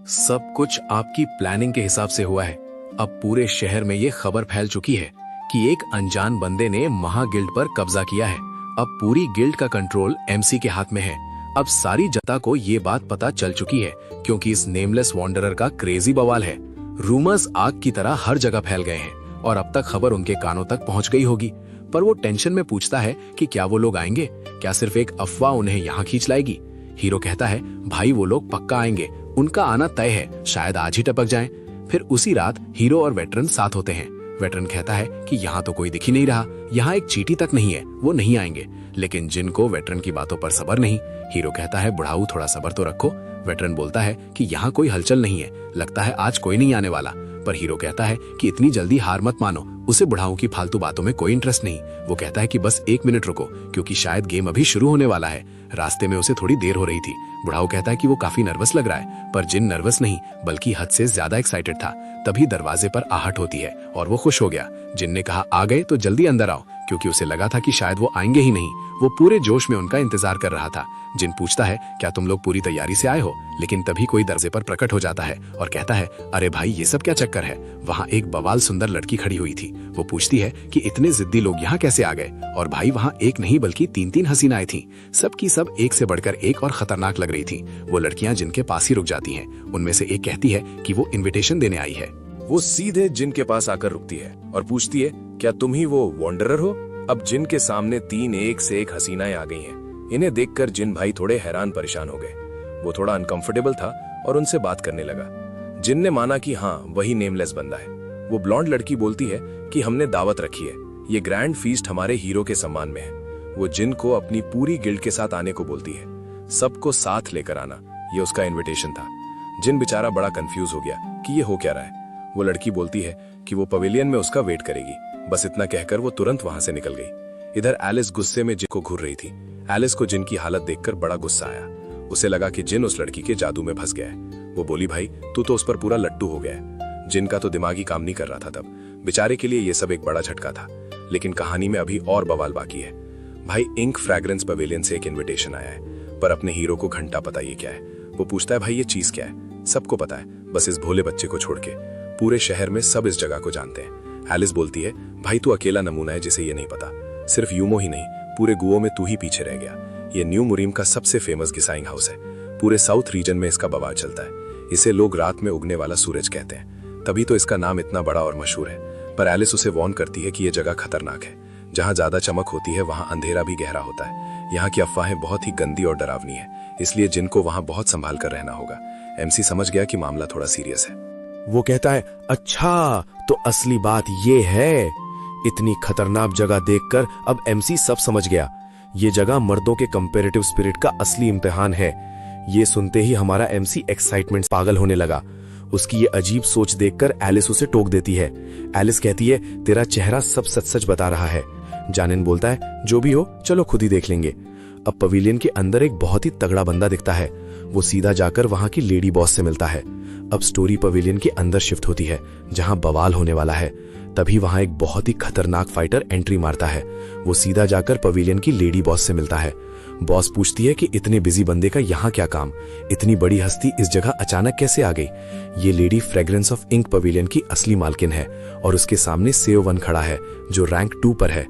सब कुछ आपकी प्लानिंग के हिसाब से हुआ है। अब पूरे शहर में ये खबर फैल चुकी है कि एक अनजान बंदे ने महागिल्ड पर कब्जा किया है। अब पूरी गिल्ड का कंट्रोल एमसी के हाथ में है। अब सारी जनता को ये बात पता चल चुकी है, क्योंकि इस नेमलेस वॉन्डरर का क्रेजी बवाल है। रूमर्स आग की तरह हर जगह फैल गए हैं और अब तक खबर उनके कानों तक पहुंच गई होगी। पर वो टेंशन में पूछता है कि क्या वो लोग आएंगे? क्या सिर्फ एक अफवाह उन्हें यहाँ खींच लाएगी? हीरो कहता है, भाई वो लोग पक्का आएंगे, उनका आना तय है, शायद आज ही टपक जाएं। फिर उसी रात हीरो और वेटरन साथ होते हैं। वेटरन कहता है कि यहाँ तो कोई दिख ही नहीं रहा, यहाँ एक चींटी तक नहीं है, वो नहीं आएंगे। लेकिन जिनको वेटरन की बातों पर सब्र नहीं, हीरो कहता है, बुढ़ाऊ थोड़ा सब्र तो रखो। वेटरन बोलता है कि यहाँ कोई हलचल नहीं है, लगता है आज कोई नहीं आने वाला। पर हीरो कहता है कि इतनी जल्दी हार मत मानो, उसे बुढ़ाओं की फालतू बातों में कोई इंटरेस्ट नहीं। वो कहता है कि बस 1 मिनट रुको, क्योंकि शायद गेम अभी शुरू होने वाला है। रास्ते में उसे थोड़ी देर हो रही थी। बुढ़ाऊ कहता है कि वो काफी नर्वस लग रहा है, पर जिन नर्वस नहीं बल्कि हद से ज्यादा एक्साइटेड था। तभी दरवाजे पर आहट होती है और वो खुश हो गया। जिन ने कहा आ गए तो जल्दी अंदर आओ, क्योंकि उसे लगा था कि शायद वो आएंगे ही नहीं। वो पूरे जोश में उनका इंतजार कर रहा था। जिन पूछता है क्या तुम लोग पूरी तैयारी से आए हो, लेकिन तभी कोई दरवाजे पर प्रकट हो जाता है और कहता है अरे भाई ये सब क्या चक्कर है। वहाँ एक बवाल सुंदर लड़की खड़ी हुई थी। वो पूछती है कि इतने जिद्दी लोग यहाँ कैसे आ गए, और भाई वहाँ एक नहीं बल्कि 3-3 हसीनाएं थीं। सबकी सब एक से बढ़कर एक और खतरनाक लग रही थी। वो लड़कियां जिनके पास ही रुक जाती हैं। उनमें से एक कहती है कि वो इन्विटेशन देने आई है। वो सीधे जिन के पास आकर रुकती है और पूछती है क्या तुम ही वो वॉन्डरर हो। अब जिन के सामने 3 एक से एक हसीनाएं आ गई हैं। इन्हें देखकर जिन भाई थोड़े हैरान परेशान हो गए। वो थोड़ा अनकंफर्टेबल था और उनसे बात करने लगा। जिन ने माना कि हाँ वही नेमलेस बंदा है। वो ब्लॉन्ड लड़की बोलती है कि हमने दावत रखी है, ये ग्रैंड फीस्ट हमारे हीरो के सम्मान में है। वो जिन को अपनी पूरी गिल्ड के साथ आने को बोलती है, सबको साथ लेकर आना, ये उसका इन्विटेशन था। जिन बेचारा बड़ा कंफ्यूज हो गया कि ये हो क्या रहा है। वो लड़की बोलती है कि वो पवेलियन में उसका वेट करेगी। बस इतना कहकर वो तुरंत वहां से निकल गई। इधर एलिस गुस्से में जिन को घूर रही थी। एलिस को जिन की हालत देखकर बड़ा गुस्सा आया। उसे लगा कि जिन उस लड़की के जादू में फंस गया है। वो बोली भाई तू तो उस पर पूरा लट्टू हो गया है। जिन का तो दिमाग ही काम नहीं कर रहा था तब। बेचारे के लिए ये सब एक बड़ा झटका था, लेकिन कहानी में अभी और बवाल बाकी है। भाई इंक फ्रैग्रेंस पवेलियन से एक इन्विटेशन आया है, पर अपने हीरो को घंटा पता ये क्या है। वो पूछता है भाई ये चीज क्या है। सबको पता है, बस इस भोले बच्चे को छोड़ के पूरे शहर में सब इस जगह को जानते हैं। एलिस बोलती है भाई तू अकेला नमूना है जिसे ये नहीं पता। सिर्फ यूमो ही नहीं, पूरे गुओ में तू ही पीछे रह गया। ये न्यू मुरीम का सबसे फेमस गिसाइंग हाउस है। पूरे साउथ रीजन में इसका बवाल चलता है। इसे लोग रात में उगने वाला सूरज कहते हैं, तभी तो इसका नाम इतना बड़ा और मशहूर है। पर एलिस उसे वार्न करती है कि यह जगह खतरनाक है। जहां ज्यादा चमक होती है वहां अंधेरा भी गहरा होता है। यहाँ की अफवाहें बहुत ही गंदी और डरावनी है, इसलिए जिन को वहां बहुत संभाल कर रहना होगा। एमसी समझ गया कि मामला थोड़ा सीरियस है। वो कहता है अच्छा तो असली बात ये है। इतनी खतरनाक जगह देखकर अब एमसी सब समझ गया। ये जगह मर्दों के कंपैरेटिव स्पिरिट का असली इम्तिहान है। ये सुनते ही हमारा एमसी एक्साइटमेंट पागल होने लगा। उसकी ये अजीब सोच देखकर एलिस उसे टोक देती है। एलिस कहती है तेरा चेहरा सब सच सच बता रहा है। जानिन बोलता है जो भी हो चलो खुद ही देख लेंगे। अब पवेलियन के अंदर एक बहुत ही तगड़ा बंदा दिखता है। वो सीधा जाकर वहां की लेडी बॉस से मिलता है। अब स्टोरी पवेलियन के अंदर शिफ्ट होती है जहां बवाल होने वाला है। तभी वहां एक बहुत ही खतरनाक फाइटर एंट्री मारता है। वो सीधा जाकर पवेलियन की लेडी बॉस से मिलता है। बॉस पूछती है कि इतने बिजी बंदे का यहाँ क्या काम, इतनी बड़ी हस्ती इस जगह अचानक कैसे आ गई। ये lady fragrance of ink pavilion की असली मालकिन है और उसके सामने सेओ1 खड़ा है जो रैंक 2 पर है।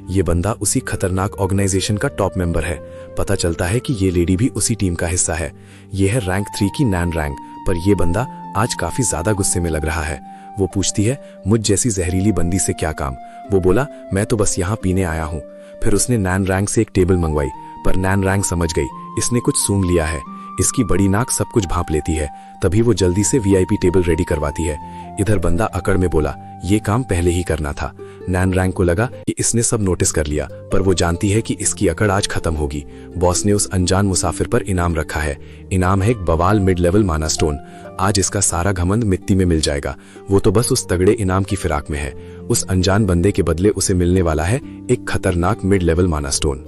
ये बंदा उसी खतरनाक ऑर्गेनाइजेशन का टॉप मेंबर है। पता चलता है कि ये लेडी भी उसी टीम का हिस्सा है। ये है रैंक 3 की नैन रैंक, पर यह बंदा आज काफी ज्यादा गुस्से में लग रहा है। वो पूछती है मुझ जैसी जहरीली बंदी से क्या काम। वो बोला मैं तो बस यहाँ पीने आया हूँ। फिर उसने नैन रैंक से एक टेबल मंगवाई, पर नैन रैंक समझ गई इसने कुछ सूंघ लिया है। इसकी बड़ी नाक सब कुछ भांप लेती है। तभी वो जल्दी से वीआईपी टेबल रेडी करवाती है। इधर बंदा अकड़ में बोला ये काम पहले ही करना था। नैन रैंक को लगा कि इसने सब नोटिस कर लिया, पर वो जानती है कि इसकी अकड़ आज खत्म होगी। बॉस ने उस अनजान मुसाफिर पर इनाम रखा है। इनाम है एक बवाल मिड लेवल माना स्टोन। आज इसका सारा घमंड मिट्टी में मिल जाएगा। वो तो बस उस तगड़े इनाम की फिराक में है। उस अनजान बंदे के बदले उसे मिलने वाला है एक खतरनाक मिड लेवल माना स्टोन।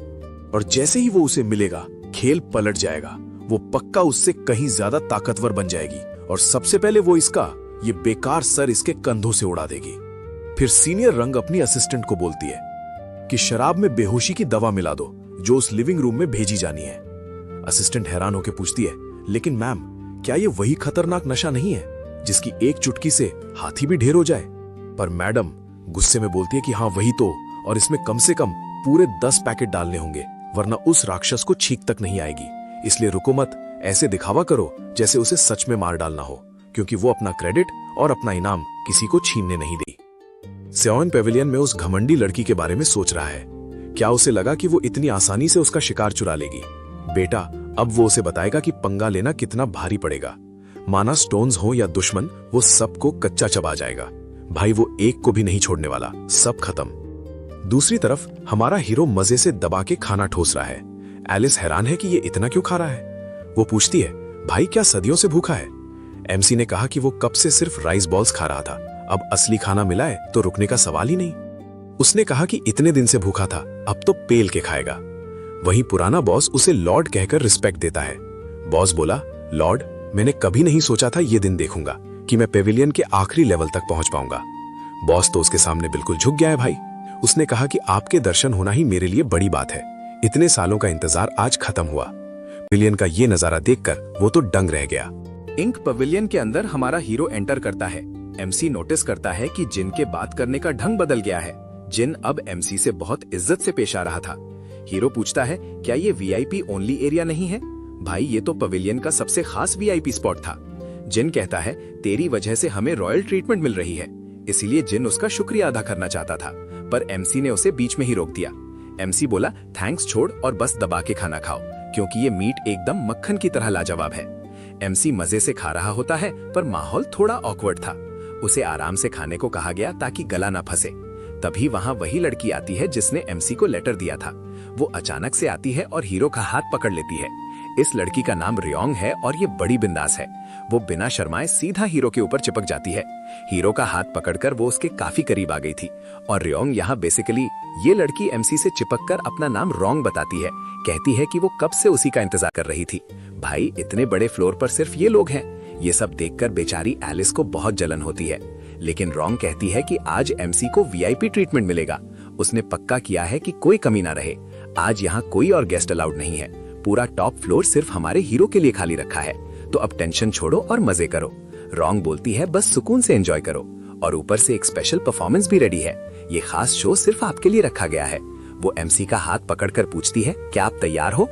और जैसे ही वो उसे मिलेगा खेल पलट जाएगा। वो पक्का उससे कहीं ज्यादा ताकतवर बन जाएगी और सबसे पहले वो इसका ये बेकार सर इसके कंधों से उड़ा देगी। फिर सीनियर रंग अपनी असिस्टेंट को बोलती है कि शराब में बेहोशी की दवा मिला दो जो उस लिविंग रूम में भेजी जानी है। असिस्टेंट हैरान होकर पूछती है लेकिन मैम क्या ये वही खतरनाक नशा नहीं है जिसकी एक चुटकी से हाथी भी ढेर हो जाए। पर मैडम गुस्से में बोलती है कि हाँ वही तो, और इसमें कम से कम पूरे 10 पैकेट डालने होंगे वरना उस राक्षस को छींक तक नहीं आएगी। इसलिए रुको मत, ऐसे दिखावा करो जैसे उसे सच में मार डालना हो, क्योंकि वो अपना क्रेडिट और अपना इनाम किसी को छीनने नहीं दी। सेओन पेविलियन में उस घमंडी लड़की के बारे में सोच रहा है। क्या उसे लगा कि वो इतनी आसानी से उसका शिकार चुरा लेगी? बेटा अब वो उसे बताएगा कि पंगा लेना कितना भारी पड़ेगा। माना स्टोन्स हो या दुश्मन, वो सबको कच्चा चबा जाएगा। भाई वो एक को भी नहीं छोड़ने वाला, सब खत्म। दूसरी तरफ हमारा हीरो मजे से दबा के खाना ठोस रहा है। एलिस हैरान है कि ये इतना क्यों खा रहा है। वो पूछती है भाई क्या सदियों से भूखा है? एमसी ने कहा कि वो कब से सिर्फ राइस बॉल्स खा रहा था, अब असली खाना मिला है तो रुकने का सवाल ही नहीं। उसने कहा कि इतने दिन से भूखा था, अब तो पेल के खाएगा। वहीं पुराना बॉस उसे लॉर्ड कहकर रिस्पेक्ट देता है। बॉस बोला, लॉर्ड, मैंने कभी नहीं सोचा था ये दिन देखूंगा कि मैं पेविलियन के आखिरी लेवल तक पहुंच पाऊंगा। बॉस तो उसके सामने बिल्कुल झुक गया है भाई। उसने कहा कि आपके दर्शन होना ही मेरे लिए बड़ी बात है। इतने सालों का इंतजार आज खत्म हुआ। पेविलियन का ये नजारा देखकर वो तो दंग रह गया। इंक पवेलियन के अंदर हमारा हीरो एंटर करता है। एमसी नोटिस करता है कि जिन के बात करने का ढंग बदल गया है। जिन अब एमसी से बहुत इज्जत से पेश आ रहा था। हीरो पूछता है, क्या ये वीआईपी ओनली एरिया नहीं है? भाई, ये तो पवेलियन का सबसे खास वीआईपी स्पॉट था। जिन कहता है, तेरी वजह से हमें रॉयल ट्रीटमेंट मिल रही है, इसीलिए जिन उसका शुक्रिया अदा करना चाहता था, पर एमसी ने उसे बीच में ही रोक दिया। एमसी बोला, थैंक्स छोड़ और बस दबा के खाना खाओ, क्योंकि ये मीट एकदम मक्खन की तरह लाजवाब है। एमसी मजे से खा रहा होता है, पर माहौल थोड़ा ऑकवर्ड था। उसे आराम से खाने को कहा गया ताकि गला ना फंसे। तभी वहां वही लड़की आती है जिसने एमसी को लेटर दिया था। वो अचानक से आती है और हीरो का हाथ पकड़ लेती है। इस लड़की का नाम रियोंग है और ये बड़ी बिंदास है। वो बिना शर्माए सीधा हीरो के ऊपर चिपक जाती है। हीरो का हाथ पकड़कर वो उसके काफी करीब आ गई थी। और रियोंग यहाँ बेसिकली ये लड़की एमसी से चिपककर अपना नाम रोंग बताती है। कहती है कि वो कब से उसी का इंतजार कर रही थी। भाई, इतने बड़े फ्लोर पर सिर्फ ये लोग हैं। ये सब देखकर बेचारी एलिस को बहुत जलन होती है। लेकिन रोंग कहती है कि आज एमसी को वीआईपी ट्रीटमेंट मिलेगा। उसने पक्का किया है कि कोई कमी ना रहे। आज यहाँ कोई और गेस्ट अलाउड नहीं है। पूरा टॉप फ्लोर सिर्फ हमारे हीरो के लिए खाली रखा है। तो अब टेंशन छोड़ो और मजे करो। रोंग बोलती है, बस सुकून से एंजॉय करो। और ऊपर से एक स्पेशल परफॉर्मेंस भी रेडी है। ये खास शो सिर्फ आपके लिए रखा गया है। वो एमसी का हाथ पकड़कर पूछती है, क्या आप तैयार हो?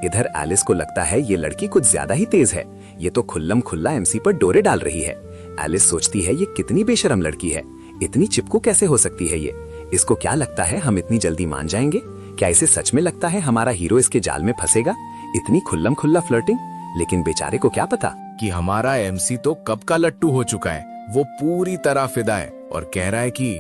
इधर एलिस को लगता है ये लड़की कुछ ज्यादा ही तेज है। ये तो खुल्लम खुल्ला एमसी पर डोरे डाल रही है। एलिस सोचती है, ये कितनी बेशरम लड़की है। इतनी चिपकू कैसे हो सकती है ये? इसको क्या लगता है हम इतनी जल्दी मान जाएंगे? क्या इसे सच में लगता है हमारा हीरो इसके जाल में फंसेगा? इतनी खुल्लम खुल्ला फ्लर्टिंग। लेकिन बेचारे को क्या पता कि हमारा एमसी तो कब का लट्टू हो चुका है। वो पूरी तरह फिदा है और कह रहा है कि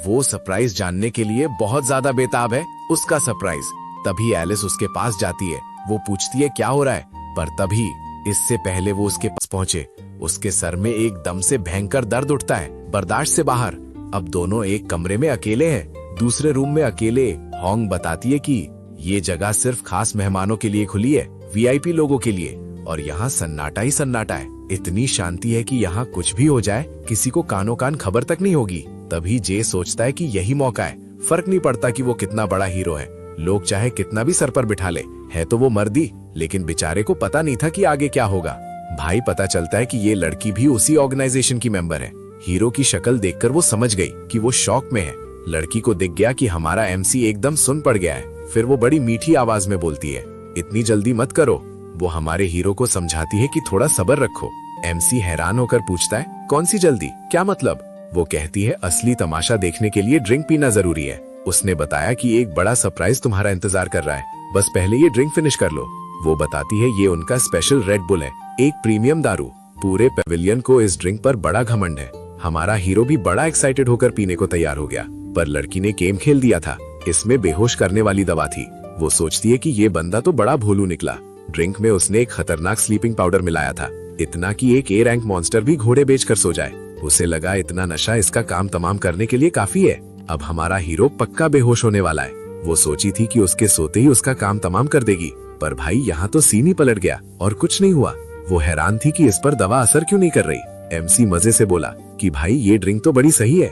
वो सरप्राइज जानने के लिए बहुत ज्यादा बेताब है। उसका सरप्राइज। तभी एलिस उसके पास जाती है। वो पूछती है, क्या हो रहा है? पर तभी इससे पहले वो उसके पास पहुंचे, उसके सर में एकदम से भयंकर दर्द उठता है, बर्दाश्त से बाहर। अब दोनों एक कमरे में अकेले हैं। दूसरे रूम में अकेले होंग बताती है कि ये जगह सिर्फ खास मेहमानों के लिए खुली है, वीआईपी लोगों के लिए। और यहाँ सन्नाटा ही सन्नाटा है। इतनी शांति है कि यहाँ कुछ भी हो जाए किसी को कानो कान खबर तक नहीं होगी। तभी जे सोचता है कि यही मौका है। फर्क नहीं पड़ता कि वो कितना बड़ा हीरो है, लोग चाहे कितना भी सर पर बिठा ले, है तो वो मर्दी। लेकिन बेचारे को पता नहीं था कि आगे क्या होगा। भाई, पता चलता है कि ये लड़की भी उसी ऑर्गेनाइजेशन की मेंबर है। हीरो की शक्ल देखकर वो समझ गई कि वो शॉक में है। लड़की को दिख गया कि हमारा एमसी एकदम सुन पड़ गया है। फिर वो बड़ी मीठी आवाज में बोलती है, इतनी जल्दी मत करो। वो हमारे हीरो को समझाती है कि थोड़ा सब्र रखो। एमसी हैरान होकर पूछता है, कौन सी जल्दी, क्या मतलब? वो कहती है, असली तमाशा देखने के लिए ड्रिंक पीना जरूरी है। उसने बताया कि एक बड़ा सरप्राइज तुम्हारा इंतजार कर रहा है, बस पहले ये ड्रिंक फिनिश कर लो। वो बताती है ये उनका स्पेशल रेड बुल है, एक प्रीमियम दारू। पूरे पेविलियन को इस ड्रिंक पर बड़ा घमंड है। हमारा हीरो भी बड़ा एक्साइटेड होकर पीने को तैयार हो गया, पर लड़की ने गेम खेल दिया था। इसमें बेहोश करने वाली दवा थी। वो सोचती है कि ये बंदा तो बड़ा भोलू निकला। ड्रिंक में उसने एक खतरनाक स्लीपिंग पाउडर मिलाया था, इतना कि एक ए रैंक मॉन्स्टर भी घोड़े बेचकर सो जाए। उसे लगा इतना नशा इसका काम तमाम करने के लिए काफी है। अब हमारा हीरो पक्का बेहोश होने वाला है। वो सोची थी कि उसके सोते ही उसका काम तमाम कर देगी, पर भाई यहाँ तो सीन ही पलट गया और कुछ नहीं हुआ। वो हैरान थी कि इस पर दवा असर क्यों नहीं कर रही। एमसी मजे से बोला कि भाई ये ड्रिंक तो बड़ी सही है।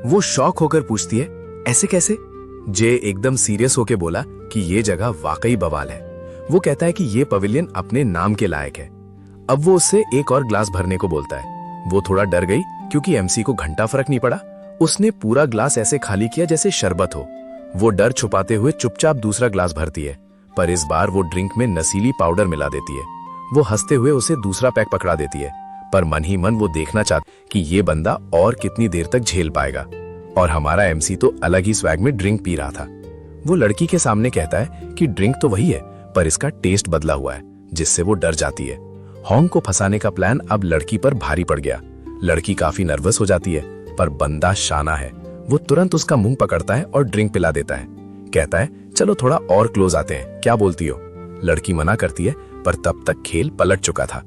वो शॉक होकर पूछती है, ऐसे कैसे? जे एकदम सीरियस होकर बोला कि ये जगह वाकई बवाल है। वो कहता है कि ये पवेलियन अपने नाम के लायक है। अब वो उससे एक और ग्लास भरने को बोलता है। वो थोड़ा डर गई क्योंकि एमसी को घंटा फर्क नहीं पड़ा। उसने पूरा ग्लास ऐसे खाली किया जैसे शरबत हो। वो डर छुपाते हुए चुपचाप दूसरा ग्लास भरती है, पर इस बार वो ड्रिंक में नशीली पाउडर मिला देती है। वो हंसते हुए उसे दूसरा पैक पकड़ा देती है, पर मन ही मन वो देखना चाहती कि ये बंदा और कितनी देर तक झेल पाएगा। और हमारा एमसी तो अलग ही स्वैग में ड्रिंक पी रहा था। वो लड़की के सामने कहता है कि ड्रिंक तो वही है, पर इसका टेस्ट बदला हुआ है, जिससे वो डर जाती है। होंग को फंसाने का प्लान अब लड़की पर भारी पड़ गया। लड़की काफी नर्वस हो जाती है, पर बंदा शाना है। वो तुरंत उसका मुंह पकड़ता है और ड्रिंक पिला देता है। कहता है, चलो थोड़ा और क्लोज आते हैं, क्या बोलती हो? लड़की मना करती है, पर तब तक खेल पलट चुका था।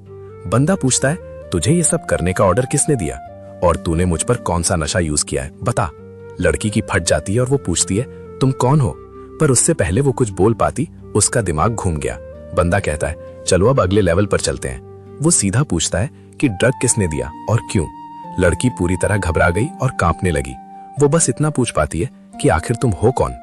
बंदा पूछता है, तुझे ये सब करने का ऑर्डर किसने दिया? और तूने मुझ पर कौन सा नशा यूज किया है बता। लड़की की फट जाती है और वो पूछती है तुम कौन हो, पर उससे पहले वो कुछ बोल पाती उसका दिमाग घूम गया। बंदा कहता है चलो अब अगले लेवल पर चलते हैं। वो सीधा पूछता है कि ड्रग किसने दिया और क्यों। लड़की पूरी तरह घबरा गई और कांपने लगी। वो बस इतना पूछ पाती है कि आखिर तुम हो कौन,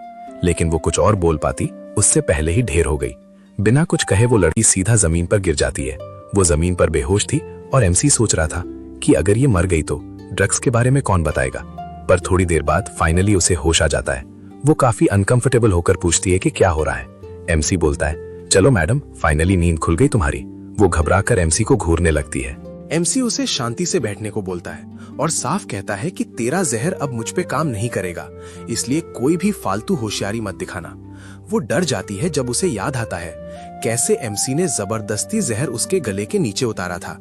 लेकिन वो कुछ और बोल पाती उससे पहले ही ढेर हो गई। बिना कुछ कहे वो लड़की सीधा जमीन पर गिर जाती है। वो जमीन पर बेहोश थी और एमसी सोच रहा था कि अगर ये मर गई तो ड्रग्स के बारे में कौन बताएगा। पर थोड़ी देर बाद फाइनली उसे होश आ जाता है। वो काफी अनकंफर्टेबल होकर पूछती है कि क्या हो रहा है। एमसी बोलता है चलो मैडम, फाइनली नींद खुल गई तुम्हारी। वो घबराकर एमसी को घूरने लगती है। एमसी उसे शांति से बैठने को बोलता है और साफ कहता है कि तेरा जहर अब मुझ पे काम नहीं करेगा, इसलिए कोई भी फालतू होशियारी मत दिखाना। वो डर जाती है जब उसे याद आता है कैसे एमसी ने जबरदस्ती जहर उसके गले के नीचे उतारा था।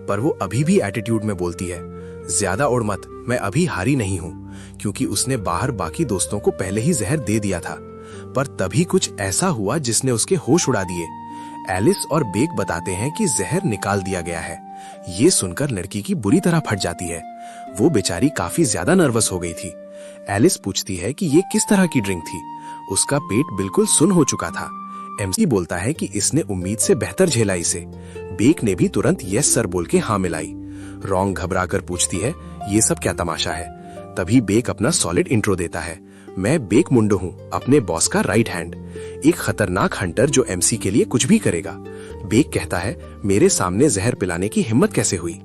पर वो अभी भी एटीट्यूड में बोलती है ज्यादा उड़ मत, मैं अभी हारी नहीं हूं, क्योंकि उसने बाहर बाकी दोस्तों को पहले ही जहर दे दिया था। पर तभी कुछ ऐसा हुआ जिसने उसके होश उड़ा दिए। एलिस और बेक बताते हैं कि जहर निकाल दिया गया है। ये सुनकर लड़की की बुरी तरह फट जाती है। वो बेचारी काफी ज्यादा नर्वस हो गई थी। एलिस पूछती है कि ये किस तरह की ड्रिंक थी। उसका पेट बिल्कुल सुन्न हो चुका था। एमसी बोलता है कि इसने उम्मीद से बेहतर झेला इसे। बेक ने भी तुरंत यस सर बोल के हाँ मिलाई। रॉन्ग घबराकर पूछती है ये सब क्या तमाशा है। तभी बेक अपना सॉलिड इंट्रो देता है। मैं बेक मुंडो हूँ, अपने बॉस का राइट हैंड, एक खतरनाक हंटर जो एमसी के लिए कुछ भी करेगा। बेक कहता है मेरे सामने जहर पिलाने की हिम्मत कैसे हुई।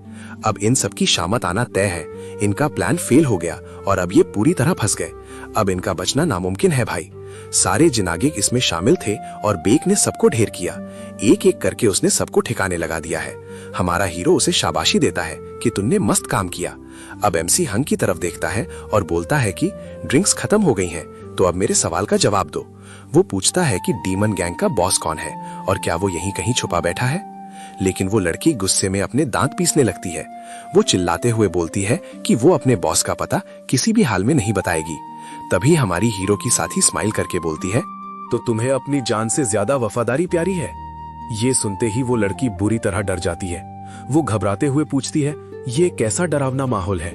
अब इन सब की शामत आना तय है। इनका प्लान फेल हो गया और अब ये पूरी तरह फंस गए। अब इनका बचना नामुमकिन है भाई। सारे जिनागिक इसमें शामिल थे और बेक ने सबको ढेर किया। एक एक करके उसने सबको ठिकाने लगा दिया है। हमारा हीरो उसे शाबाशी देता है कि तुमने मस्त काम किया। अब एमसी हंग की तरफ देखता है और बोलता है कि ड्रिंक्स खत्म हो गई हैं, तो अब मेरे सवाल का जवाब दो। वो पूछता है कि डीमन गैंग का बॉस कौन है और क्या वो यहीं कहीं छुपा बैठा है। लेकिन वो लड़की गुस्से में अपने दांत पीसने लगती है। वो चिल्लाते हुए बोलती है कि वो अपने बॉस का पता किसी भी हाल में नहीं बताएगी। तभी हमारी हीरो की साथी स्माइल करके बोलती है तो तुम्हें अपनी जान से ज्यादा वफादारी प्यारी है। ये सुनते ही वो लड़की बुरी तरह डर जाती है। वो घबराते हुए पूछती है ये कैसा डरावना माहौल है।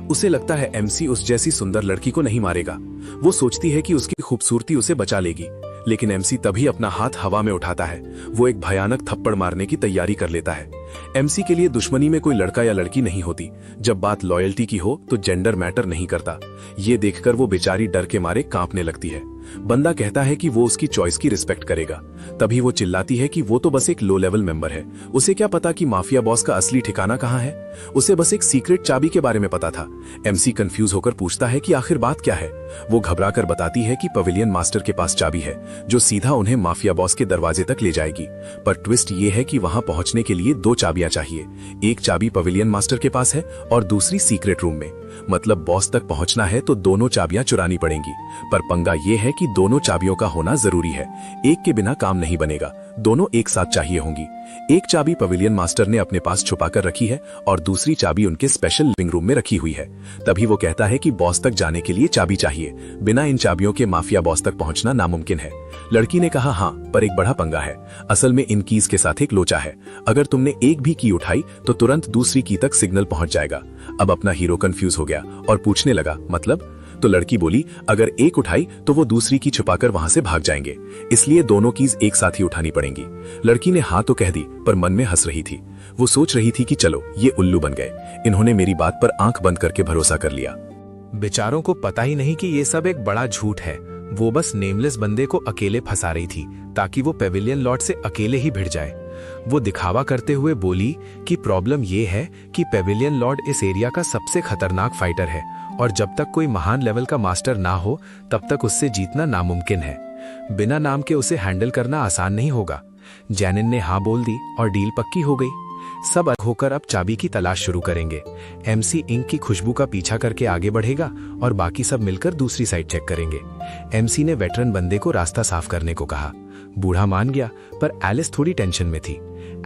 उसे लगता है एमसी उस जैसी सुंदर लड़की को नहीं मारेगा। वो सोचती है कि उसकी खूबसूरती उसे बचा लेगी, लेकिन एमसी तभी अपना हाथ हवा में उठाता है। वो एक भयानक थप्पड़ मारने की तैयारी कर लेता है। एमसी के लिए दुश्मनी में कोई लड़का या लड़की नहीं होती। जब बात लॉयल्टी की हो तो जेंडर मैटर नहीं करता। ये देखकर वो बेचारी डर के मारे कांपने लगती है। बंदा कहता है कि वो उसकी चॉइस की रिस्पेक्ट करेगा। तभी वो चिल्लाती है कि वो तो बस एक लो लेवल मेंबर है, उसे क्या पता कि माफिया बॉस का असली ठिकाना कहाँ है। उसे बस एक सीक्रेट चाबी के बारे में पता था। एमसी कंफ्यूज होकर पूछता है कि आखिर बात क्या है। वो घबराकर बताती है कि पवेलियन मास्टर के पास चाबी है जो सीधा उन्हें माफिया बॉस के दरवाजे तक ले जाएगी। पर ट्विस्ट ये है कि वहां पहुंचने के लिए 2 चाबियां चाहिए। एक चाबी पवेलियन मास्टर के पास है और दूसरी सीक्रेट रूम में। मतलब बॉस तक पहुंचना है तो दोनों चाबियां चुरानी पड़ेंगी। पर पंगा ये है कि दोनों चाबियों का होना जरूरी है। एक के बिना काम नहीं बनेगा, दोनों एक साथ चाहिए होंगी। एक चाबी पवेलियन मास्टर ने अपने पास छुपाकर रखी है और दूसरी चाबी उनके स्पेशल लिविंग रूम में रखी हुई है। तभी वो कहता है कि बॉस तक जाने के लिए चाबी चाहिए। बिना इन चाबियों के माफिया बॉस तक पहुंचना नामुमकिन है। लड़की ने कहा हाँ, पर एक बड़ा पंगा है। असल में इन कीज के साथ एक लोचा है। अगर तुमने एक भी की उठाई तो तुरंत दूसरी की तक सिग्नल पहुंच जाएगा। अब अपना हीरो कंफ्यूज हो गया और पूछने लगा मतलब। तो लड़की बोली अगर एक उठाई तो वो दूसरी की छुपाकर वहां से भाग जाएंगे, इसलिए दोनों कीज एक साथ ही उठानी पड़ेंगी। लड़की ने हाँ तो कह दी, पर मन में हंस रही थी। वो सोच रही थी कि चलो ये उल्लू बन गए, इन्होंने मेरी बात पर आंख बंद करके भरोसा कर लिया। बेचारों को पता ही नहीं कि ये सब एक बड़ा झूठ है। वो बस नेमलेस बंदे को अकेले फंसा रही थी ताकि वो पेविलियन लॉर्ड से अकेले ही भिड़ जाए। वो दिखावा करते हुए बोली कि प्रॉब्लम ये है कि पेविलियन लॉर्ड इस एरिया का सबसे खतरनाक फाइटर है और जब तक कोई महान लेवल का मास्टर ना हो तब तक उससे जीतना नामुमकिन है। बिना नाम के उसे हैंडल करना आसान नहीं होगा। जैनिन ने हाँ बोल दी और डील पक्की हो गई। सब अलग होकर अब चाबी की तलाश शुरू करेंगे। एमसी इंक की खुशबू का पीछा करके आगे बढ़ेगा और बाकी सब मिलकर दूसरी साइड चेक करेंगे। एमसी ने वेटरन बंदे को रास्ता साफ करने को कहा। बूढ़ा मान गया, पर एलिस थोड़ी टेंशन में थी।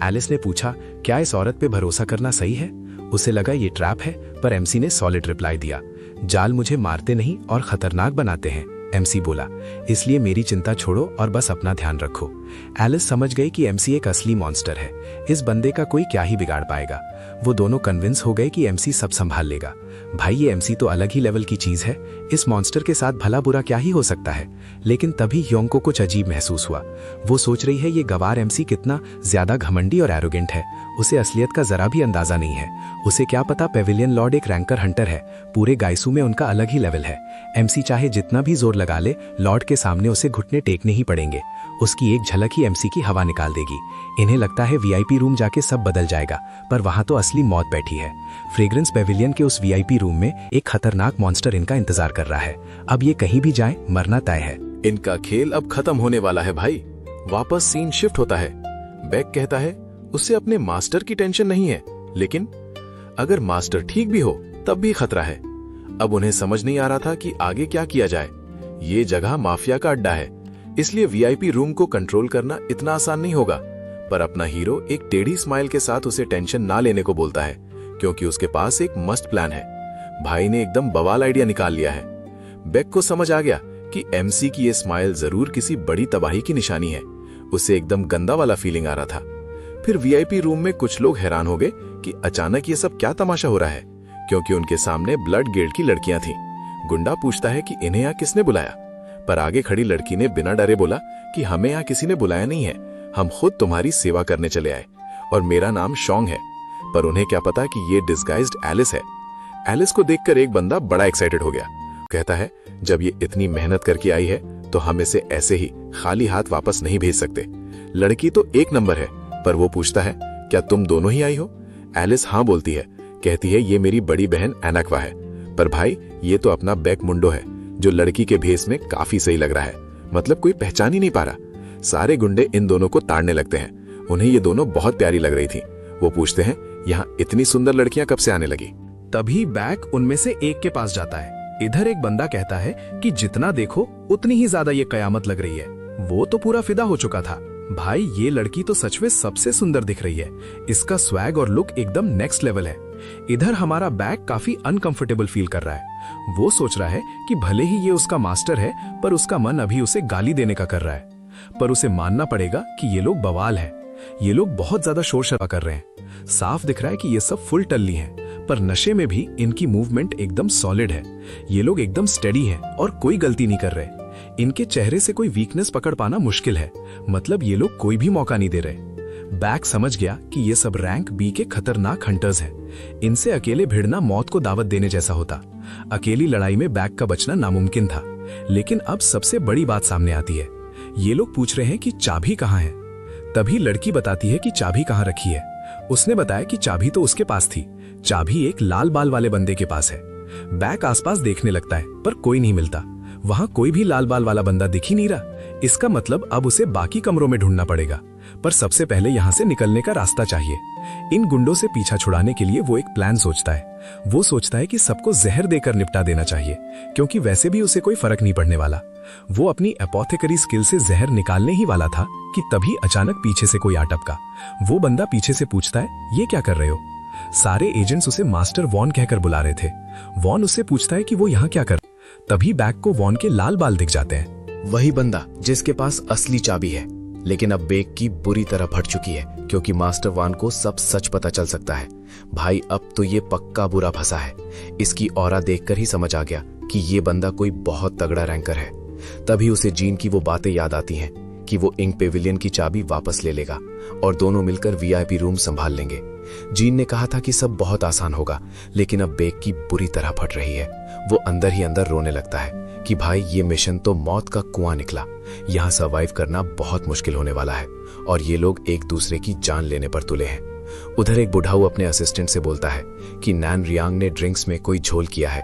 एलिस ने पूछा क्या इस औरत पे भरोसा करना सही है। उसे लगा ये ट्रैप है, पर एमसी ने सॉलिड रिप्लाई दिया। जाल मुझे मारते नहीं और खतरनाक बनाते हैं, एमसी बोला, इसलिए मेरी चिंता छोड़ो और बस अपना ध्यान रखो। एलिस समझ गई कि एमसी एक असली मॉन्स्टर है। इस बंदे का कोई क्या ही बिगाड़ पाएगा। वो दोनों कन्विंस हो गए कि एमसी सब संभाल लेगा। भाई ये एमसी तो अलग ही लेवल की चीज है, इस मॉन्स्टर के साथ भला बुरा क्या ही हो सकता है। लेकिन तभी योंग को कुछ अजीब महसूस हुआ। वो सोच रही है ये गवार एमसी कितना ज्यादा घमंडी और एरोगेंट है। उसे असलियत का जरा भी अंदाजा नहीं है। उसे क्या पता पेविलियन लॉर्ड एक रैंकर हंटर है, पूरे गाइसू में उनका अलग ही लेवल है। एमसी चाहे जितना भी जोर लगा ले, लॉर्ड के सामने उसे घुटने टेकने ही पड़ेंगे। उसकी एक झलक ही एमसी की हवा निकाल देगी। इन्हें लगता है वीआईपी रूम जाके सब बदल जाएगा, पर वहां तो असली मौत बैठी है। फ्रेग्रेंस पेविलियन के उस वीआईपी रूम में एक खतरनाक मॉन्स्टर इनका इंतजार कर रहा है। अब ये कहीं भी जाए मरना तय है। इनका खेल अब खत्म होने वाला है भाई। वापस सीन शिफ्ट होता है। बैक कहता है उससे अपने मास्टर की टेंशन नहीं है, लेकिन अगर मास्टर ठीक भी हो तब भी खतरा है। अब उन्हें समझ नहीं आ रहा था कि आगे क्या किया जाए। ये जगह माफिया का अड्डा है, इसलिए वीआईपी रूम को कंट्रोल करना इतना आसान नहीं होगा। पर अपना हीरो एक टेढ़ी स्माइल के साथ उसे टेंशन ना लेने को बोलता है, क्योंकि उसके पास एक मस्त प्लान है। भाई ने एकदम बवाल आइडिया निकाल लिया है। बेक को समझ आ गया कि एमसी की ये स्माइल जरूर किसी बड़ी तबाही की निशानी है। उसे एकदम गंदा वाला फीलिंग आ रहा था। फिर वीआईपी रूम में कुछ लोग हैरान हो गए कि अचानक ये सब क्या तमाशा हो रहा है, क्योंकि उनके सामने ब्लड गिल्ड की लड़कियां थीं। गुंडा पूछता है कि इन्हें यहाँ किसने बुलाया, पर आगे खड़ी लड़की ने बिना डरे बोला कि हमें यहाँ किसी ने बुलाया नहीं है, हम खुद तुम्हारी सेवा करने चले आए और मेरा नाम शोंग है। पर उन्हें क्या पता कि ये डिस्गाइज्ड एलिस है। एलिस को देखकर एक बंदा बड़ा एक्साइटेड हो गया। कहता है जब ये इतनी मेहनत करके आई है तो हम इसे ऐसे ही खाली हाथ वापस नहीं भेज सकते। लड़की तो एक नंबर है, पर वो पूछता है क्या तुम दोनों ही आई हो। एलिस हाँ बोलती है, कहती है ये मेरी बड़ी बहन एनाक्वा है। पर भाई ये तो अपना बैक मुंडो है, जो लड़की के भेस में काफी सही लग रहा है। मतलब कोई पहचान ही नहीं पा रहा। सारे गुंडे इन दोनों को ताड़ने लगते हैं। उन्हें ये दोनों बहुत प्यारी लग रही थी। वो पूछते हैं यहाँ इतनी सुंदर लड़कियां कब से आने लगी। तभी बैक उनमें से एक के पास जाता है। इधर एक बंदा कहता है कि जितना देखो उतनी ही ज्यादा ये कयामत लग रही है। वो तो पूरा फिदा हो चुका था। भाई ये लड़की तो सच में सबसे सुंदर दिख रही है। इसका स्वैग और लुक एकदम नेक्स्ट लेवल है। इधर हमारा बैक काफी अनकंफर्टेबल फील कर रहा है। वो सोच रहा है कि भले ही ये उसका मास्टर है, पर उसका मन अभी उसे गाली देने का कर रहा है। पर उसे मानना पड़ेगा कि ये लोग बवाल है। ये लोग बहुत ज्यादा शोर शराबा कर रहे हैं। साफ दिख रहा है कि ये सब फुल टल्ली हैं, पर नशे में भी इनकी मूवमेंट एकदम सॉलिड है। ये लोग एकदम स्टेडी हैं और कोई गलती नहीं कर रहे। इनके चेहरे से कोई वीकनेस पकड़ पाना मुश्किल है। मतलब ये लोग कोई भी मौका नहीं दे रहे। बैक समझ गया कि ये सब रैंक बी के खतरनाक हंटर्स हैं। इनसे अकेले भिड़ना मौत को दावत देने जैसा होता। अकेली लड़ाई में बैक का बचना नामुमकिन था। लेकिन अब सबसे बड़ी बात सामने आती है। ये लोग पूछ रहे हैं कि चाबी कहाँ है। तभी लड़की बताती है कि चाबी कहाँ रखी है। उसने बताया कि चाबी तो उसके पास थी। चाबी एक लाल बाल वाले बंदे के पास है। बैक आसपास देखने लगता है, पर कोई नहीं मिलता। वहां कोई भी लाल बाल वाला बंदा दिख ही नहीं रहा। इसका मतलब अब उसे बाकी कमरों में ढूंढना पड़ेगा। पर सबसे पहले यहां से निकलने का रास्ता चाहिए। इन गुंडों से पीछा छुड़ाने के लिए वो एक प्लान सोचता है। वो सोचता है कि सबको जहर देकर निपटा देना चाहिए, क्योंकि वैसे भी उसे कोई फर्क नहीं पड़ने वाला। वो अपनी एपोथेकरी स्किल से जहर निकालने ही वाला था कि तभी अचानक पीछे से कोई आ टपका। वो बंदा पीछे से पूछता है ये क्या कर रहे हो। सारे एजेंट्स उसे मास्टर वॉन कहकर बुला रहे थे। वॉन उससे पूछता है कि वो यहाँ क्या कर। तभी बैक को वॉन के लाल बाल दिख जाते हैं। वही बंदा जिसके पास असली चाबी है। लेकिन अब बेक की बुरी तरह फट चुकी है, क्योंकि मास्टर वान को सब सच पता चल सकता है। भाई अब तो ये पक्का बुरा फंसा है। इसकी ऑरा देखकर ही समझ आ गया कि ये बंदा कोई बहुत तगड़ा रैंकर है। तभी उसे जीन की वो बातें याद आती हैं कि वो इंक पेविलियन की चाबी वापस ले लेगा और दोनों मिलकर वीआईपी रूम संभाल लेंगे। जीन ने कहा था कि सब बहुत आसान होगा, लेकिन अब बेक की बुरी तरह फट रही है। वो अंदर ही अंदर रोने लगता है कि भाई ये मिशन तो मौत का कुआं निकला। यहाँ सर्वाइव करना बहुत मुश्किल होने वाला है और ये लोग एक दूसरे की जान लेने पर तुले हैं। उधर एक बुढ़ाऊ अपने असिस्टेंट से बोलता है कि नैन रियांग ने ड्रिंक्स में कोई झोल किया है।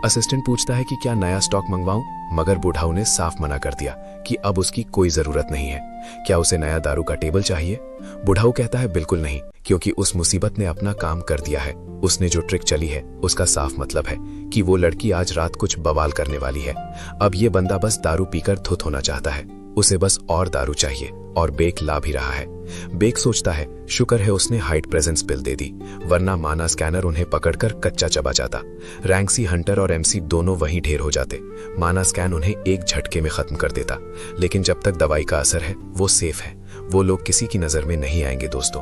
असिस्टेंट पूछता है कि क्या नया स्टॉक मंगवाऊं, मगर बुढ़ाऊ ने साफ मना कर दिया कि अब उसकी कोई जरूरत नहीं है। क्या उसे नया दारू का टेबल चाहिए? बुढ़ाऊ कहता है बिल्कुल नहीं, क्योंकि उस मुसीबत ने अपना काम कर दिया है। उसने जो ट्रिक चली है उसका साफ मतलब है कि वो लड़की आज रात कुछ बवाल करने वाली है। अब ये बंदा बस दारू पीकर धुत होना चाहता है। उसे बस और दारू चाहिए और बेक ला भी रहा है। बेक सोचता है शुक्र है उसने हाइट प्रेजेंस बिल दे दी, वरना माना स्कैनर उन्हें पकड़कर कच्चा चबा जाता। रैंक्सी, हंटर और एमसी दोनों वहीं ढेर हो जाते। माना स्कैन उन्हें एक झटके में खत्म कर देता। लेकिन जब तक दवाई का असर है वो सेफ है, वो लोग किसी की नजर में नहीं आएंगे दोस्तों।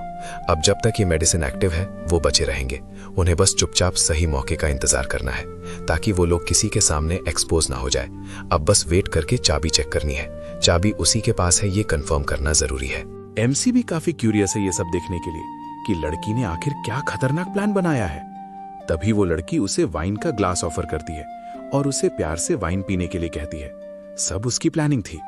अब जब तक ये मेडिसिन एक्टिव है वो बचे रहेंगे। उन्हें बस चुपचाप सही मौके का इंतजार करना है ताकि वो लोग किसी के सामने एक्सपोज ना हो जाए। अब बस वेट करके चाबी चेक करनी है। चाबी उसी के पास है ये कंफर्म करना जरूरी है। एमसी भी काफी क्यूरियस है ये सब देखने के लिए कि लड़की ने आखिर क्या खतरनाक प्लान बनाया है। तभी वो लड़की उसे वाइन का ग्लास ऑफर करती है और उसे प्यार से वाइन पीने के लिए कहती है। सब उसकी प्लानिंग थी,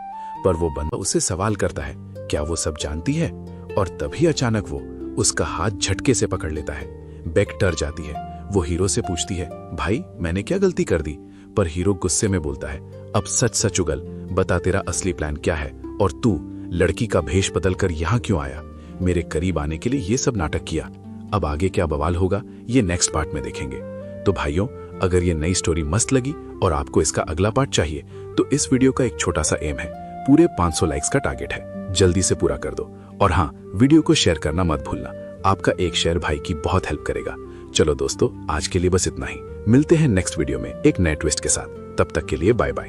पर वो बंदा उससे सवाल करता है क्या वो सब जानती है, और तभी अचानक वो उसका हाथ झटके से पकड़ लेता है। बेक डर जाती है। वो हीरो से पूछती है भाई मैंने क्या गलती कर दी, पर हीरो गुस्से में बोलता है अब सच सच उगल, बता तेरा असली प्लान क्या है और तू लड़की का भेष बदलकर यहाँ क्यों आया। मेरे करीब आने के लिए ये सब नाटक किया। अब आगे क्या बवाल होगा ये नेक्स्ट पार्ट में देखेंगे। तो भाइयों, अगर ये नई स्टोरी मस्त लगी और आपको इसका अगला पार्ट चाहिए तो इस वीडियो का एक छोटा सा एम है, पूरे 500 लाइक्स का टारगेट है, जल्दी से पूरा कर दो। और हाँ, वीडियो को शेयर करना मत भूलना, आपका एक शेयर भाई की बहुत हेल्प करेगा। चलो दोस्तों, आज के लिए बस इतना ही। मिलते हैं नेक्स्ट वीडियो में एक नए ट्विस्ट के साथ। तब तक के लिए बाय बाय।